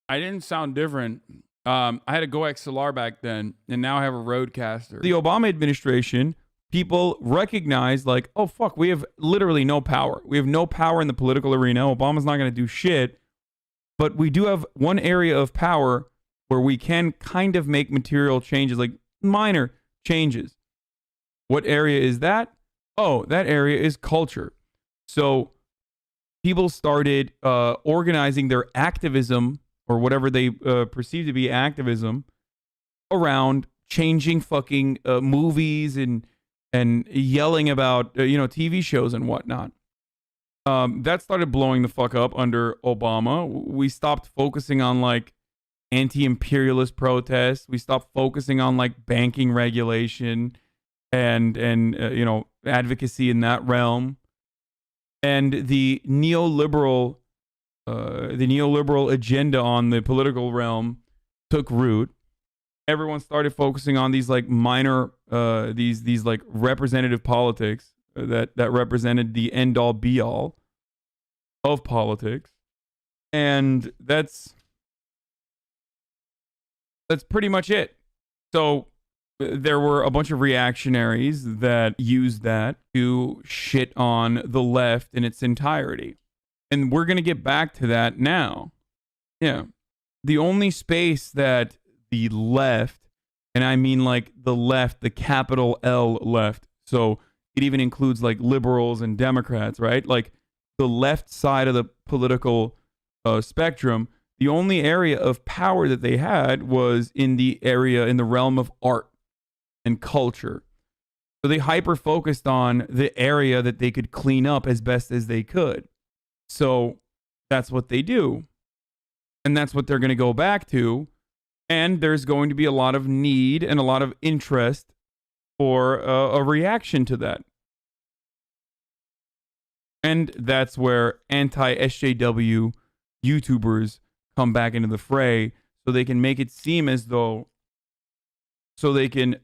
I didn't sound different. I had a Go XLR back then, and now I have a Rodecaster. The Obama administration, people recognized like, oh, fuck, we have literally no power. We have no power in the political arena. Obama's not going to do shit. But we do have one area of power where we can kind of make material changes, like minor changes. What area is that? Oh, that area is culture. So people started organizing their activism, or whatever they perceive to be activism, around changing fucking movies and yelling about TV shows and whatnot. That started blowing the fuck up under Obama. We stopped focusing on like anti-imperialist protests. We stopped focusing on like banking regulation and advocacy in that realm. And the neoliberal agenda on the political realm took root. Everyone started focusing on these like minor, these like representative politics that represented the end all be all of politics, and that's pretty much it. So there were a bunch of reactionaries that used that to shit on the left in its entirety. And we're going to get back to that now. Yeah. The only space that the left, and I mean like the left, the capital L left, so it even includes like liberals and Democrats, right? Like the left side of the political spectrum, the only area of power that they had was in the realm of art and culture. So they hyper focused on the area that they could clean up as best as they could. So that's what they do. And that's what they're going to go back to. And there's going to be a lot of need and a lot of interest for a reaction to that. And that's where anti-SJW YouTubers come back into the fray, so they can make it seem as though, seem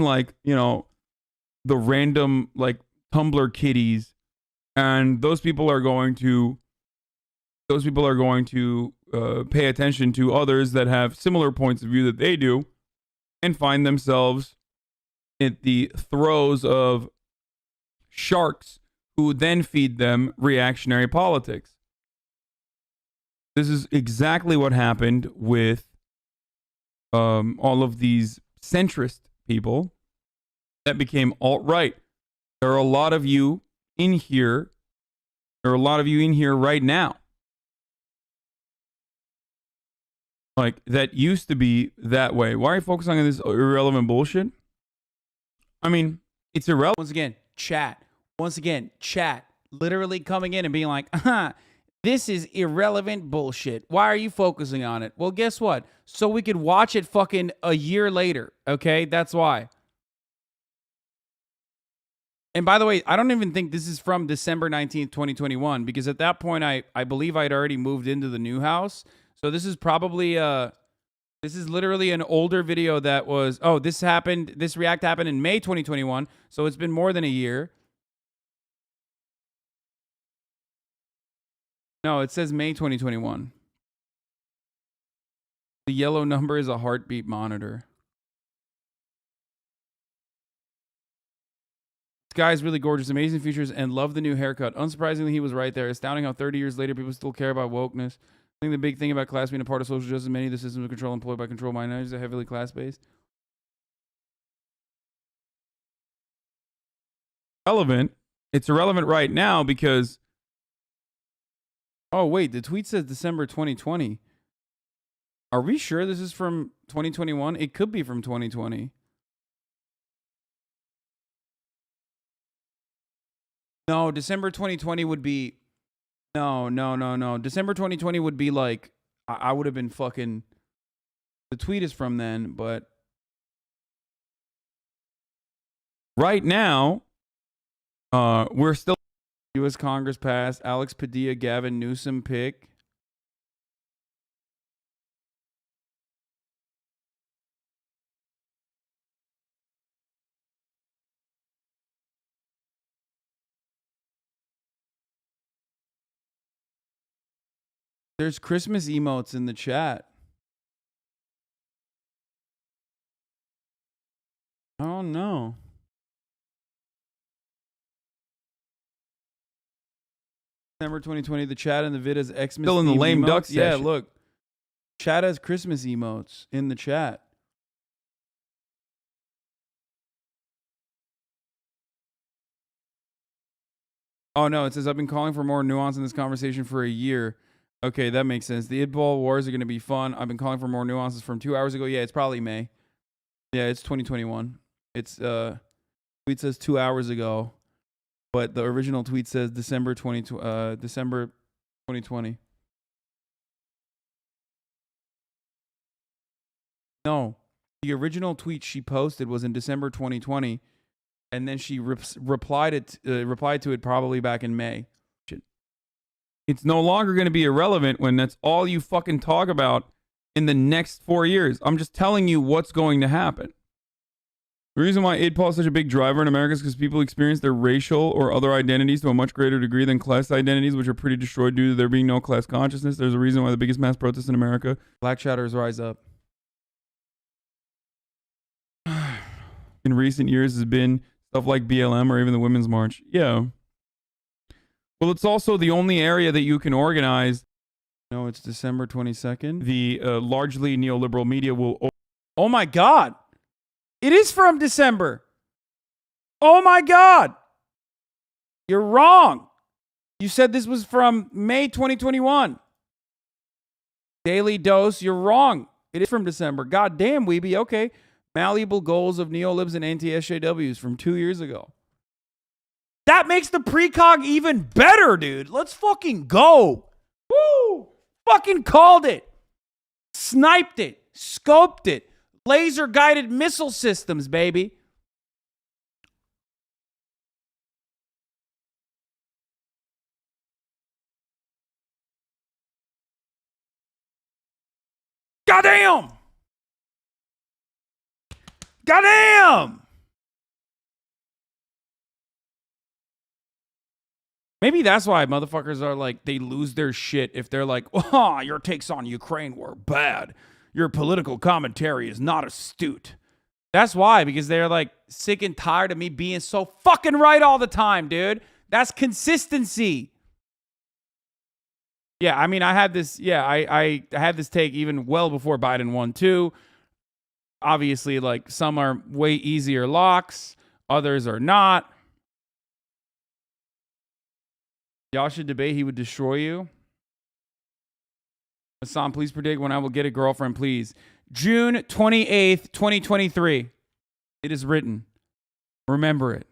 like, the random like Tumblr kiddies, and those people are going to pay attention to others that have similar points of view that they do, and find themselves in the throes of sharks who then feed them reactionary politics. This is exactly what happened with all of these centrist people that became alt-right. There are a lot of you in here. There are a lot of you in here right now. Like, that used to be that way. Why are you focusing on this irrelevant bullshit? I mean, it's irrelevant. Once again, chat. Literally coming in and being like, this is irrelevant bullshit. Why are you focusing on it? Well, guess what? So we could watch it fucking a year later, okay? That's why. And by the way, I don't even think this is from December 19th, 2021, because at that point, I believe I'd already moved into the new house. So this is probably, this is literally an older video that was, this react happened in May 2021. So it's been more than a year. No, it says May 2021. The yellow number is a heartbeat monitor. This guy's really gorgeous, amazing features, and love the new haircut. Unsurprisingly, he was right there. Astounding how 30 years later, people still care about wokeness. I think the big thing about class being a part of social justice, many of the systems of control employed by control minorities are heavily class-based. Relevant. It's irrelevant right now because... Oh, wait, the tweet says December 2020. Are we sure this is from 2021? It could be from 2020. No, December 2020 would be... No. December 2020 would be like... I would have been fucking... The tweet is from then, but... Right now, we're still... U.S. Congress passed. Alex Padilla, Gavin Newsom pick. There's Christmas emotes in the chat. I don't know. December 2020, the chat and the vid is Xmas. Still in the lame emotes. duck Yeah, session. look. Chat has Christmas emotes in the chat. Oh, no, it says, I've been calling for more nuance in this conversation for a year. Okay, that makes sense. The Idball Wars are going to be fun. I've been calling for more nuances from 2 hours ago. Yeah, it's probably May. Yeah, it's 2021. It's tweet says 2 hours ago, but the original tweet says December 2020. No, the original tweet she posted was in December 2020, and then she replied to it probably back in May. It's no longer going to be irrelevant when that's all you fucking talk about in the next 4 years. I'm just telling you what's going to happen. The reason why IDPAL is such a big driver in America is because people experience their racial or other identities to a much greater degree than class identities, which are pretty destroyed due to there being no class consciousness. There's a reason why the biggest mass protests in America, Black Shadows rise up, in recent years has been stuff like BLM or even the Women's March. Yeah. Well, it's also the only area that you can organize. No, it's December 22nd. The largely neoliberal media will... Oh my God. It is from December. Oh my God. You're wrong. You said this was from May 2021. Daily Dose, you're wrong. It is from December. God damn, Weeby. Okay. Malleable goals of neolibs and anti-SJWs from 2 years ago. That makes the precog even better, dude. Let's fucking go. Woo! Fucking called it. Sniped it. Scoped it. Laser guided missile systems, baby. Goddamn! Goddamn! Maybe that's why motherfuckers are like, they lose their shit if they're like, oh, your takes on Ukraine were bad. Your political commentary is not astute. That's why, because they're like sick and tired of me being so fucking right all the time, dude. That's consistency. Yeah, I mean, I had this, I had this take even well before Biden won too. Obviously, like, some are way easier locks, others are not. Y'all should debate. He would destroy you. Hassan, please predict when I will get a girlfriend, please. June 28th, 2023. It is written. Remember it.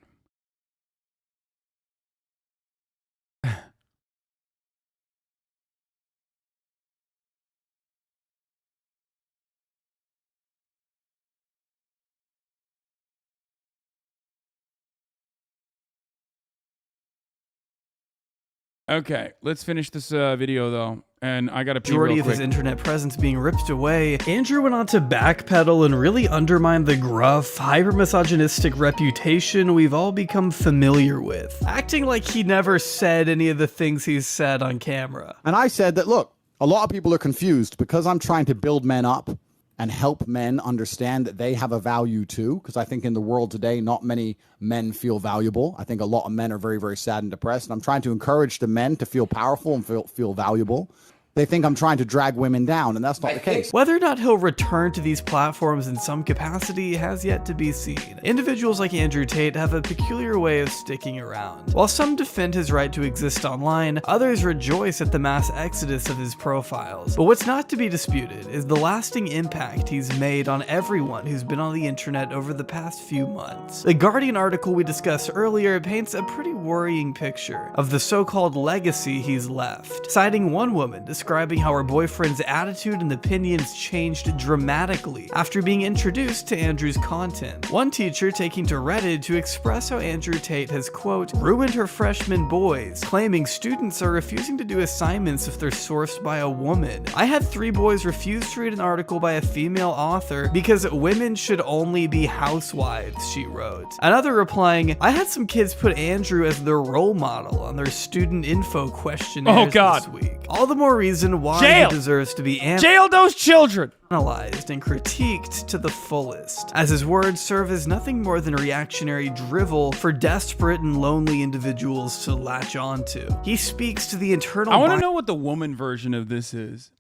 Okay, let's finish this video though, and I gotta pee Majority real of quick. his internet presence being ripped away, Andrew went on to backpedal and really undermine the gruff, hyper-misogynistic reputation we've all become familiar with, acting like he never said any of the things he's said on camera. And I said that, look, a lot of people are confused because I'm trying to build men up and help men understand that they have a value too. Because I think in the world today, not many men feel valuable. I think a lot of men are very, very sad and depressed. And I'm trying to encourage the men to feel powerful and feel valuable. They think I'm trying to drag women down, and that's not the case. Whether or not he'll return to these platforms in some capacity has yet to be seen. Individuals like Andrew Tate have a peculiar way of sticking around. While some defend his right to exist online, others rejoice at the mass exodus of his profiles. But what's not to be disputed is the lasting impact he's made on everyone who's been on the internet over the past few months. The Guardian article we discussed earlier paints a pretty worrying picture of the so-called legacy he's left, citing one woman describing how her boyfriend's attitude and opinions changed dramatically after being introduced to Andrew's content. One teacher taking to Reddit to express how Andrew Tate has, quote, ruined her freshman boys, claiming students are refusing to do assignments if they're sourced by a woman. I had 3 boys refuse to read an article by a female author because women should only be housewives, she wrote. Another replying, I had some kids put Andrew as their role model on their student info questionnaires this week. All the more reason why he deserves to be jail those children, analyzed and critiqued to the fullest, as his words serve as nothing more than reactionary drivel for desperate and lonely individuals to latch onto. He speaks to the internal. I want to know what the woman version of this is.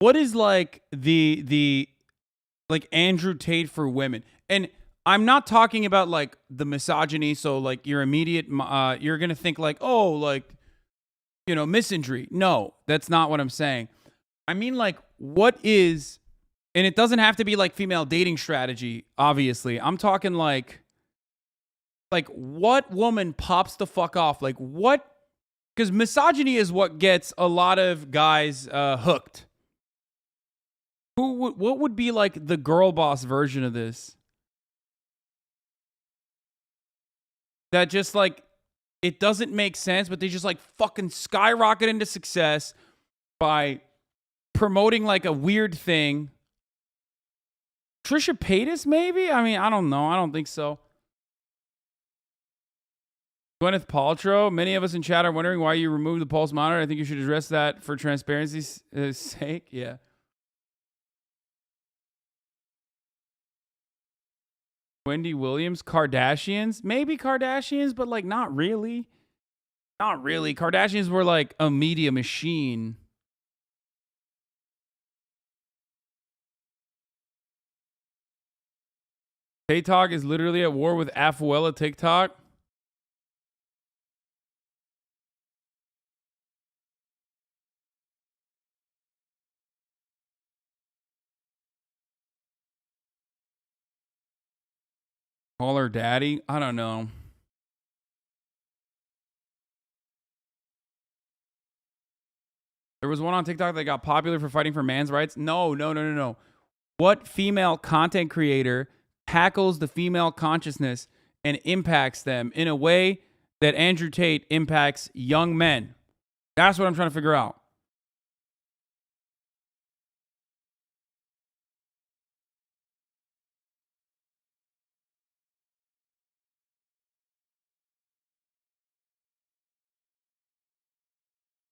What is like the like Andrew Tate for women? And I'm not talking about like the misogyny. So like your immediate, you're gonna think like, oh, like misandry. No, that's not what I'm saying. I mean, like, what is, and it doesn't have to be like female dating strategy, obviously. I'm talking like what woman pops the fuck off? Like what, because misogyny is what gets a lot of guys hooked. What would be like the girl boss version of this? That just like, it doesn't make sense, but they just like fucking skyrocket into success by promoting like a weird thing. Trisha Paytas, maybe? I mean, I don't know. I don't think so. Gwyneth Paltrow. Many of us in chat are wondering why you removed the pulse monitor. I think you should address that for transparency's sake. Yeah. Wendy Williams. Kardashians. Maybe Kardashians, but like not really. Not really. Kardashians were like a media machine. TikTok is literally at war with Afuela TikTok. Call her daddy? I don't know. There was one on TikTok that got popular for fighting for man's rights. No. What female content creator tackles the female consciousness and impacts them in a way that Andrew Tate impacts young men? That's what I'm trying to figure out.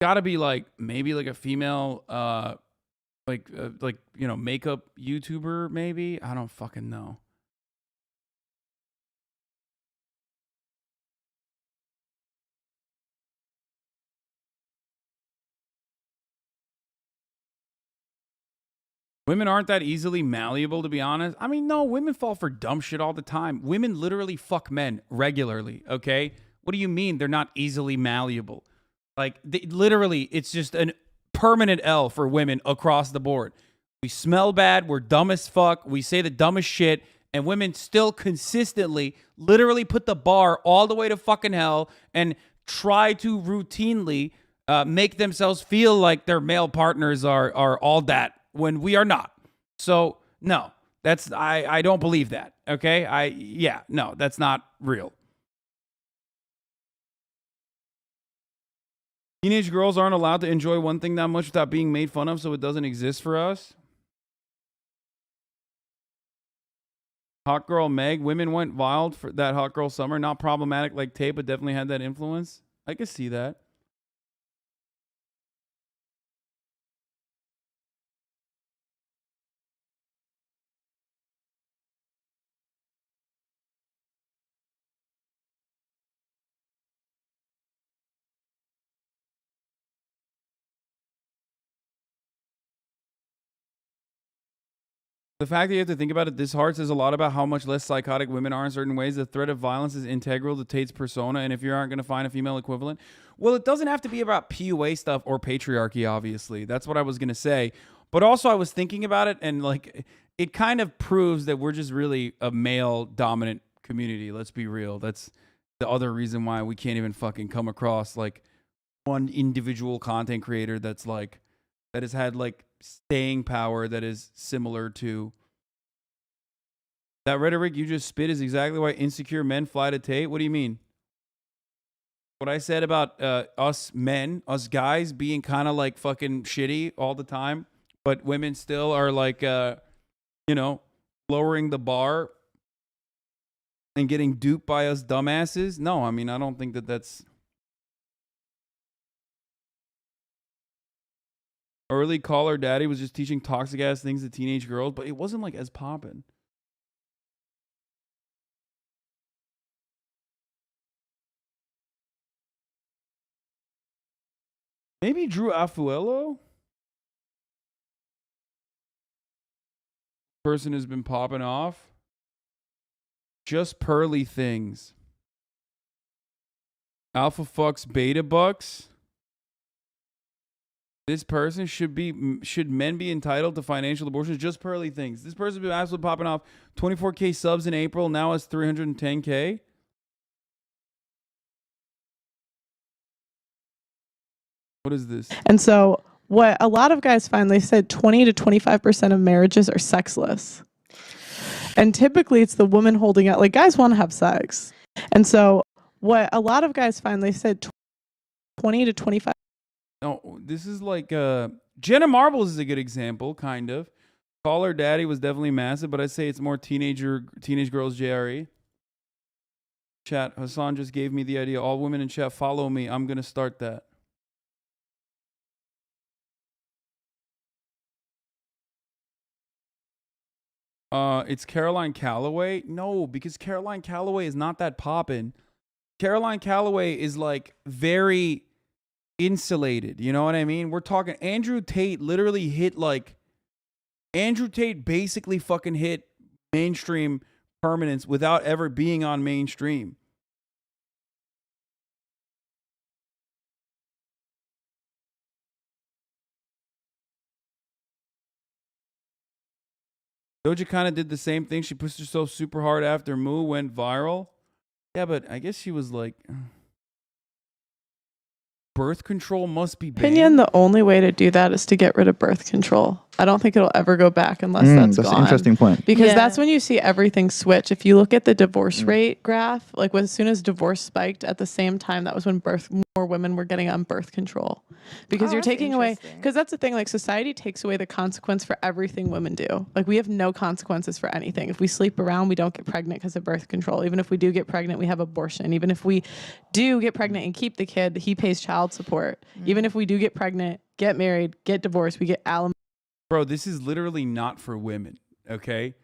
Gotta be like maybe like a female makeup YouTuber, maybe. I don't fucking know. Women aren't that easily malleable, to be honest. I mean, no, women fall for dumb shit all the time. Women literally fuck men regularly, okay? What do you mean they're not easily malleable? Like, literally, it's just a permanent L for women across the board. We smell bad, we're dumb as fuck, we say the dumbest shit, and women still consistently literally put the bar all the way to fucking hell and try to routinely make themselves feel like their male partners are all that when we are not. So, no, I don't believe that, okay? No, that's not real. Teenage girls aren't allowed to enjoy one thing that much without being made fun of, so it doesn't exist for us. Hot girl Meg. Women went wild for that hot girl summer. Not problematic like Tate, but definitely had that influence. I could see that. The fact that you have to think about it this hard says a lot about how much less psychotic women are in certain ways. The threat of violence is integral to Tate's persona, and if you aren't going to find a female equivalent, well, it doesn't have to be about PUA stuff or patriarchy, obviously. That's what I was going to say. But also I was thinking about it, and like it kind of proves that we're just really a male-dominant community. Let's be real. That's the other reason why we can't even fucking come across like one individual content creator that's like, that has had like staying power that is similar to that rhetoric you just spit is exactly why insecure men fly to Tate. What do you mean? What I said about us men, us guys being kind of like fucking shitty all the time, but women still are like, lowering the bar and getting duped by us dumbasses. No, I mean, I don't think that that's... Early Call Her Daddy was just teaching toxic ass things to teenage girls, but it wasn't like as poppin'. Maybe Drew Afuelo? Person has been popping off. Just pearly things. Alpha fucks beta bucks. This person should men be entitled to financial abortions? Just pearly things. This person's been absolutely popping off. 24K subs in April. Now it's 310K. What is this? And so what a lot of guys find, they said 20 to 25% of marriages are sexless. And typically it's the woman holding out. Like, guys want to have sex. And so what a lot of guys find, they said 20 to 25. No, this is like Jenna Marbles is a good example, kind of. Call Her Daddy was definitely massive, but I'd say it's more teenage girls JRE. Chat, Hassan just gave me the idea. All women in chat, follow me. I'm gonna start that. It's Caroline Calloway. No, because Caroline Calloway is not that poppin'. Caroline Calloway is like very insulated. You know what I mean? We're talking Andrew Tate literally hit like Andrew Tate basically fucking hit mainstream permanence without ever being on mainstream. Doja kind of did the same thing. She pushed herself super hard after Moo went viral. Yeah, but I guess she was like, birth control must be banned. Opinion, the only way to do that is to get rid of birth control. I don't think it'll ever go back unless that's an gone. interesting point. Because that's when you see everything switch. If you look at the divorce rate graph, like as soon as divorce spiked, at the same time, that was when more women were getting on birth control. Because you're taking away, because that's the thing, like society takes away the consequence for everything women do. Like we have no consequences for anything. If we sleep around, we don't get pregnant because of birth control. Even if we do get pregnant, we have abortion. Even if we do get pregnant and keep the kid, he pays child support. Even if we do get pregnant, get married, get divorced, we get alimony. Bro, this is literally not for women, okay?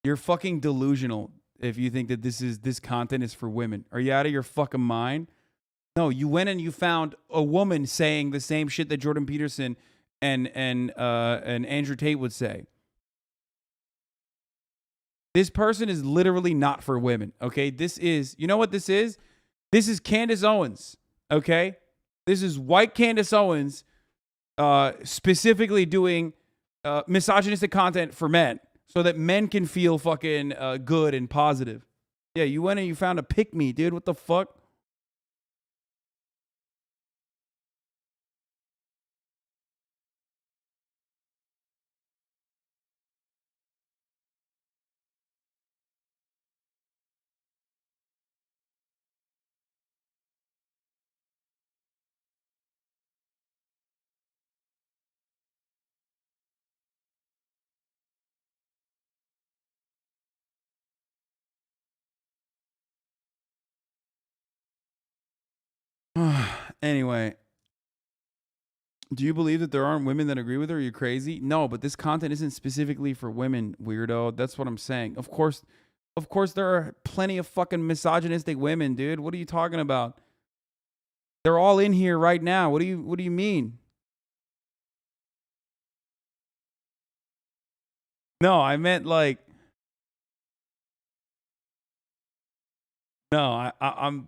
You're fucking delusional if you think that this content is for women. Are you out of your fucking mind? No, you went and you found a woman saying the same shit that Jordan Peterson and Andrew Tate would say. This person is literally not for women, okay? This is, you know what this is? This is Candace Owens, okay? This is white Candace Owens specifically doing misogynistic content for men so that men can feel fucking good and positive. Yeah, you went and you found a pick-me, dude. What the fuck? Anyway, do you believe that there aren't women that agree with her? Are you crazy? No, but this content isn't specifically for women, weirdo. That's what I'm saying. Of course there are plenty of fucking misogynistic women, dude. What are you talking about? They're all in here right now. What do you mean? No, I meant like no, I'm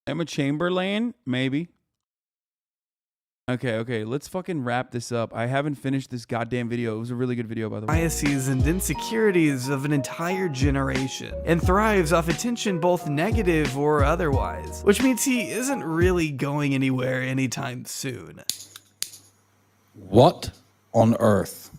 Emma Chamberlain, maybe. Okay, let's fucking wrap this up. I haven't finished this goddamn video. It was a really good video, by the way. Biases and insecurities of an entire generation, and thrives off attention both negative or otherwise, which means he isn't really going anywhere anytime soon. What on earth?